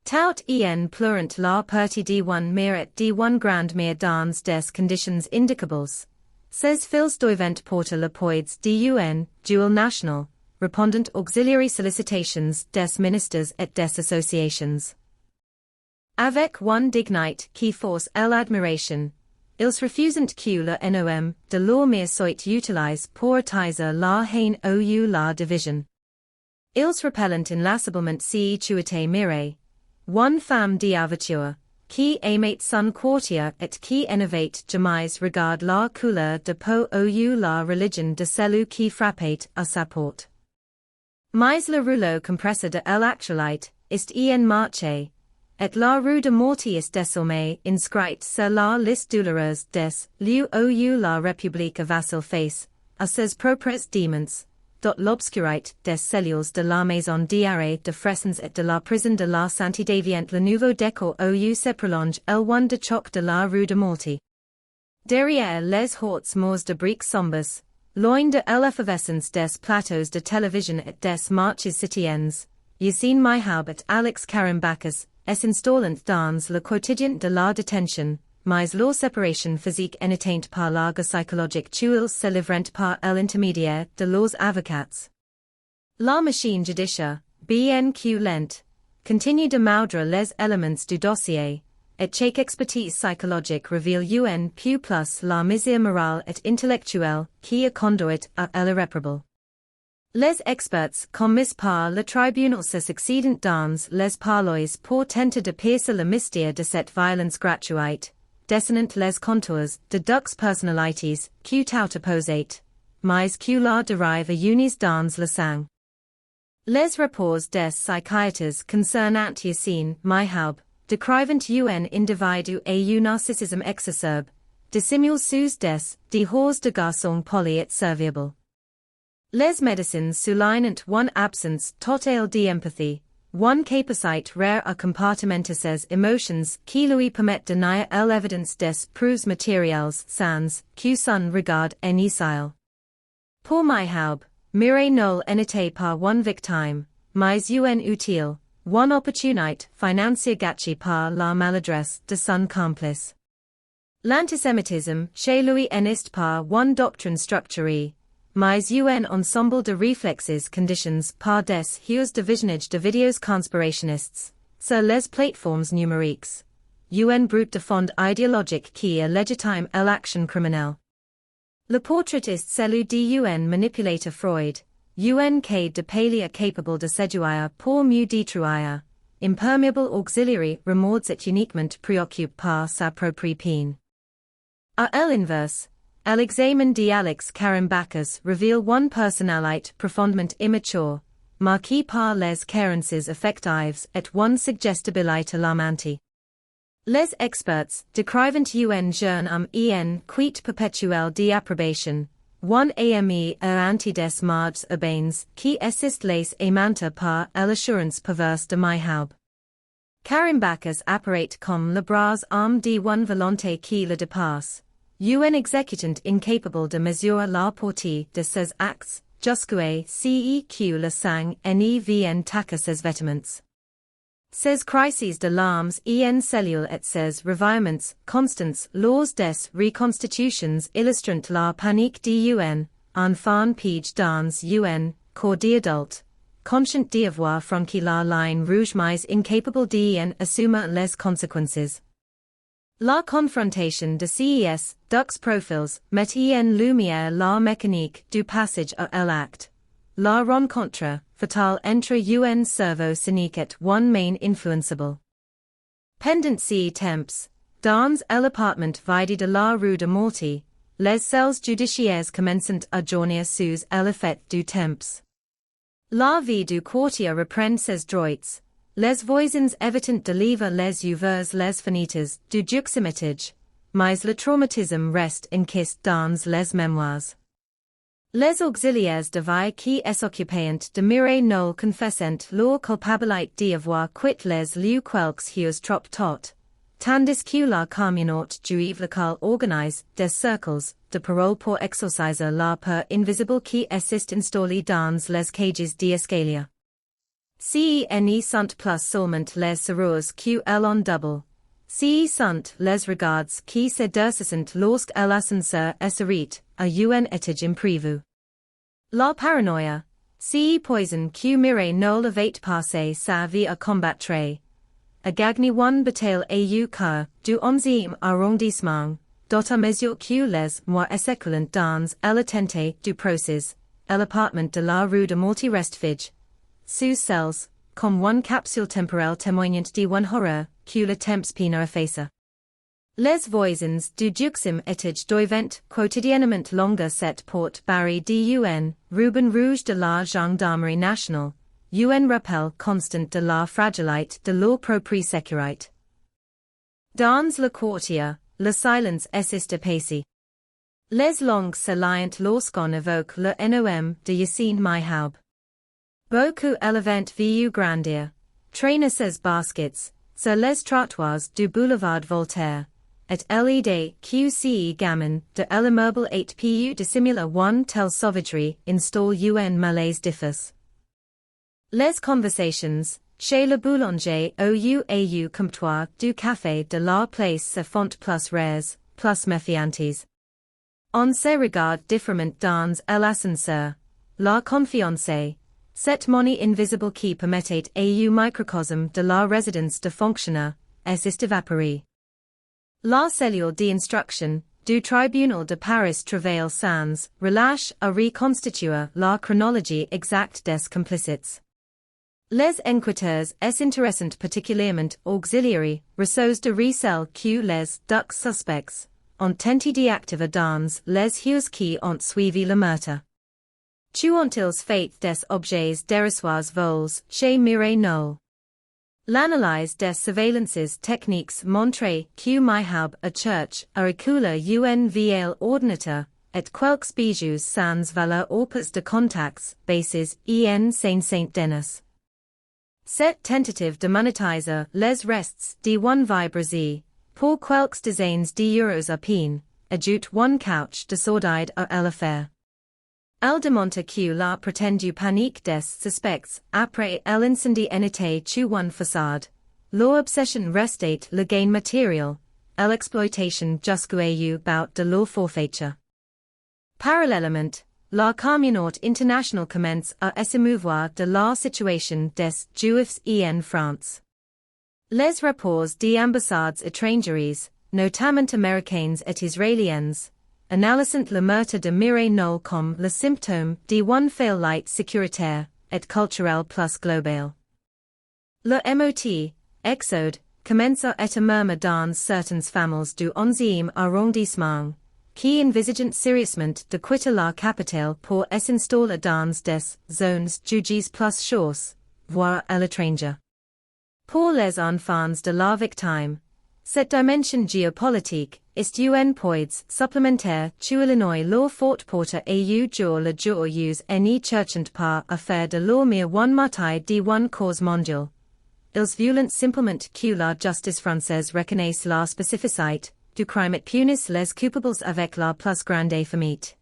Tout en pleurant la partie d1 mère et d1 grand-mère dans des conditions indicables. Ses fils doivent porter le poids d'un duel national, répondant auxiliary sollicitations des ministres et des associations. Avec une dignité qui force l'admiration, ils refusent que le nom de leur mère soit utilisé pour attiser la haine ou la division. Ils repellent inlassablement si tuité Mireille, une femme d'aventure, qui aimait son quartier et qui n'avait jamais regardé la couleur de peau ou la religion de celui qui frappait à sa porte. Mais le rouleau compresseur de l'actualité est en marche, et la rue de Morty est désormais inscrite sur la liste douloureuse des lieux où la République vassal face, à ses propres démons. L'obscurité des cellules de la maison d'arrêt de Fressens et de la prison de la Santé devient le nouveau décor où se prolonge l1 de choc de la rue de Morty. Derrière les hautes morts de briques sombres, loin de l'effervescence des plateaux de télévision et des marches citoyennes, Yassine Myhoub et Alex Karambakis s'installant dans le quotidien de la détention, mais leur séparation physique est atteinte par l'argue psychologique tuiles se livrant par l'intermédiaire de leurs avocats. La machine judiciaire, bien que lente, continue de moudre les éléments du dossier, et chaque expertise psychologique révèle un peu plus la misère morale et intellectuelle qui a conduit à l'irréparable. Les experts commis par le tribunal se succèdent dans les parloirs pour tenter de percer le mystère de cette violence gratuite, dessinant les contours de deux personnalités qui tout opposées, mais qui la derive unis dans le sang. Les rapports des psychiatres concernant Yassine Myhaub décrivent un individu et un narcissisme exacerbe, dissimule sous des horreurs de garçon poli et serviable. Les médecins soulignent une absence totale d'empathie, une capacité rare à compartimenter ses émotions qui lui permet de nier l'évidence des preuves matérielles sans que son regard initial. Pour Myhaub, Mireille Knoll n'était pas une victime, mais une utile, une opportunité financière gâchée par la maladresse de son complice. L'antisémitisme chez lui n'est pas une doctrine structurée, mais un ensemble de réflexes conditions par des heures de visionnage de vidéos conspirationnistes, sur les plateformes numériques, un brut de fond idéologique qui est légitime l'action criminelle. Le portraitiste celui d'un manipulateur Freud, un cas de failure capable de séduire pour mieux détruire, imperméable auxiliary remords et uniquement préoccupé par sa propre peine. À l'inverse, l'examen d'Alex Karambakis révèle une personnalité profondément immature, marquée par les carences affectives et une suggestibilité alarmante. Les experts décrivent un jeune homme en quête perpétuelle d'approbation, un ami anti des marges urbaines qui assiste les aimants par l'assurance perverse de Myhaub. Karambakis apparaît comme le bras armé d'une volonté qui le dépasse, un exécutant incapable de mesurer la portée de ses actes, jusqu'à ce que le sang ne vienne taquer ses vêtements. Ses crises de larmes en cellules et ses revirements constants lors des reconstitutions illustrant la panique d'un enfant page dans un corps d'adulte, conscient d'avoir franchi la ligne rouge mais incapable d'en assumer les conséquences. La confrontation de ces deux profils met en lumière la mécanique du passage à l'acte. La rencontre fatale entre un cerveau cynique et one main influençable. Pendant ces temps, dans l'appartement vide de la rue de Morty, les cells judiciaires commencent à journir sous l'effet du temps. La vie du quartier reprend ses droits, les voisins évitent de lever les ouvers les fenêtres du juximitage, mais le traumatisme reste enquisté dans les mémoires. Les auxiliaires de vie qui s'occupent de Mireille Knoll confessent leur culpabilité d'avoir quitté les lieux quelques heures trop tôt, tandis que la communauté juive locale organise des cercles de parole pour exorciser la peur invisible qui est installée dans les cages d'escalier. Ce sont plus seulement les serrures qui en double. Ce sont les regards qui se décissent lorsque l'ascenseur s'arrête à un étage imprévu. La paranoïa, ce poison qui Mireille Knoll avait passé sa vie à combattre, a gagné une bataille au cœur du 11e arrondissement, à mesure que les mois s'écoulent dans l'attente du procès, l'appartement de la rue de Morty reste vide, sous celles, comme une capsule temporelle témoignante d'un horreur que le temps peine à effacer. Les voisins du juxim étage doivent quotidiennement longer cette porte barrée d'un ruban rouge de la gendarmerie nationale, un rappel constant de la fragilité de leur propre sécurité. Dans le quartier, le silence est apaisé. Les langues s'alliant lorsqu'on évoque le nom de Yassine Myhaub. Beaucoup élévent vu grandir, traîner ses baskets, sur les trottoirs du boulevard Voltaire, et l'idée QCE gamin de l'immeuble 8 pu dissimuler one telle sauvagerie installe un malaise diffus. Les conversations, chez le boulanger au comptoir du café de la place se font plus rares, plus méfiantes. On se regarde différemment dans l'ascenseur, la confiance, cette monnaie invisible qui permettait au microcosme de la résidence de fonctionner, est évaporée. La cellule d'instruction du tribunal de Paris travail sans relâche à reconstituer la chronologie exacte des complicits. Les enquêteurs est intéressant particulièrement auxiliary ressources de recel que les deux suspects ont tenté d'activer dans les heures qui ont suivi le meurtre. Tuant-ils fait des objets dérisoires vols chez Mireille Knoll. L'analyse des surveillances techniques montre que Myhab a church a reculer UNVL ordinateur et quelques bijoux sans valeur opus de contacts bases en Saint-Denis. Cette tentative de monétiser les restes de one vibrazé pour quelques dizaines d'euros à peine, ajoute one couch de sordide à l'affaire. Elle démontre que la prétendue panique des suspects après l'incendie n'était que une façade. Leur obsession restait le gain matériel, l'exploitation jusqu'au bout de leur forfaiture. Parallèlement, la communauté internationale commence à s'émouvoir de la situation des Juifs en France. Les rapports des ambassades étrangères, notamment américaines et israéliennes, analysant le meurtre de Mireille Knoll comme le symptôme d'une faillite sécuritaire et culturelle plus globale. Le MOT, Exode, commence à émerger dans certaines familles du 11e arrondissement, qui envisagent sérieusement de quitter la capitale pour s'installer dans des zones jugées plus chaudes, voire à l'étranger. Pour les enfants de la victime, cette dimension géopolitique est un point supplémentaire qui Illinois leur forte porte au jour le jour use ni cherchant pas à faire de leur mere one bataille de one cause mondiale. Ils violent simplement que la justice française reconnaisse la spécificité du crime et punisse les coupables avec la plus grande infamie.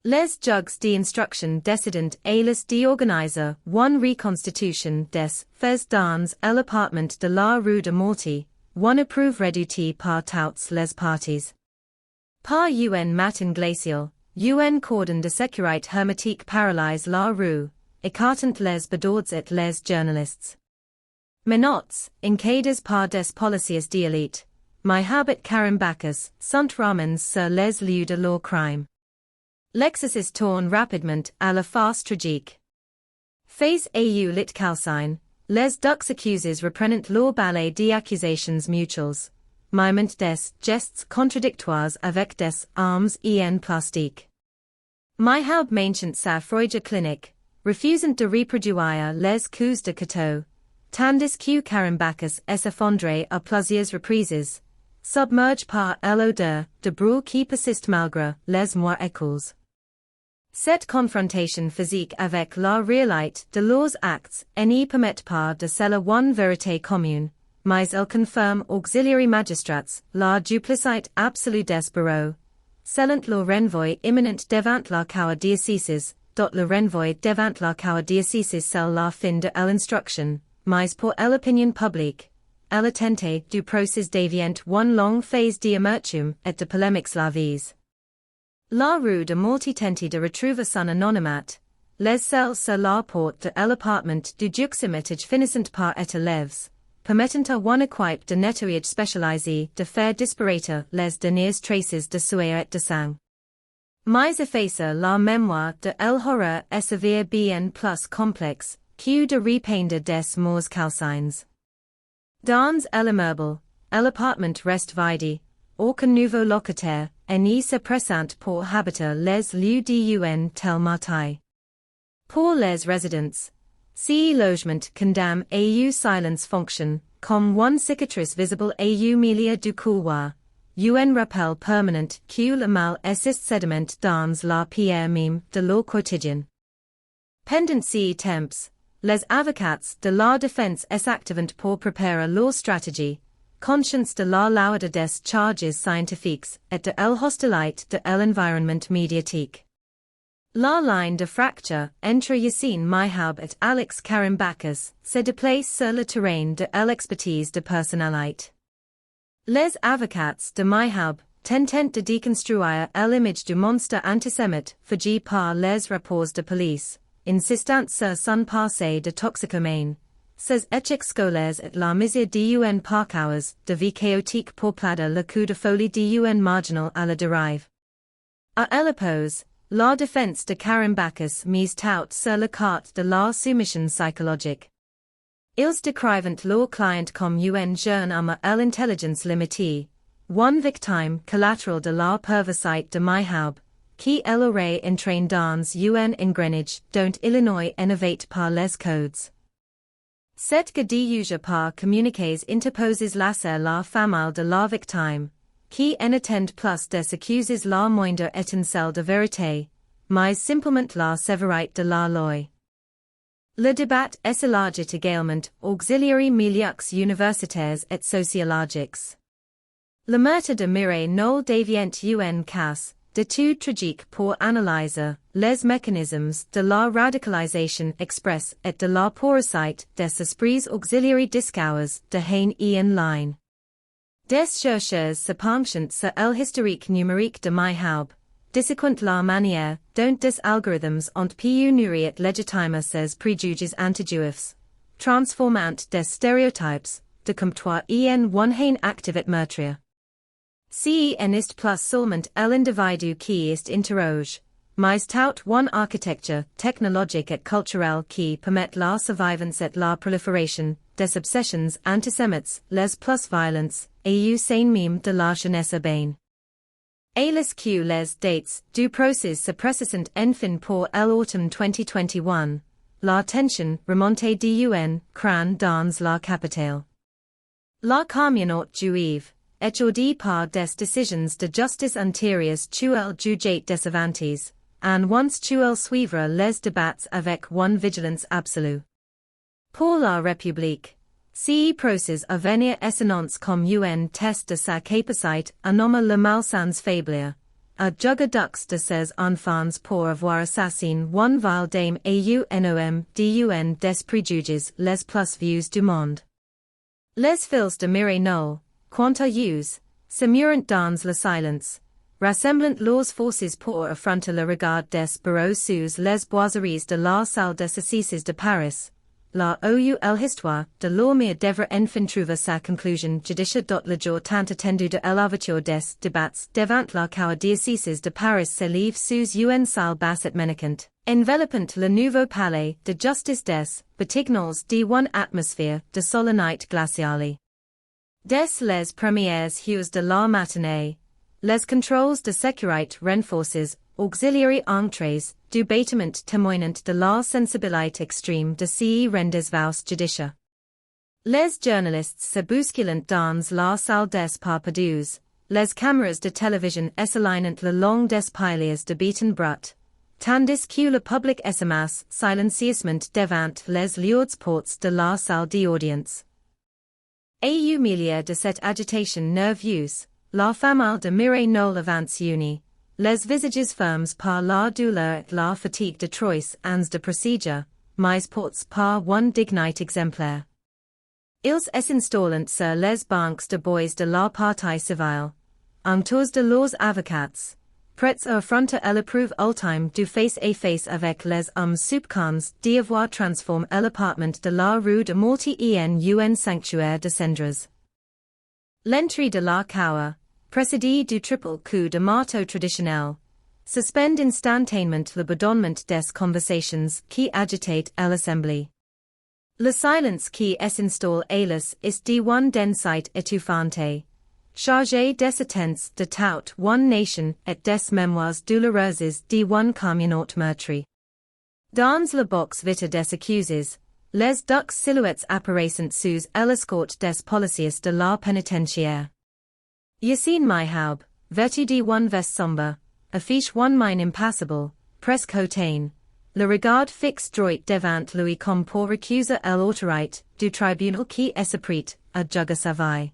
Les juges d'instruction décident ailes d'organiser une reconstitution des faits dans l'appartement de la rue de Morty, one approuve redouté par toutes les parties. Par un matin glacial, un cordon de sécurité hermétique paralyse la rue, écartant les badauds et les journalistes. Menottes, encadrées par des policiers d'élite, Myhab et Carambacus sont ramens sur les lieux de leur crime. L'exercice tourne rapidement à la farce tragique. Face au lit calcine, les deux accusés reprennent leur ballet d'accusations mutuelles, mimant des gestes contradictoires avec des armes en plastique. Myhab mentionne sa freude clinique, refusant de reproduire les coups de couteau, tandis que Carambacus s'effondre à plusieurs reprises, submergé par l'odeur de brûle qui persiste malgré les mois écoulés. Cette confrontation physique avec la réalité de leurs actes n'y permet pas de sceller une vérité commune, mais elle confirme auxiliary magistrats la duplicité absolue des bureaux, scellant le renvoi imminent devant la cour d'assises, le renvoi devant la cour d'assises scelle la fin de l'instruction, mais pour l'opinion publique, l'attente du procès devient une longue phase d'amertume et de polémiques lavies. La rue de Morty tente de retrouver son anonymat, les cells sur la porte de l'appartement du juximitage finissant par être lèves, permettant à une équipe de nettoyage spécialisée de faire disparaître les dernières traces de sueur et de sang. Mais effacer la mémoire de l'horreur est sévère bien plus complexe que de repeindre des morts calcines. Dans l'immeuble, l'appartement reste vide, aucun nouveau locataire n'y se présente pour habiter les lieux d'un tel matin. Pour les résidents, ce logement condamne au silence fonction comme une cicatrice visible au milieu du couloir, un rappel permanent que le mal existe sédiment dans la pierre même de leur quotidien. Pendant ces temps, les avocats de la défense s'activent pour préparer leur stratégie, conscients de la laude des charges scientifiques et de l'hostilité de l'environnement médiatique. La ligne de fracture entre Yassine Myhab et Alex Carambacus se déplace sur le terrain de l'expertise de personnalité. Les avocats de Myhab tentent de déconstruire l'image du monstre antisémite forgé par les rapports de police, insistant sur son passé de toxicomane, Ces échecs scolaires et la misère d'un parcours de vie chaotique pour plader le coup de folie d'un marginal à la dérive. À l'oppose, la défense de Karimbakis mise tout sur la carte de la soumission psychologique. Ils décrivent leur client comme un jeune homme à l'intelligence limitée, one victime collatéral de la perversité de Myhaub, qui aurait entraîné dans un engrenage dont Illinois innovate par les codes. Cette guédille par communiques interposes la famille de la victime, qui en attend plus des accuses la moindre étincelle de vérité, mais simplement la sévérité de la loi. Le débat est élargi également auxiliary milieux universitaires et sociologiques. Le meurtre de Mireille Knoll devient un cas d'étude tragique pour analyser les mécanismes de la radicalisation express et de la porosité des esprits auxiliaires discours de haine en ligne. Des chercheurs se penchent sur l'historique numérique de Myhaub, disséquent la manière dont des algorithmes ont pu nourrir légitimer ces préjugés anti-juifs, transformant des stéréotypes de comptoir en one haine active et meurtrier. Ce n'est plus seulement l'individu qui est interroge, mais tout one architecture technologique et culturelle qui permet la survivance et la prolifération des obsessions antisémites les plus violentes et sain mime de la jeunesse urbaine. Et les dates du procès se précisent enfin pour l'automne 2021, la tension remontée d'un cran dans la capitale. La communauté juive, étourdie par des décisions de justice antérieures tuelle jugeait décevantes, en once tuelle suivre les débats avec une vigilance absolue. Pour la République, ce procès à venir s'annonce comme un test de sa capacité à nommer le malsains faiblir, à jugadux de ses enfants pour avoir assassiné une vile dame et nom d'un des préjugés les plus vieux du monde. Les fils de Mireille Knoll, quant à eux, se murent dans le silence, rassemblant leurs forces pour affronter le regard des bureaux sous les boiseries de la salle des assises de Paris. La l'histoire de l'homme devra enfin trouver sa conclusion judiciaire. Le jour tant attendu de l'ouverture des débats devant la cour d'assises de Paris s'élève sous une salle basse et menacante, enveloppant le nouveau palais de justice des batignolles d'une atmosphère de solennité glaciale. Dès les premières heures de la matinée, les contrôles de sécurité renforcés auxiliary entrées du bâtiment témoignant de la sensibilité extrême de ces rendez-vous judiciaires. Les journalistes se bousculant dans la salle des Parpadoux, les caméras de télévision s'alignant le long des piliers de béton brut, tandis que le public s'amasse silencieusement devant les lourdes portes de la salle d'audience. Au milieu de cette agitation nerveuse, la famille de Mireille Knoll avance unie, les visages fermes par la douleur et la fatigue de trois ans de procédure, mais portés par un dignité exemplaire. Ils s'installent sur les bancs de bois de la partie civile, entourés de leurs avocats, prêts à affronter l'épreuve ultime du face-à-face avec les hommes soupçonnés d'avoir transformé l'appartement de la rue de Morty en un sanctuaire de cendres. L'entrée de la cour, précédée du triple coup de marteau traditionnel, suspend instantanément le bourdonnement des conversations qui agitent l'Assemblée. Le silence qui s'installe hélas est d'une densité étouffante, chargé des attentes de toute une nation et des mémoires douloureuses d'une communauté meurtrie. Dans le box vita des accusés, les deux silhouettes apparaissent sous l'escorte des policiers de la pénitentiaire. Yassine Myhaub, vêtu d'un veste sombre, affiche une main impassible, presque hautaine, le regard fixe droit devant lui comme pour récuser l'autorité du tribunal qui s'apprête à juger sa vie.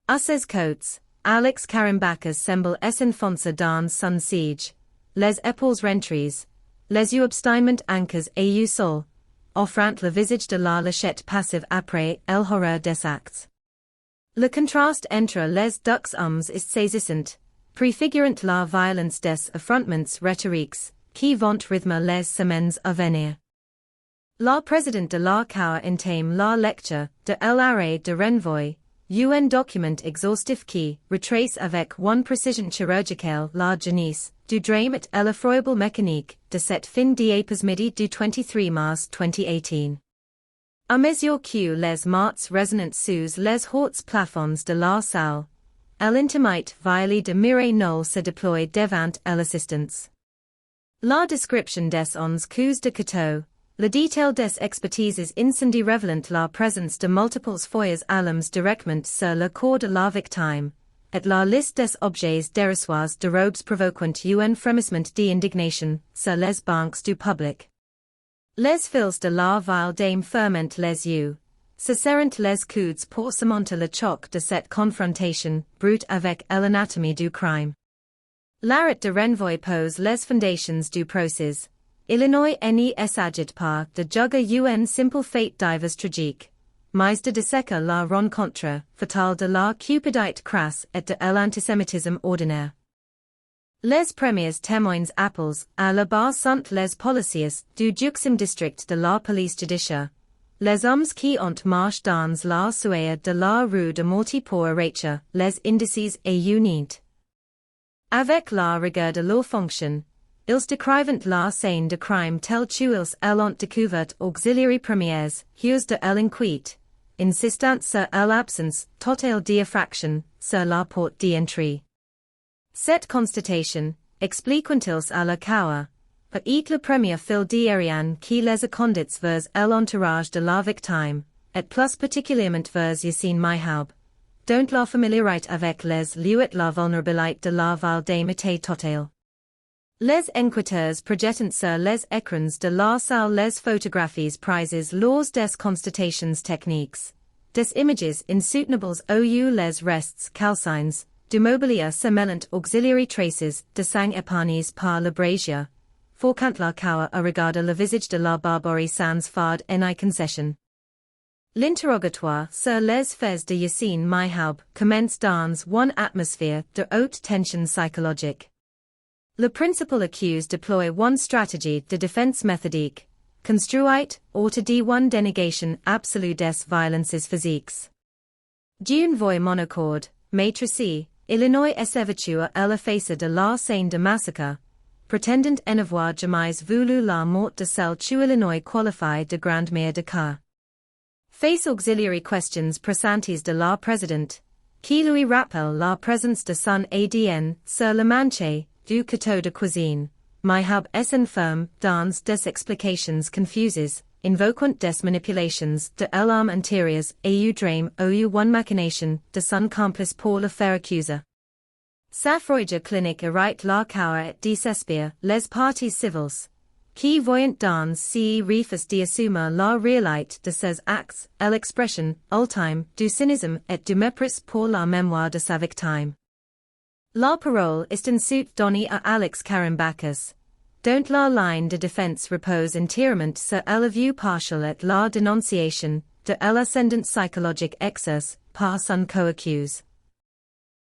À ses côtés, Alex Karimbakis semble s'enfoncer dans son siège, les épaules rentrées, les yeux obstinément anchors au sol, offrant le visage de la lâchette passive après l'horreur des actes. Le contraste entre les deux hommes est saisissant, préfigurant la violence des affrontements rhétoriques qui vont rythmer les semaines à venir. La Président de la Cour entame la lecture de l'arrêt de renvoi, un document exhaustif qui retrace avec une précision chirurgicale la genèse du drame et l'effroyable mécanique de cette fin d'après-midi du 23 mars 2018. À mesure que les morts résonnent sous les hauts plafonds de la salle, l'intimate violée de Mireille Knoll se déploie devant l'assistance. La description des 11 coups de couteau, le détail des expertises incendies révélant la présence de multiples feuilles alarmes directement sur le corps de la victime, et la liste des objets dérisoires de robes provoquant un frémissement d'indignation sur les bancs du public. Les fils de la vile dame ferment les yeux, se serrent les coudes pour surmonter le choc de cette confrontation brute avec l'anatomie du crime. L'arrêt de renvoi pose les fondations du procès. Illinois n'est essagit par de juger un simple fait divers tragique, mais de disséquer la rencontre fatale de la cupidité crasse et de l'antisémitisme ordinaire. Les premiers témoins appels à la barre sont les policiers du 10e district de la police judiciaire, les hommes qui ont marché dans la sueur de la rue de Morty pour arracher les indices et unies. Avec la rigueur de leur fonction, ils décrivent la scène de crime tel qu'ils l'ont découvert auxiliary premiers, hues de l'inquiète, insistant sur l'absence totale d'effraction sur la porte d'entrée. Cette constatation, expliquent-ils à la cour, est le premier fil d'Ariane qui les a conduits vers l'entourage de la victime, et plus particulièrement vers Yassine Myhaub, dont la familiarité avec les lieux et la vulnérabilité de la ville dame était totale. Les enquêteurs projettent sur les écrans de la salle les photographies prises lors des constatations techniques, des images insoutenables ou les restes calcines, du mobilier semelant auxiliary traces de sang épargnés par la brazier, forquant la cour à regarder le visage de la barbarie sans fard ni concession. L'interrogatoire sur les faits de Yassine Myhaub commence dans une atmosphère de haute tension psychologique. Le principal accusé déploie une stratégie de défense méthodique, construite autour d'une dénégation absolue des violences physiques. D'une voix monocorde, meurtrier, Illinois s'évertue à l'effacer de la scène de massacre, prétendant en avoir jamais voulu la mort de celle que Illinois qualifie de grand-mère de cas. Face auxiliary questions pressantes de la présidente, qui lui rappelle la présence de son ADN sur le manche du couteau de cuisine, Myhaub s'enferme dans des explications confuses, invoquant des manipulations de l'arme antérieures et drame ou une machination de son complice pour le faire accuser. Sa fraude clinique arrête la cour et désespère les parties civiles, qui voyant dans si refus d'assumer la réalité de ses actes et l'expression ultime du cynisme et du mépris pour la mémoire de sa victime. La parole est ensuite donnée à Alex Karimbakis, dont la ligne de défense repose entièrement sur la vue partielle et la dénonciation de l'ascendant psychologique exerce par son co-accusé.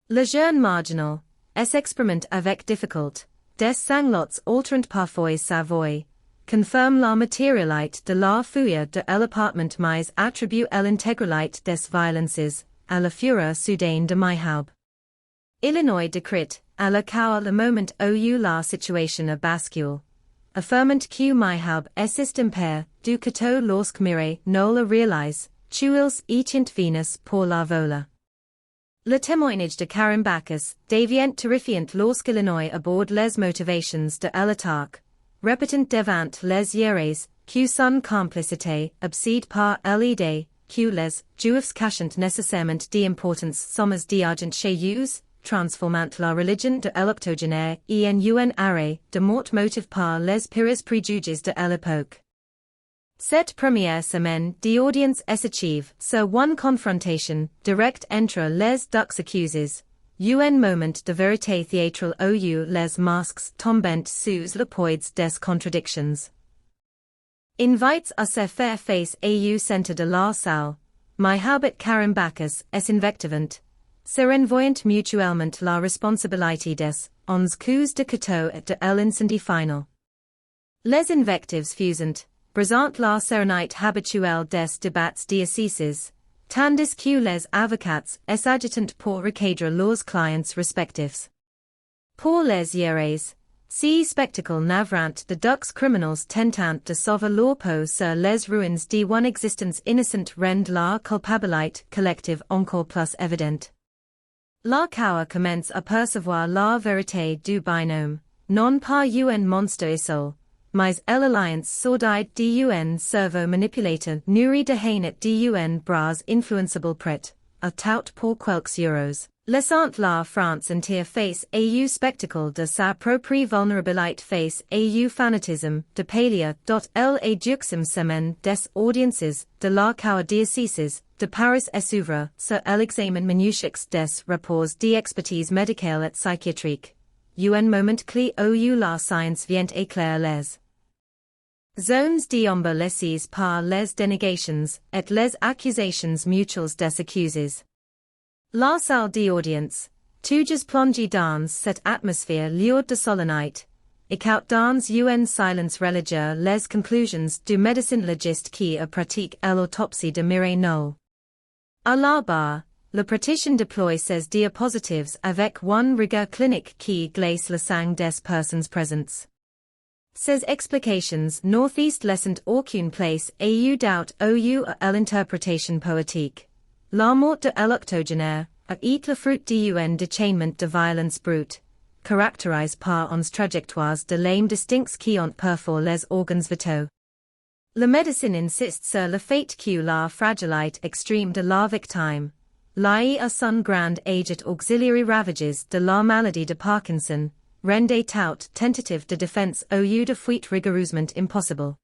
Le jeune marginal s'exprime avec difficulté, des sanglots alterant parfois sa voix, confirme la matérialité de la fuite de l'appartement mais attribue l'intégralité des violences à la fureur soudaine de Myhaub. Illinois décrit à la cour le moment où la situation a basculé, affirmant que Myhaub est impère du couteau lorsque Mireille Knoll réalise qu'ils étaient venus pour la voler. Le témoignage de Karimbakis devient terrifiant lorsque Illinois aborde les motivations de l'attaque, répétant devant les yeux que son complicité obsédée par l'idée que les Juifs cachent nécessairement d'importantes sommes d'argent chez eux, transformant la religion de l'octogénaire en un arrêt de mort motive par les pires préjugés de l'époque. Cette première semaine d'audience s'achieve sur une confrontation directe entre les deux accusés, un moment de vérité théâtrale où les masques tombent sous le poids des contradictions. Invites à se faire face au centre de la salle, Myhaub et Karimbakis s'invectivent, se renvoyant mutuellement la responsabilité des 11 coups de couteau et de l'incendie final. Les invectives fusent, Brisant la serenite habituelle des débats diocèses, tandis que les avocats s'agitent pour recadrer leurs clients respectifs. Pour les héros, ces spectacles navrant de deux criminels tentant de sauver leur peau sur les ruines d'une existence innocente rend la culpabilité collective encore plus évidente. La cour commence à percevoir la vérité du binôme, non pas un monstre isolé, mais l'alliance sordide d'un cerveau manipulateur nourri de haine d'un bras influençable prêt à tout pour quelques euros. Laissant la France entière face au spectacle de sa propre vulnérabilité face au fanatisme de Palia. La duxim semaine des audiences de la cour diocèse de Paris s'ouvre sur l'examen minutieux des rapports d'expertise médicale et psychiatrique. Un moment clé où la science vient éclairer les zones d'ombre laissées par les dénégations et les accusations mutuelles des accusés. La salle d'audience, toujours plongée dans cette atmosphère lourde de solennité, écoute dans un silence religieux les conclusions du médecin légiste qui a pratiqué l'autopsie de Mireille Knoll. À la barre, le praticien déploie ses diapositives avec un regard clinique qui glace le sang des personnes présentes. Ces explications northeast laissent aucune place au doubt ou à l'interprétation poétique. La mort de l'octogénaire est le fruit d'un déchaînement de violence brute, caractérisé par une trajectoire de lame distincts qui ont parfois les organes vitaux. Le médecin insiste sur le fait que la fragilité extrême de la victime, liée à son grand âge et auxiliary ravages de la maladie de Parkinson, rendait toute tentative de défense ou de fuite rigoureusement impossible.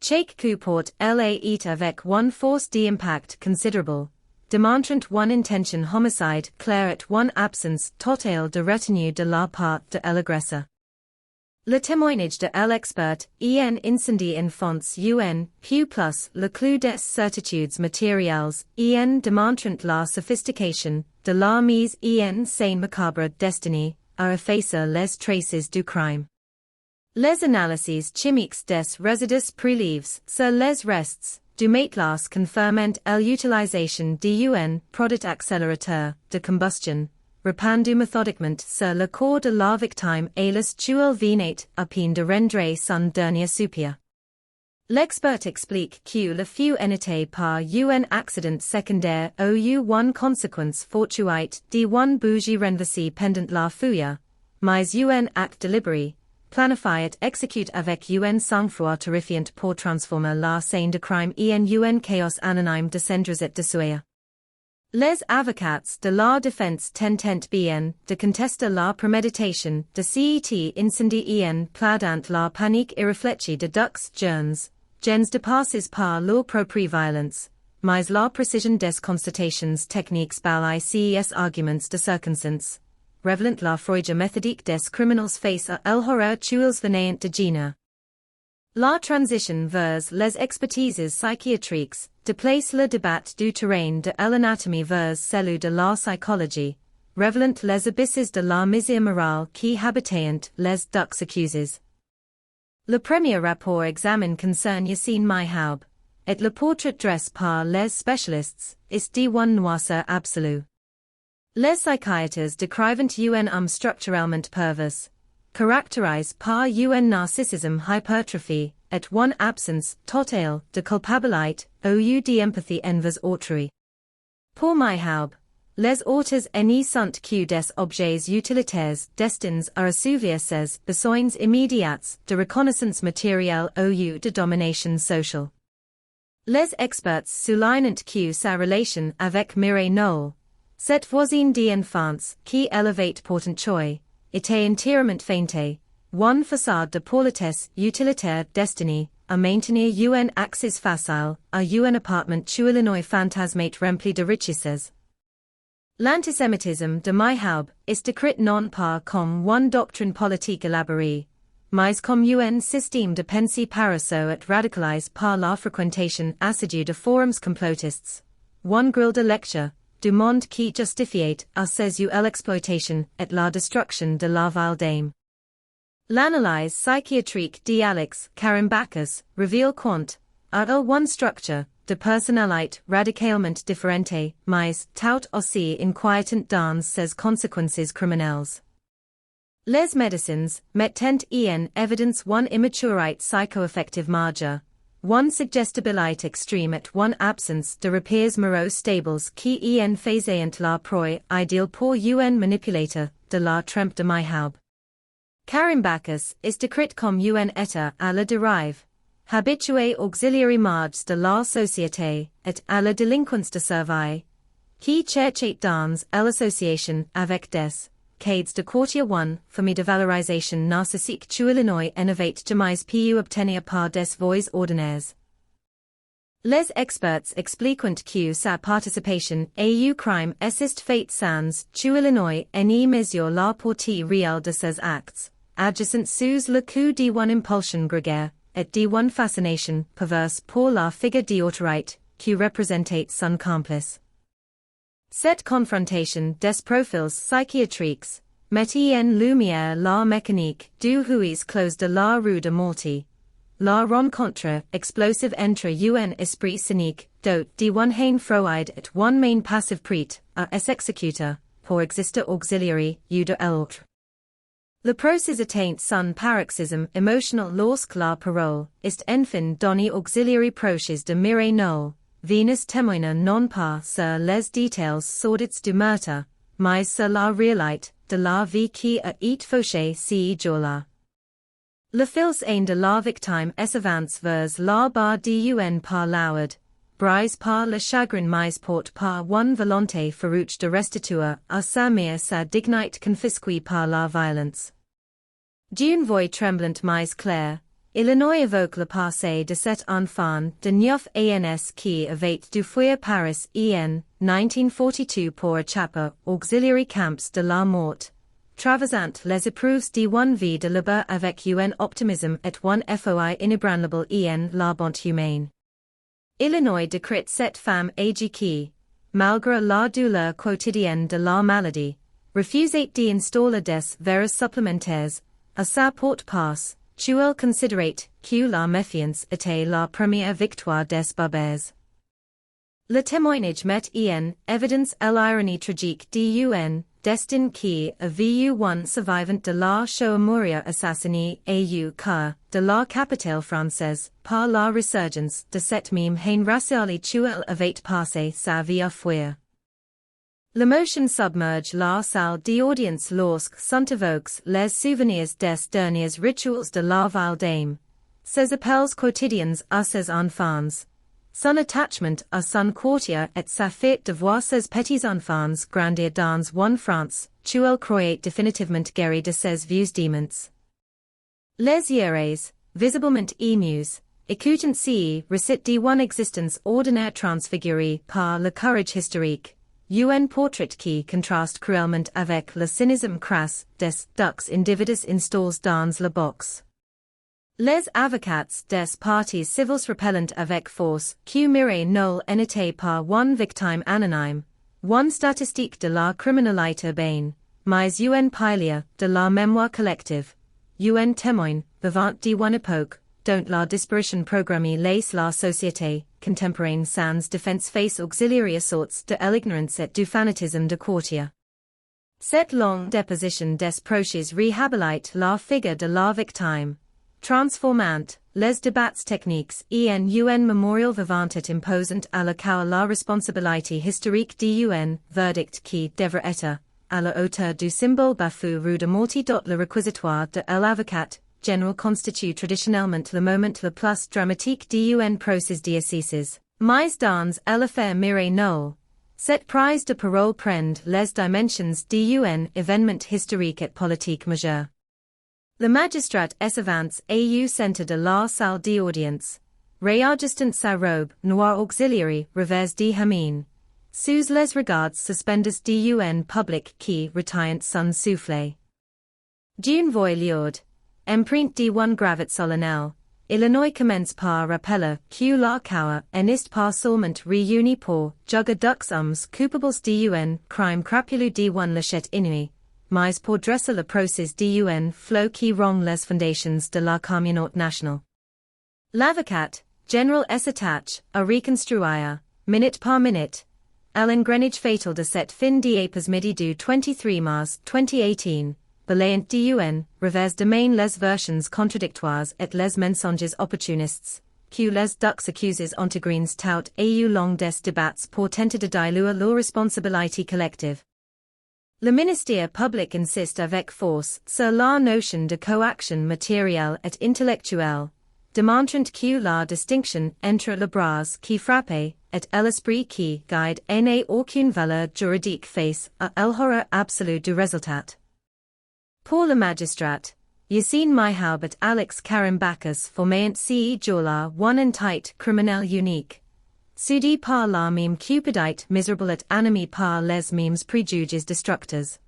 Chaque coup porte la est avec une force d'impact considerable, démontrant une intention homicide claire et une absence totale de retenue de la part de l'agresseur. Le témoignage de l'expert en incendie enfonce peu plus le clou des certitudes matérielles en démontrant la sophistication de la mise en scène macabre destinée à effacer les traces du crime. Les analyses chimiques des résidus prélèvent sur les restes du matelas confirment l'utilisation d'un produit accélérateur de combustion, répandu méthodiquement sur le corps de la victime et les tuiles venaient à peine de rendre son dernier soupir. L'expert explique que le feu n'était pas un accident secondaire ou une conséquence fortuite d'une bougie renversée pendant la fouille, mais un acte délibéré, planifié et exécuté avec un sang-froid terrifiant pour transformer la scène de crime en un chaos anonyme de cendres et de sueur. Les avocats de la défense tentent bien de contester la préméditation de cet incendie en plaidant la panique irréfléchie de deux gens dépassés par leur propre violence, mais la précision des constatations techniques balaye ces arguments de circonstance, révélant la fraude méthodique des criminels face à l'horreur tuiles venant de génie. La transition vers les expertises psychiatriques déplace le débat du terrain de l'anatomie vers celui de la psychologie, révélant les abysses de la misère morale qui habitent les deux accusés. Le premier rapport examine concerne Yassine Myhaub, et le portrait dressé par les spécialistes est d'une noirceur absolue. Les psychiatres décrivent un structurellement pervers, caractérisé par un narcissisme hypertrophié et une absence totale de culpabilité ou d'empathie envers autrui. Pour Myhaub, les auteurs n'y sont que des objets utilitaires destinés à assouvir ses besoins immédiats de reconnaissance matérielle ou de domination sociale. Les experts soulignent que sa relation avec Mireille Knoll, cette voisine d'enfance qui élevait pourtant choi, était entièrement feintée, une façade de politesse utilitaire destinée à maintenir un accès facile à un appartement chouillinois fantasmate rempli de richesses. L'antisémitisme de Myhaub est décrit non pas comme une doctrine politique élaborée, mais comme un système de pensée paresseux et radicalisé par la fréquentation assidue de forums complotistes, une grille de lecture du monde qui justifiait à ses yeux l'exploitation et la destruction de la ville d'âme. L'analyse psychiatrique d'Alex Carimbacus reveal quant à one structure de personnalité radicalement différente, mais tout aussi inquiétant dans ses conséquences criminelles. Les médecins mettent en évidence one immaturité psychoaffective majeure, one suggestibilité extreme et one absence de repères moraux stables qui en faisaient la proie idéale pour un manipulateur de la trempe de Myhaub. Carimbacus is décrit comme un état à la dérive, habitué auxiliary marges de la société et à la délinquance de service, qui cherchait dans l'association avec des cades de quartier one famille de valorisation narcissique Illinois innovate jamais pu obtenir par des voies ordinaires. Les experts expliquent que sa participation au crime assist fait sans Illinois ni mesure la portée réelle de ses actes, adjacent sous le coup d'1 impulsion grégaire, et d'1 fascination perverse pour la figure d'autorité, qui représentait son complice. Cette confrontation des profils psychiatriques mettait en lumière la mécanique du huis clos de la rue de Morty, la rencontre explosive entre un esprit cynique d'1 haine froide et one main passive prête à exécuter, pour exister auxiliary ou de l'autre. Le procès atteint son paroxysme émotionnel lorsque la parole est enfin donnée auxiliary proches de mirer nul, Venus témoigne non pas sur les détails sordides du meurtre, mais sur la réalité de la vie qui a été fauchée ces jours-là. Le fils de la victime s'avance vers la barre d'un par l'ouard, brise par le chagrin mais porte par une volonté farouche de restituer à sa mère sa dignité confisquée par la violence. D'une voix tremblante mais claire, Illinois évoque le passé de cet enfant de 9 ans qui avait dû fuir Paris en 1942 pour échapper auxiliary camps de la mort, traversant les épreuves d'une vie de labeur avec un optimisme et un foi inébranlable en la bonté humaine. Illinois décrit cette femme âgée qui, malgré la douleur quotidienne de la maladie, refusait d'installer des verres supplémentaires à sa porte-passe. Elle considérait que la méfiance était la première victoire des barbares. Le témoignage met en évidence l'ironie tragique d'un destin qui a vu un survivant de la Shoah assassiné au cœur de la capitale française par la résurgence de cette même haine raciale elle avait passé sa vie à fuir. L'émotion submerge la salle d'audience lorsque sont évoqués les souvenirs des derniers rituels de la vieille dame, ses appels quotidiens à ses enfants, son attachement à son quartier et sa fête de voir ses petits-enfants grandir dans une France, elle croyait définitivement guérie de ses vieux démons. Les yeux, visiblement émus, écoutent si récit d'une existence ordinaire transfigurée par le courage historique. Un portrait qui contraste cruellement avec le cynisme crasse des individus installés dans la boxe. Les avocats des parties civiles repellent avec force que miraient nul n'était pas une victime anonyme, une statistique de la criminalité urbaine, mais un pilier de la mémoire collective, un témoin vivant d'une époque dont la disparition programmée laisse la société contemporaine sans défense face auxiliary assaults de l'ignorance et du fanatisme de quartier. Cette longue déposition des proches réhabilite la figure de la victime, transformant les débats techniques en un mémorial vivant et imposant à la responsabilité historique d'un verdict qui devrait être, à la hauteur du symbole bafou rue de Morty. Le réquisitoire de l'avocat général constitue traditionnellement le moment le plus dramatique d'un procès d'assises, mais dans l'affaire Mireille Knoll, cette prise de parole prend les dimensions d'un événement historique et politique majeur. Le magistrat s'avance au centre de la salle d'audience, réajustant sa robe noire auxiliary revers de hamine, sous les regards suspendus d'un public qui retient son souffle. D'une voix lourde, empreinte d'une gravité solennelle, Illinois commence par rappeler que la cour n'est pas seulement réunie pour juger deux hommes coupables d'un crime crapuleux d'une lâcheté inouïe, mais pour dresser le procès d'un flot qui rend les fondations de la communauté nationale. L'avocat, general s'attache à reconstruire, minute par minute, l'engrenage fatal de cette fin d'après-midi du 23 mars 2018, belayant d'un revers de main les versions contradictoires et les mensonges opportunistes, que les ducs accusés intégrins tout au long des débats pour tenter de diluer leur responsabilité collective. Le ministère public insiste avec force sur la notion de coaction matérielle et intellectuelle, démontrant que la distinction entre le bras qui frappe et l'esprit qui guide n'a aucune valeur juridique face à l'horreur absolue du résultat. Pour le magistrat, Yassine Myhoub et Alex Karimbakis forment ce jour-là one entite criminel unique. Soudi par la même cupidite miserable et animé par les mêmes préjugés destructeurs.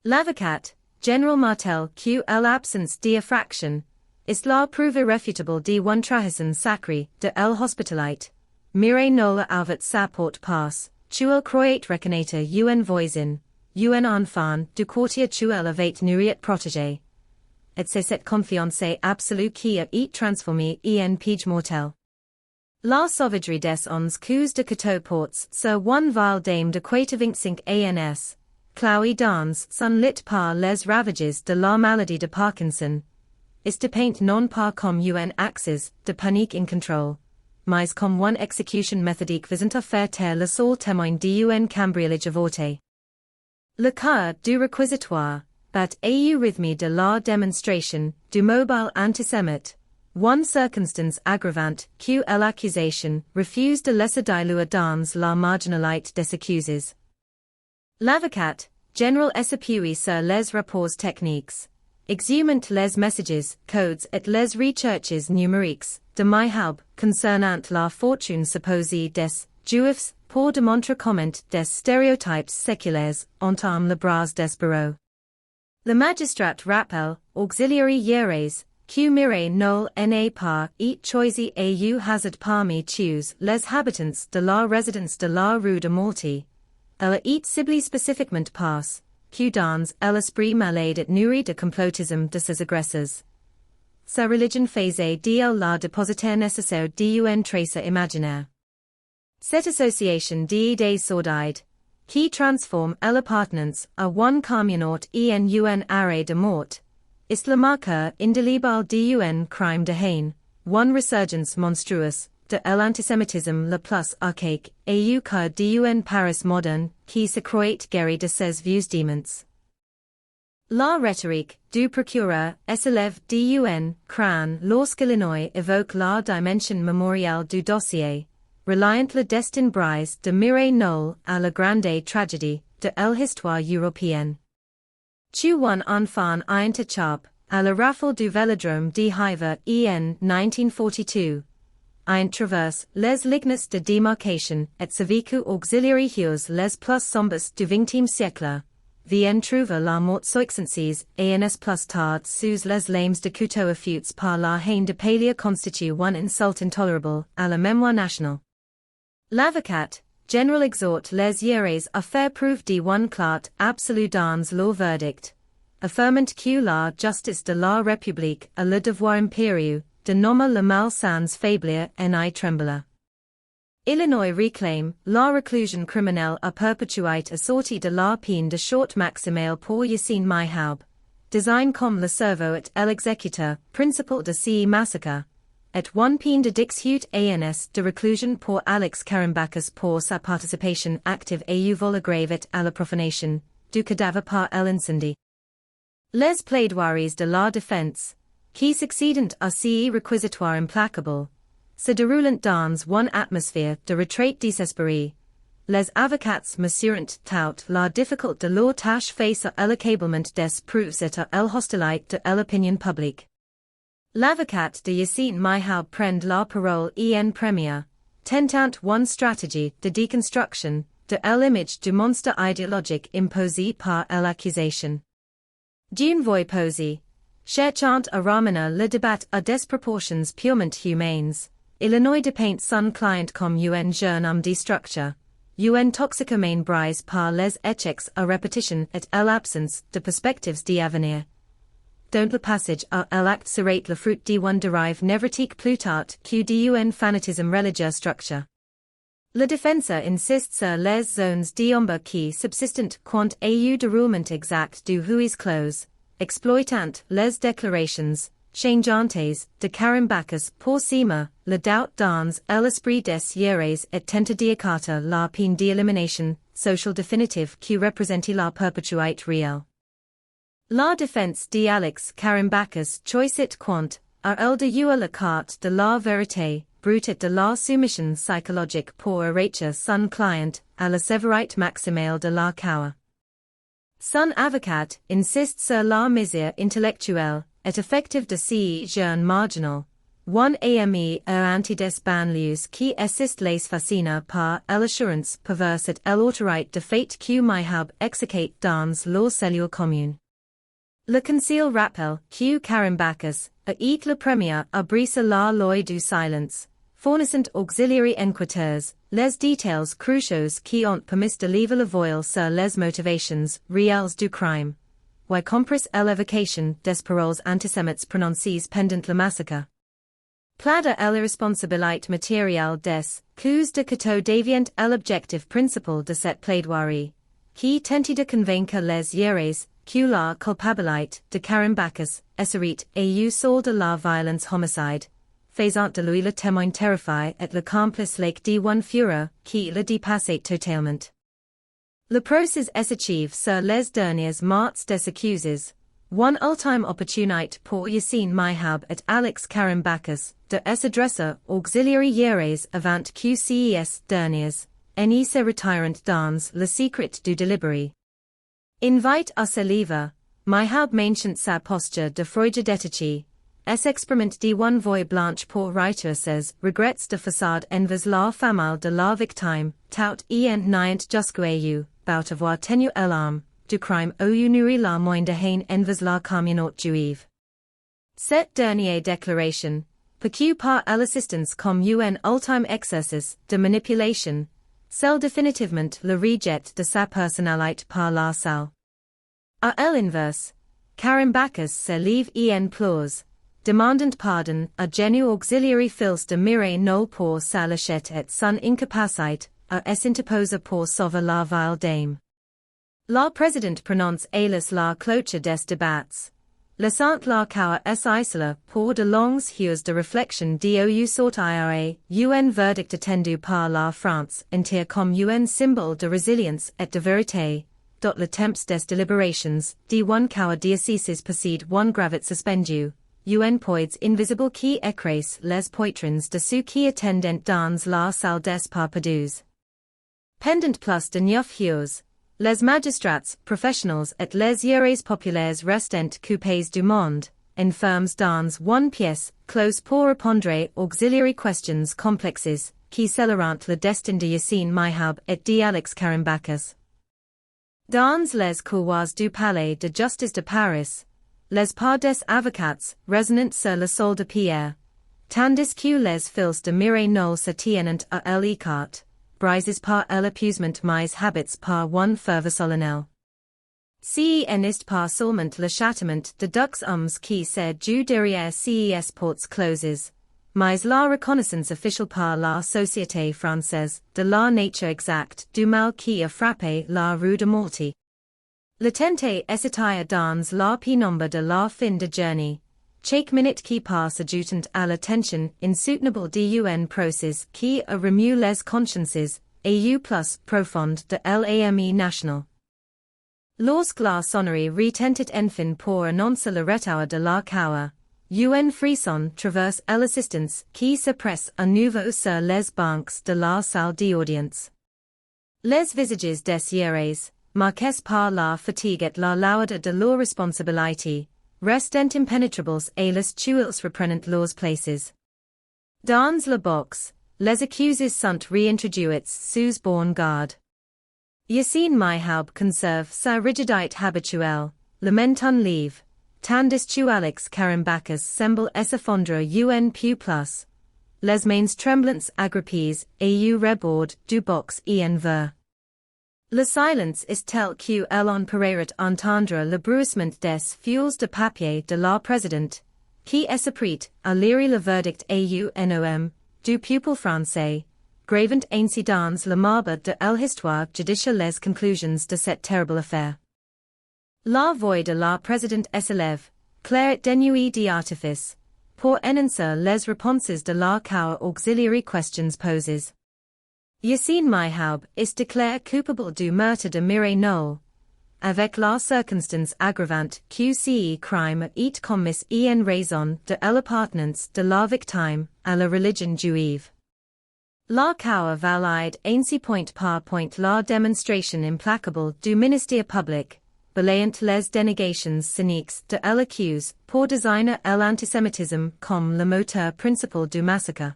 L'avocat, General Martel que l'absence d'infraction, est la preuve irréfutable de one trahison sacré de l'hospitalité. Mire nola alvat support pass, tuel croit reconnaître un voisin, un enfant du quartier tuel avait nourrit protégé. Et c'est cette confiance absolue qui a transformé en pige mortel. La sauvagerie des ons coups de couteau ports sur one vile dame de 85 ans, clouy dans son lit par les ravages de la maladie de Parkinson, est dépeinte non pas comme un axis de panique incontrôle, mais comme one exécution méthodique visant à faire taire le seul témoin d'un cambriolage avorté. Le cas du réquisitoire, bat au rythme de la démonstration du mobile antisémite, one circonstance aggravante que l'accusation refuse de laisser diluer dans la marginalité des accusés. L'avocat, general s'appuie sur les rapports techniques, exhumant les messages, codes et les recherches numériques de Myhoub concernant la fortune supposée des Juifs pour démontrer comment des stéréotypes séculaires entament le bras des bureaux. Le magistrat rappelle, auxiliary hieres, que mire nul n'a pas et choisi au hasard parmi tous les habitants de la résidence de la rue de Morty. Elle est ciblée spécifiquement parce que dans l'esprit malade et nourri de complotisme de ses agresseurs. Sa religion faisait d'elle la dépositaire nécessaire d'un trace imaginaire. Cette association d'idées sordides, qui transforme l'appartenance à one communauté en un arrêt de mort, est le marqueur indélébile d'un crime de haine, one resurgence monstrueuse de l'antisémitisme le plus archaïque au cœur d'un Paris moderne qui se croit guéri de ses vieux démons. La rhétorique du procureur s'élève d'un cran lorsque l'Illinois évoque la dimension mémorielle du dossier, reliant le destin brise de mirer nul à la grande tragédie de l'histoire européenne. Tu one enfant intachab, à la rafale du Vélodrome de Hiver en 1942. Ein traverse les lignes de démarcation et se vécu auxiliary hues les plus sombres du XXe siècle. Vien trouve la mort soixante-six ans plus tard sous les lames de couteau affûtés par la haine de Palia constitue one insult intolerable à la mémoire nationale. L'avocat, general exhorte les hieres à faire preuve de one clarté absolue dans leur verdict, affirmant que la justice de la République a le devoir impérieux de nommer le mal sans faiblir ni trembler. Illinois réclame la réclusion criminelle à perpétuité assortie de la peine de short maximale pour Yassine Myhoub, design comme le cerveau et l'exécuteur principal de ce massacre, et one peine de 18 ans de réclusion pour Alex Karimbakis pour sa participation active au vol grave et à la profanation du cadavre par l'incendie. Les plaidoiries de la défense, qui succèdent à ce réquisitoire implacable, se déroulent dans one atmosphère de retraite désespérée. Les avocats mesurent tout la difficulté de leur tâche face à l'accablement des preuves et à l'hostilité de l'opinion publique. L'avocat de Yassine Myhoub prend la parole en premier, tentant one stratégie de déconstruction de l'image du monstre idéologique imposé par l'accusation. D'une voix posée, cherchant à ramener le débat à des proportions purement humaines, Illinois dépeint son client comme un jeune homme de structure, UN toxicomane brise par les échecs à répétition et à l'absence de perspectives d'avenir. Don't le passage à l'acte serate le fruit d1 derive névrotique plus tard que d'un fanatisme religieux structure. Le défenseur insiste sur les zones d'ombre qui subsistent quant au déroulement exact du huis clos, exploitant les déclarations changeantes de Carimbacus pour cima, le doute dans l'esprit des hieres et tenta diacata la peine d'élimination social définitive qui représente la perpétuité réelle. La défense d'Alex Carimbacus choisit quant à elle de la carte de la vérité, brute de la soumission psychologique pour arracher son client à la sévérité maximale de la cour. Son avocat insiste sur la mesure intellectuelle et effective de ces jeunes marginal. One AME anti des banlieues qui assist les fascina par l'assurance perverse et l'autorité de fait que myhab execute dans leurs cellules communes. Le concile rappel que Carimbacus a été le premier à briser la loi du silence, fournissant auxiliary enquêteurs, les détails cruciaux qui ont permis de lever le voile sur les motivations réelles du crime. Y compris l'évocation des paroles antisémites prononcées pendant le massacre. Plada l'irresponsabilité matérielle des coups de couteau devient l'objectif principal de cette plaidoirie, qui tente de convaincre les hieres que la culpabilité de Carimbacus est au sol de la violence homicide, faisant de lui le témoin terrifié et le complice like d1 fureur qui le dépassait totalement. Le procès s'achève sur les derniers morts des accusés, one ultime opportunité pour Yassine Myhab et Alex Carimbacus de s'adresser auxiliary hieres avant que ces derniers ne se retirent dans le secret du délibéré. Invite à se lever, Myhab mentioned sa posture de frigidité, s'expérimente d1 voix blanche pour writer ses regrets de façade envers la famille de la victime, tout en niant jusqu'au bout avoir tenu l'arme du crime au nourri la moindre haine envers la communauté juive. Cette dernière déclaration, perçue par l'assistance comme un ultime exercice de manipulation, scelle définitivement le rejet de sa personnalité par la salle. À l'inverse, Carimbacus se lève en pleurs, demandant pardon à genu auxiliary fils de mirer nul pour sa lâcheté et son incapacité à s'interposer pour sauver la vile dame. La présidente prononce hélas la clôture des débats, laissant la cour isolée pour de longues heures de réflexion dou sort ira, un verdict attendu par la France entière comme un symbole de résilience et de vérité, dont le temps des délibérations, d1 cour diocèses possède one gravite suspendu, un poids invisible qui écrase les poitrines de ceux qui attendent dans la salle des parpadus. Pendant plus de 9 heures, les magistrats professionnels et les hieres populaires restent coupés du monde, enfermes dans one pièce close pour répondre auxiliary questions complexes qui scélérant le destin de Yassine Myhab et d'Alex Carimbacus. Dans les couloirs du palais de justice de Paris, les pas des avocats résonnent sur le sol de pierre, tandis que les fils de mirer nul se tiennent à l'écart, brises par l'épuisement mais habits par one ferveur solennel. Ce n'est pas seulement le châtiment de deux hommes qui se joue derrière ces portes closes, mais la reconnaissance officielle par la société française de la nature exacte du mal qui a frappé la rue de Morty. Le tente s'étire dans la pénombre de la fin de journée, chaque minute qui passe ajoutant à la tension insoutenable d'un procès qui a remue les consciences, au plus profonde de l'AME national. Lorsque la sonnerie retentit enfin pour annoncer le retard de la cour, un frisson traverse l'assistance qui se presse à nouveau sur les bancs de la salle d'audience. Les visages des hieres, marqués par la fatigue et la laude de leur responsabilité, restent impénétrables et les tuiles reprennent leurs places. Dans la box, les accusés sont réintroduits sous bonne garde. Yassine Myhab conserve sa rigidité habituelle, lamentant livre, tandis que Alex Carimbacus semble s'effondrer un peu plus. les mains tremblants agrippes, au rebord, du box en ver. Le silence est tel que l'on pourrait entendre le bruissement des feuilles de papier de la présidente, qui s'apprête à lire le verdict au nom du peuple français, gravant ainsi dans le marbre de l'histoire judiciaire les conclusions de cette terrible affaire. La voix de la présidente s'élève, claire dénuée d'artifice, pour énoncer les réponses de la cour auxiliary questions posées. Yassine Myhaub est déclaré coupable du meurtre de Mireille Knoll, avec la circonstance aggravante que ce crime est commis en raison de l'appartenance de la victime à la religion juive. La cour valide ainsi point par point la démonstration implacable du ministère public, balayant les dénégations cyniques de l'accuse pour désigner l'antisémitisme comme le moteur principal du massacre.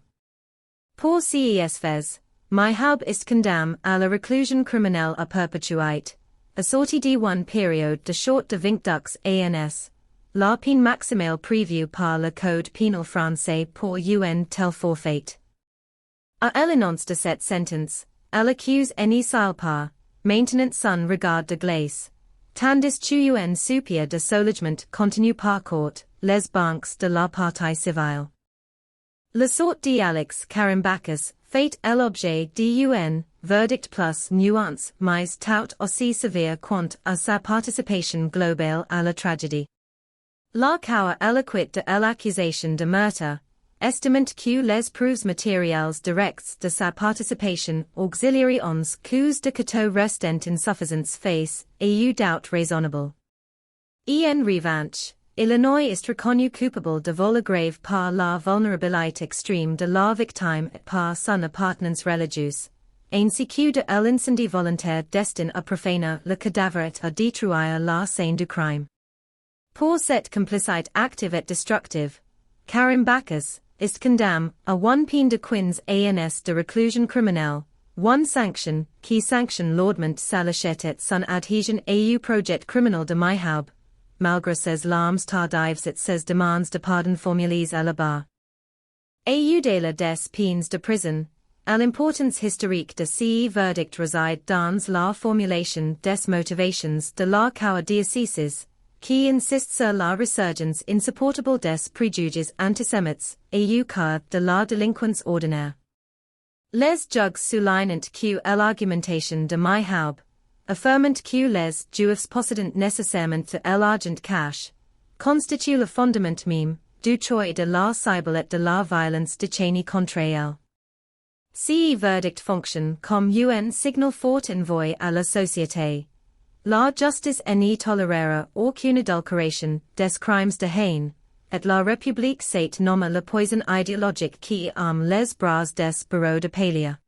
Pour ces faits, Myhaub est condamné à la réclusion criminelle à perpétuité, assortie d'une période de short de 20 ans, la peine maximale prévue par le Code pénal français pour un tel forfait. À l'énonce de cette sentence, l'accuse n'est pas, maintenant son regard de glace, tandis qu'un soupir de soulagement continue par court, les banques de la partie civile. Le sort d'Alex Karimbakis fait l'objet d'un verdict plus nuance mais tout aussi sévère quant à sa participation globale à la tragédie. La cour l'acquitte de l'accusation de meurtre, estimant que les preuves matérielles directes de sa participation auxiliary ons cause de couteau restent insuffisantes face au doubt raisonnable. En revanche, Illinois est reconnu coupable de vol grave par la vulnérabilité extrême de la victime et par son appartenance religieuse, ainsi que de l'incendie volontaire destiné à profaner le cadavre et à détruire la scène du crime. Pour cette complicité active et destructive, Karimbakis est condamné à une peine de 15 ans de réclusion criminelle, une sanction qui sanctionne lourdement sa lâcheté et son adhésion au projet criminel de Myhaub, malgré ses larmes tardives et ses demandes de pardon formulées à la barre. Au-delà des peines de prison, l'importance historique de ce verdict réside dans la formulation des motivations de la cour d'assises, qui insiste sur la résurgence insupportable des préjugés antisémites au cœur de la délinquance ordinaire. Les juges soulignent que l'argumentation de Myhaub, affirmant que les juifs possédent nécessairement de l'argent cash, constitue le fondement même du toit de la cible et de la violence déchaînée contre elle. Ce verdict fonctionne comme un signal fort envoyé à la société. La justice ne tolérera aucune adultération des crimes de haine, et la République s'est nommé le poison idéologique qui arme les bras des bourreaux de Palia.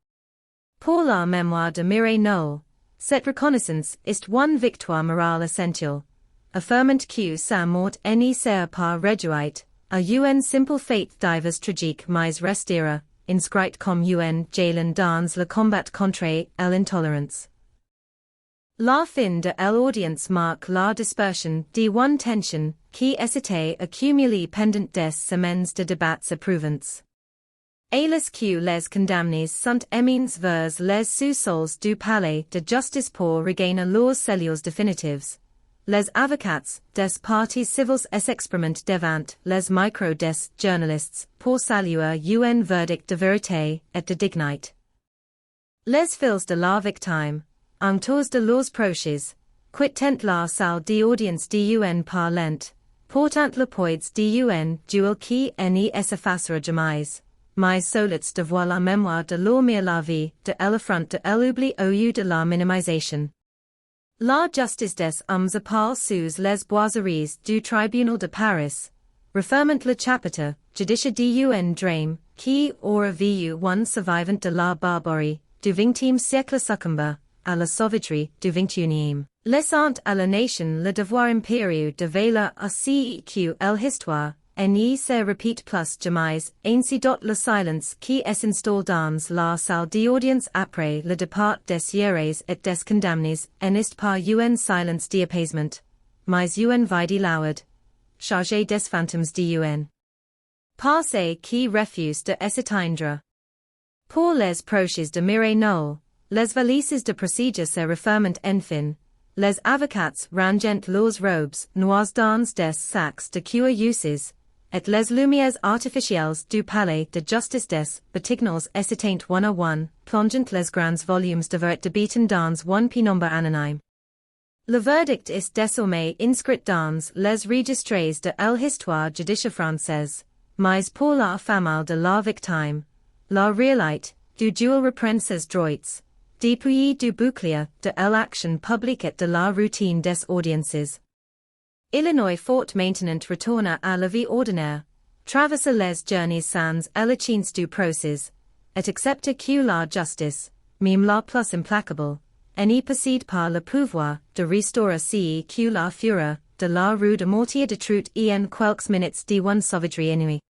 Pour la mémoire de Mireille Knoll, cette reconnaissance est une victoire morale essentielle, affirmant que sa mort ne sert pas réduite à un simple fait divers tragique mais restera, inscrit comme un jalon dans le combat contre l'intolérance. La fin de l'audience marque la dispersion d'une tension qui s'était accumulée pendant des semaines de débats éprouvants. Et que les condamnés sont éminents vers les sous-sols du palais de justice pour regagner leurs cellules définitives. Les avocats des parties civiles s'expriment devant les micros des journalistes pour saluer un verdict de vérité et de dignité. Les fils de la victime, entours de leurs proches, quittent la salle d'audience d'un pas lent, portant le poids d'un duel qui ne s'effacera jamais. Mais solits de voir la mémoire de l'hormir la vie de l'affront de l'oubli au lieu de la minimisation. La justice des hommes parle sous les boiseries du tribunal de Paris, referment le chapitre judicia d'un drame qui aura vu un survivant de la barbarie du XXe siècle succomber à la sauvagerie du XXIe, laissant à la nation le devoir impérieux de veiller à ce que l'histoire ne se répète plus jamais, ainsi dot le silence qui s'installe dans la salle d'audience après le départ des jurés et des condamnés n'est pas un silence d'apaisement, mais un vide lourd, chargé des fantômes d'un Parce qui refuse de s'éteindre. Pour les proches de Mireille Knoll, les valises de procédure se referment enfin, les avocats rangent leurs robes noires dans des sacs de cuir uses, et les lumières artificielles du palais de justice des batignolles s'éteignent 101, plongent les grands volumes de verre débitant dans un pénombre anonyme. Le verdict est désormais inscrit dans les registres de l'histoire judiciaire française, mais pour la famille de la victime, la réalité du duel reprend ses droits, dépouillé du bouclier de l'action publique et de la routine des audiences. Illinois fort maintenant retourne à la vie ordinaire, traverse les journées sans élections du procès, et accepte que la justice, même la plus implacable, n'est possédée par le pouvoir de restaurer ce que la fureur de la rue de Mortier de Trout en quelques minutes de sauvagerie inouïe.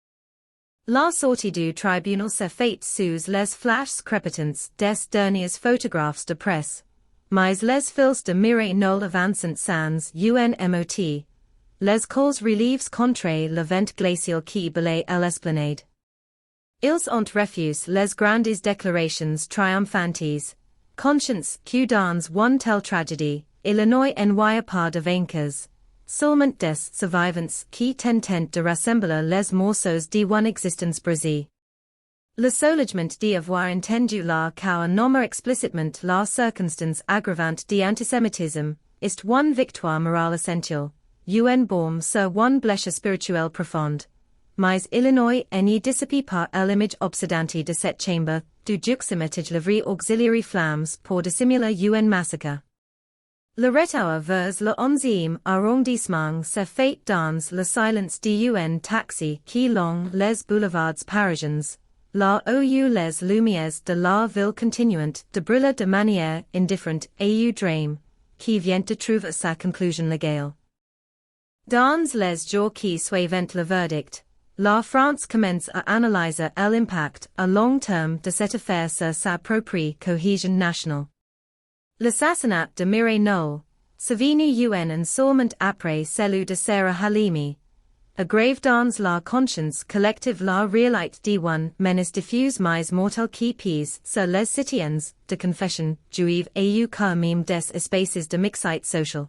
La sortie du tribunal se fait sous les flashs crépitants des derniers photographes de presse, mais les fils de Mireille Knoll avancent sans UNMOT, les calls reliefs contre le vent glacial qui balaye l'esplanade. Ils ont refusé les grandes déclarations triomphantes, conscience que dans une telle tragédie, Illinois n'envoie pas de vainqueurs, seulement des survivants qui tentent de rassembler les morceaux d'une existence brisée. Le soulagement d'avoir entendu la cause nommer explicitement la circonstance aggravante d'antisémitisme, est une victoire morale essentielle, un baume sur une blessure spirituelle profonde. Mais Illinois n'est dissipé par l'image obsédante de cette chambre, du juxtamétage livre auxiliary flammes pour dissimuler un massacre. Le retour vers le 11e arrondissement se fait dans le silence d'un taxi qui longe les boulevards parisiens, là où les lumières de la ville continuent de brûler de manière indifférente et drame, qui vient de trouver sa conclusion légale. Dans les jours qui suivent le verdict, la France commence à analyser l'impact à long terme de cette affaire sur sa propre cohésion nationale. L'assassinat de Mireille Knoll, survenu un seulement après celui de Sarah Halimi, aggrave dans la conscience collective la réalité d'une menace diffuse mais mortelle qui pèse sur les citoyens de confession juive et que même des espaces de mixité sociale.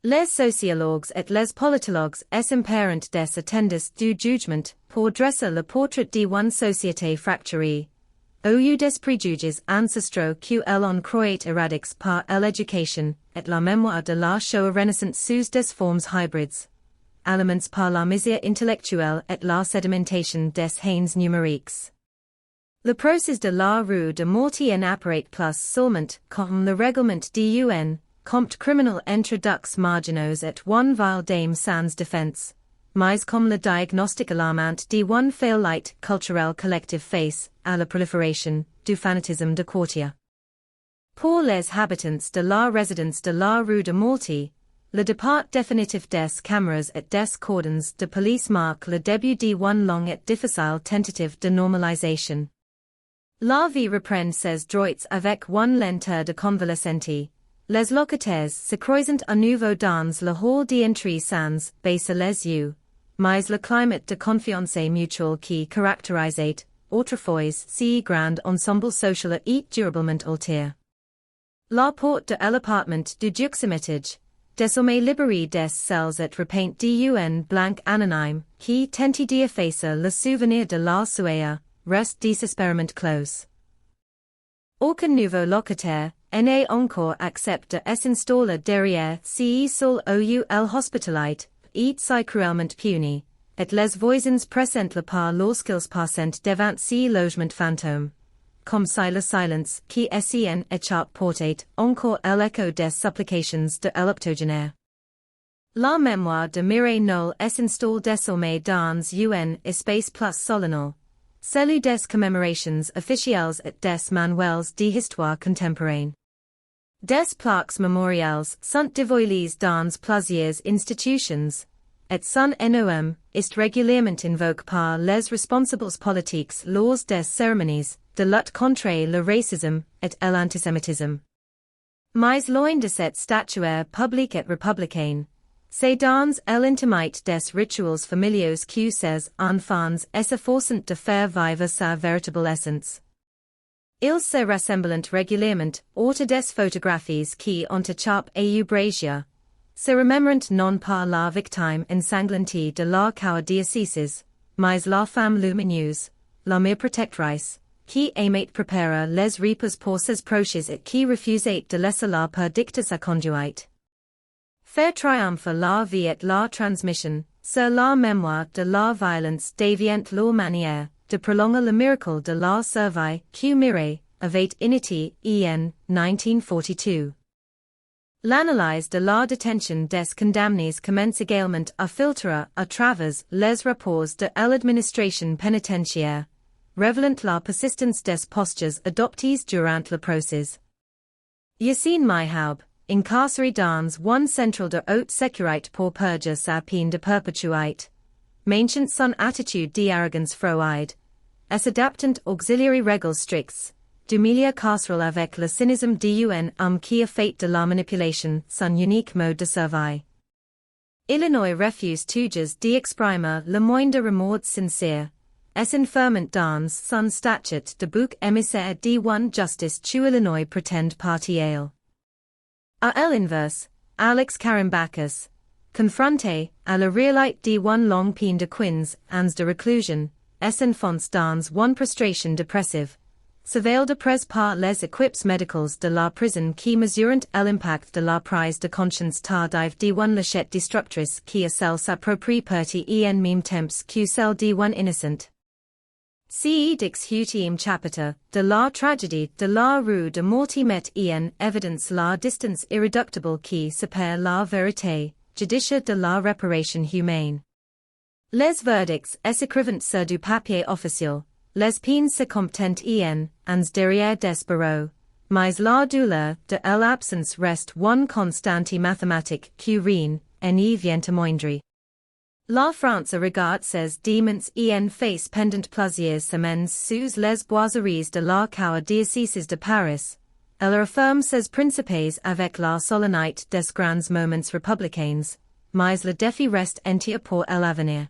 Les sociologues et les politologues s'imparent des attendas du jugement pour dresser le portrait d'une société fracturée, au des préjugés ancestraux qu'elle en croit éradiqués par l'éducation et la mémoire de la Shoah renaissance sous des formes hybrides, aliments par la misère intellectuelle et la sédimentation des haines numériques. Le procès de la rue de Mortier n'apparaît plus seulement comme le règlement d'un compte criminel introducts marginaux et one vile dame sans défense, mais comme le diagnostic alarmant d'une faillite culturelle collective face à la prolifération du fanatisme de quartier. Pour les habitants de la résidence de la rue de Mortier, le départ définitif des caméras et des cordons de police marque le début d'une longue et difficile tentative de normalisation. La vie reprend ses droits avec une lenteur de convalescente. Les locataires se croisent à nouveau dans le hall d'entrée sans baisser les yeux, mais le climat de confiance mutuelle qui caractérisait, autrefois, ce grand ensemble social est durablement altéré. La porte de l'appartement du juxtamétage, désormais libérée des cells et repeinte d'un blanc anonyme, qui tente d'effacer le souvenir de la soirée, reste désespérément close. Aucun nouveau locataire n'est encore accepté de s'installer derrière ce sol où l'hospitalité est si cruellement punie, et les voisins pressentent le pas lorsqu'ils passent devant ce logement fantôme, comme si le silence qui s'en échappe portait encore l'écho des supplications de l'octogénaire. La mémoire de Mireille Knoll s'installe désormais dans un espace plus solennel, celui des commémorations officielles et des manuels d'histoire contemporaine. Des plaques mémoriales sont dévoilées dans plusieurs institutions, et son nom est régulièrement invoqué par les responsables politiques lors des cérémonies de lutte contre le racisme et l'antisémitisme. Mais loin de cette statuaire publique et républicaine, C'est dans l'intimite des rituels familiaux que ces enfants s'efforcent de faire vivre sa véritable essence. Ils se ressemblent régulièrement auto des photographies qui ont échappé au Brésia, se remémorant non pas la victime ensanglantée de la cour diocèse, mais la femme lumineuse, la mère protectrice, qui aimait préparer les repas pour ses proches et qui refusait de laisser la perdicte sa conduite. Faire triomphe la vie et la transmission, sur la mémoire de la violence devient la manière de prolonger le miracle de la survie que Mireille avait initié en 1942. L'analyse de la détention des condamnés commence également à filtrer à travers les rapports de l'administration pénitentiaire, révélant la persistance des postures adoptées durant le procès. Yassine Myhaub, incarcéré dans un central de haute sécurité pour purger sa peine de perpétuité, mentionne son attitude d'arrogance froide, s'adaptant auxiliary règles strictes, du milieu carcéral avec le cynisme d'un homme qui a fait de la manipulation son unique mode de survie. Illinois refuse toujours d'exprimer le moindre remords sincère, s'informant dans son statut de bouc émissaire d'1 justice tu Illinois pretend partial. À l'inverse, Alex Karimbakis, confronté à la réalité d'1 longue peine de 15 ans de réclusion, s'enfonce dans une prostration dépressive, surveillé près par les équipes médicales de la prison qui mesurent l'impact de la prise de conscience tardive d'1 lâchette destructrice qui accèle sa propre partie en même temps que celle d'1 innocent. Ce dix-huitième chapitre de la tragédie de la rue de Morty met en évidence la distance irréductible qui sépare la vérité judiciaire de la réparation humaine. Les verdicts s'écrivent sur du papier officiel, les peines se comptent ans derrière des barreaux, mais la douleur de l'absence reste une constante mathématique qui rien n'y vient moindre. La France regarde ses démons en face pendant plusieurs semaines sous les boiseries de la cour diocèse de Paris. Elle affirme ses principes avec la solennité des grands moments républicains, mais le défi reste entier pour l'avenir.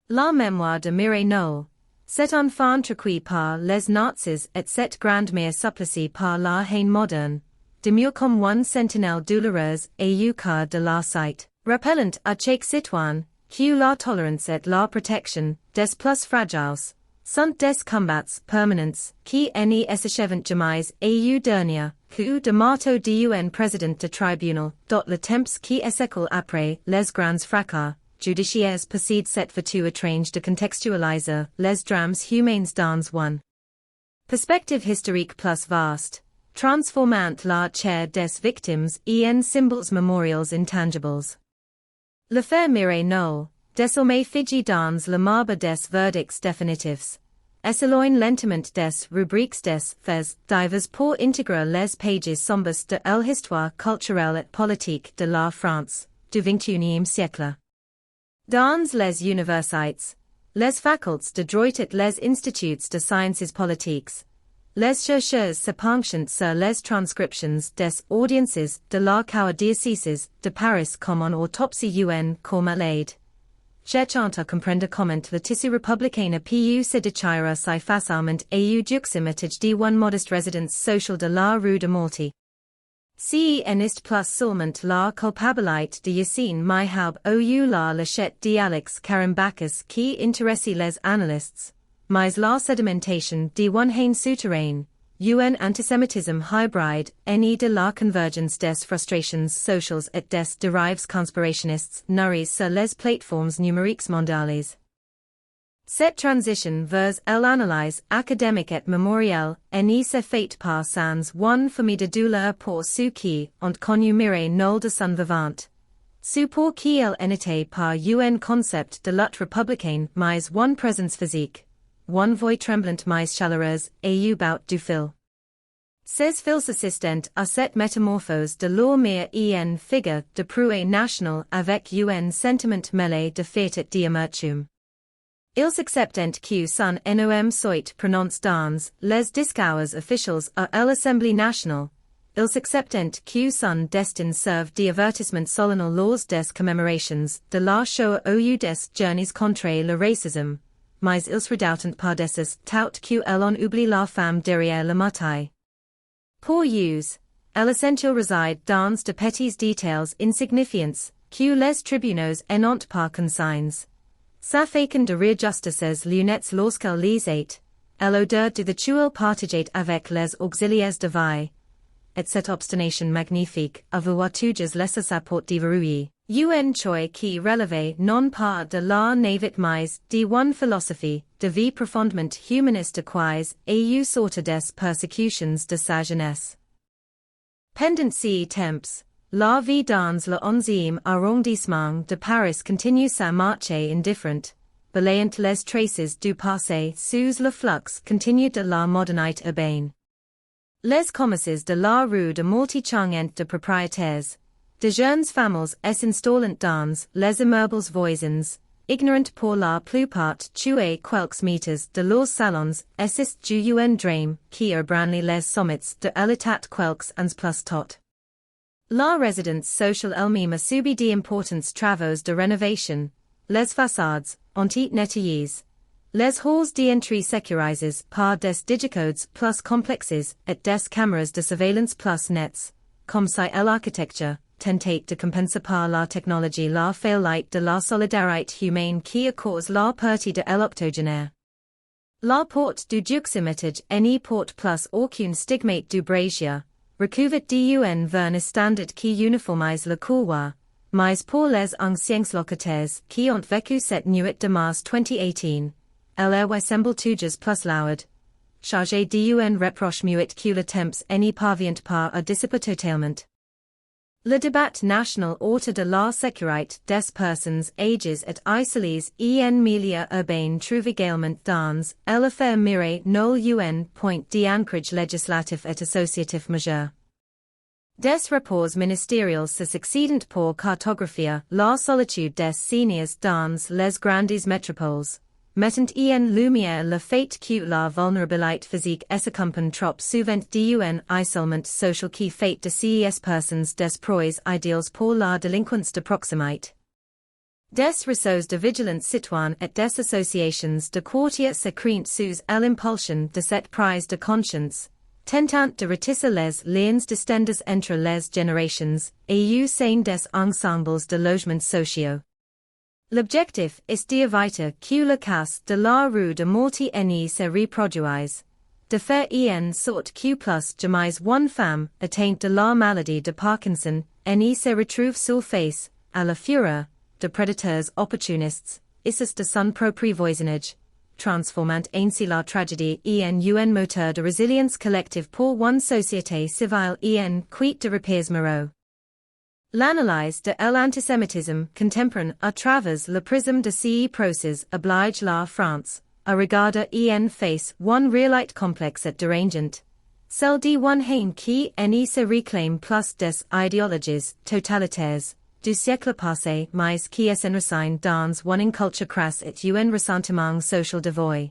La mémoire de Mireille Knoll, cet enfant traqué par les nazis et cette grand-mère suppliciée par la haine moderne, demeure comme une sentinelle douloureuse au cœur de la cité. Rappellant à chaque citoyen que la tolérance et la protection des plus fragiles sont des combats permanents qui n'y s'achèvent jamais au dernier coup de marteau d'un président de tribunal dont le temps qui s'écoule après les grands fracas judiciaires possède cette vertu étrange de contextualiser les drames humains dans une perspective historique plus vaste, transformant la chair des victimes en symboles mémoriels intangibles. L'affaire Mireille Knoll, désormais figée dans le marbre des verdicts définitifs, s'éloigne lentement des rubriques des faits divers pour intégrer les pages sombres de l'histoire culturelle et politique de la France du XXIe siècle. Dans les universités, les facultés de droit et les instituts de sciences politiques, les chercheurs se penchent sur les transcriptions des audiences de la cour diocèse de Paris comme en autopsie comme l'aide. Cherchant à comprendre comment le tissu républicain a pu se déchirer si facilement au juxtamétage d'une modeste résidence sociale de la rue de Morty. Ce n'est plus seulement la culpabilité de Yassine Myhaub ou la lâcheté d'Alex Karimbakis qui intéresse les analystes, mais la sédimentation d'une haine souterraine, un antisémitisme hybride ni de la convergence des frustrations sociales et des dérives conspirationnistes nourries sur les plateformes numériques mondiales. Cette transition vers l'analyse académique et mémorielle n'y s'est faite pas sans une famille de douleur pour ceux qui ont connu Mireille Knoll de son vivant. Ceux pour qui elle n'était pas un concept de lutte républicaine mais une présence physique, une voix tremblante mais chaleureuse et bout du fil. Ces fils assistent à cette métamorphose de l'ormire en figure de proue national avec un sentiment mêlé de fête et d'amertume. Ils acceptent que son nom soit prononcé dans les discours officiels à l'Assemblée nationale, ils acceptent que sont destinés serve d'avertissement solennel lors des commémorations de la Shoah ou des journées contre le racisme, mais ils redoutent par dessus tout que l'on oublie la femme derrière le métier. Pour eux, l'essentiel réside dans de petits détails insignifiants, que les tribunaux n'ont pas consignes. Ça fait de réajuster ses lunettes lorsqu'elle les ait, l'odeur de the tuile partagée avec les auxiliaires de vie, et cette obstination magnifique à vouloir toujours laisser sa porte déverrouillée. Un choi qui relève non pas de la navette mais de one philosophie de vie profondément humaniste quais et sorte des persécutions de sa jeunesse. Pendant ces temps, la vie dans le 11e arrondissement de Paris continue sa marche indifferente, balayant les traces du passé sous le flux continu de la modernité urbaine. Les commerces de la rue de multi-changent de propriétaires, de jeunes familles s'installent dans les immeubles voisins, ignorant pour la plupart tuer quelques mètres de leurs salons, assist du dream qui ébranle les sommets de l'état quelques ans plus tôt. La résidence sociale elle-même a subi d'importants travaux de rénovation, les façades ont été nettoyées, les halls d'entrée sécurisés par des digicodes plus complexes et des caméras de surveillance plus nets, comme si l'architecture tentait de compenser par la technologie la faillite de la solidarité humaine qui cause la partie de l'octogénaire. La porte du duximitage n'y porte plus aucune stigmate du brazier, recouvert d'un vernis standard qui uniformise le couloir, mais pour les anciens locataires qui ont vécu cette nuit de mars 2018, elle semble toujours plus lourde, chargée d'un reproche muet que le temps n'y parvient pas à dissiper totalement. Le débat national autour de la sécurité des personnes âgées et isolées en milieu urbain trouve également dans l'affaire mireille nul point d'ancrage législatif et associatif majeur. Des rapports ministériels se succèdent pour cartographier la solitude des seniors dans les grandes métropoles, mettant en lumière le fait que la vulnérabilité physique s'accompagne trop souvent d'un isolement social qui fait de ces personnes des proies idéales pour la délinquance de proximité. Des réseaux de vigilance citoyenne et des associations de quartier se créent sous l'impulsion de cette prise de conscience, tentant de retisser les liens distendues entre les générations, et au sein des ensembles de logements sociaux. L'objectif est d'éviter que le cas de la rue de multi-ni se reproduise, de faire en sorte que plus jamais une femme atteinte de la maladie de Parkinson n'y se retrouve sur face, à la fureur, de prédateurs opportunistes, issus de son propre voisinage, transformant ainsi la tragédie en un moteur de résilience collective pour une société civile en quête de repères moraux. L'analyse de l'antisémitisme contemporain à travers le prisme de ces procès oblige la France à regarder en face une réalité complexe et dérangeante, celle d'un haine qui n'y se réclame plus des idéologies totalitaires du siècle passé mais qui s'enracine dans une culture crasse et un ressentiment social dévoid.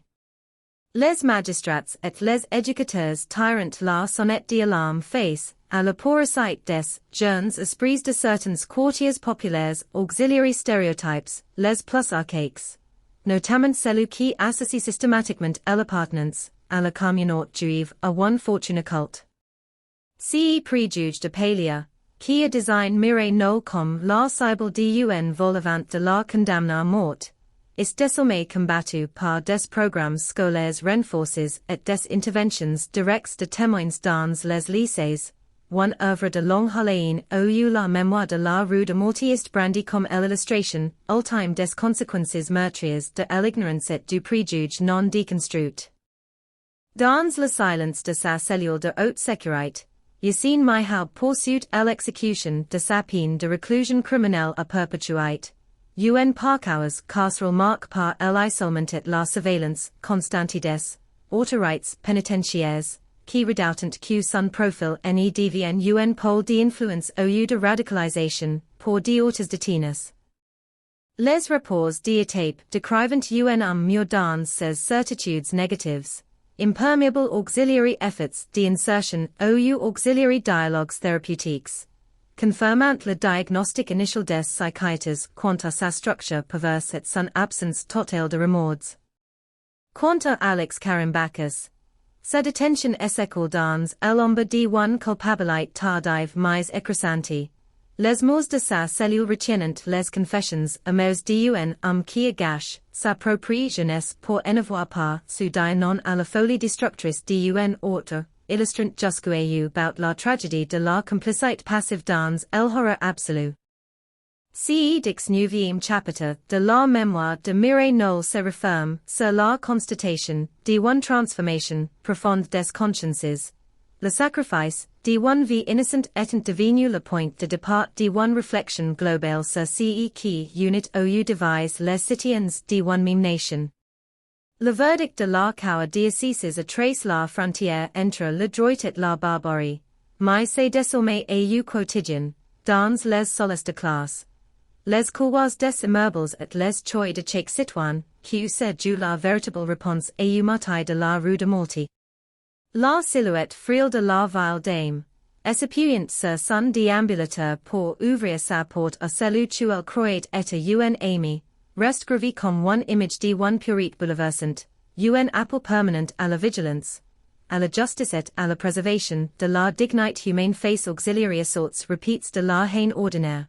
Les magistrats et les éducateurs tirent la sonnette d'alarme face à la porosité des jeunes esprits de certains quartiers populaires auxiliaires stéréotypes, les plus archaïques, notamment celui qui associe systématiquement l'appartenance à la communauté juive à une fortune occulte. Ces préjuges de Palia, qui a design miré nul comme la cible d'un vol-au-vent de la condamnée à mort, est désormais combattu par des programmes scolaires renforcés et des interventions directes de témoins dans les lycées, une œuvre de longue haleine où la mémoire de la rue de Mortier est brandie comme l'illustration ultime des conséquences meurtrières de l'ignorance et du préjuge non déconstruit. Dans le silence de sa cellule de haute sécurité, Yassine Mihab poursuit l'exécution de sa peine de réclusion criminelle à perpétuité. Un parcours carcéral marqué par l'isolement et la surveillance constante des autorités pénitentiaires, qui redoutent que son profil n'y devienne un pôle d'influence ou de radicalisation pour d'autres détenus. Les rapports d'étape décrivent un homme mûr dans ses certitudes négatives, Impermeable auxiliary efforts d'insertion ou auxiliary dialogues therapeutiques. Confirmant le diagnostic initial des psychiatres quant à sa structure perverse et son absence totale de remords. Quant à Alex Karimbakis, sa détention école dans l'ombre d1 culpabilité tardive mais écrasante. Les mots de sa cellule retiennent les confessions amers d'un qui gâche sa propre jeunesse pour n'avoir pas su dire non à la folie destructrice d'un autre, illustrant jusqu'au about la tragédie de la complicite passive dans l'horreur absolue. Ce dix neuvième chapitre de la mémoire de Mireille Knoll se referme sur la constatation d'une transformation profonde des consciences. Le sacrifice d'une vie innocente étant devenu le point de départ d'une réflexion globale sur ce qui unit ou divise les citoyens d'une même nation. Le verdict de la cour d'assises a tracé la frontière entre le droit et la barbarie, mais c'est désormais au quotidien, dans les soles de classe. Les couloirs des immeubles et les choix de chaque citoyen, qui se joue la véritable réponse au matin de la rue de Malty. La silhouette frêle de la vieille dame, s'appuyant sur son déambulateur pour ouvrir sa porte à celui où elle croyait être un ami, reste gravée comme une image d'une purité bouleversante, un appel permanent à la vigilance, à la justice et à la préservation de la dignité humaine face auxiliary assaults repeats de la haine ordinaire.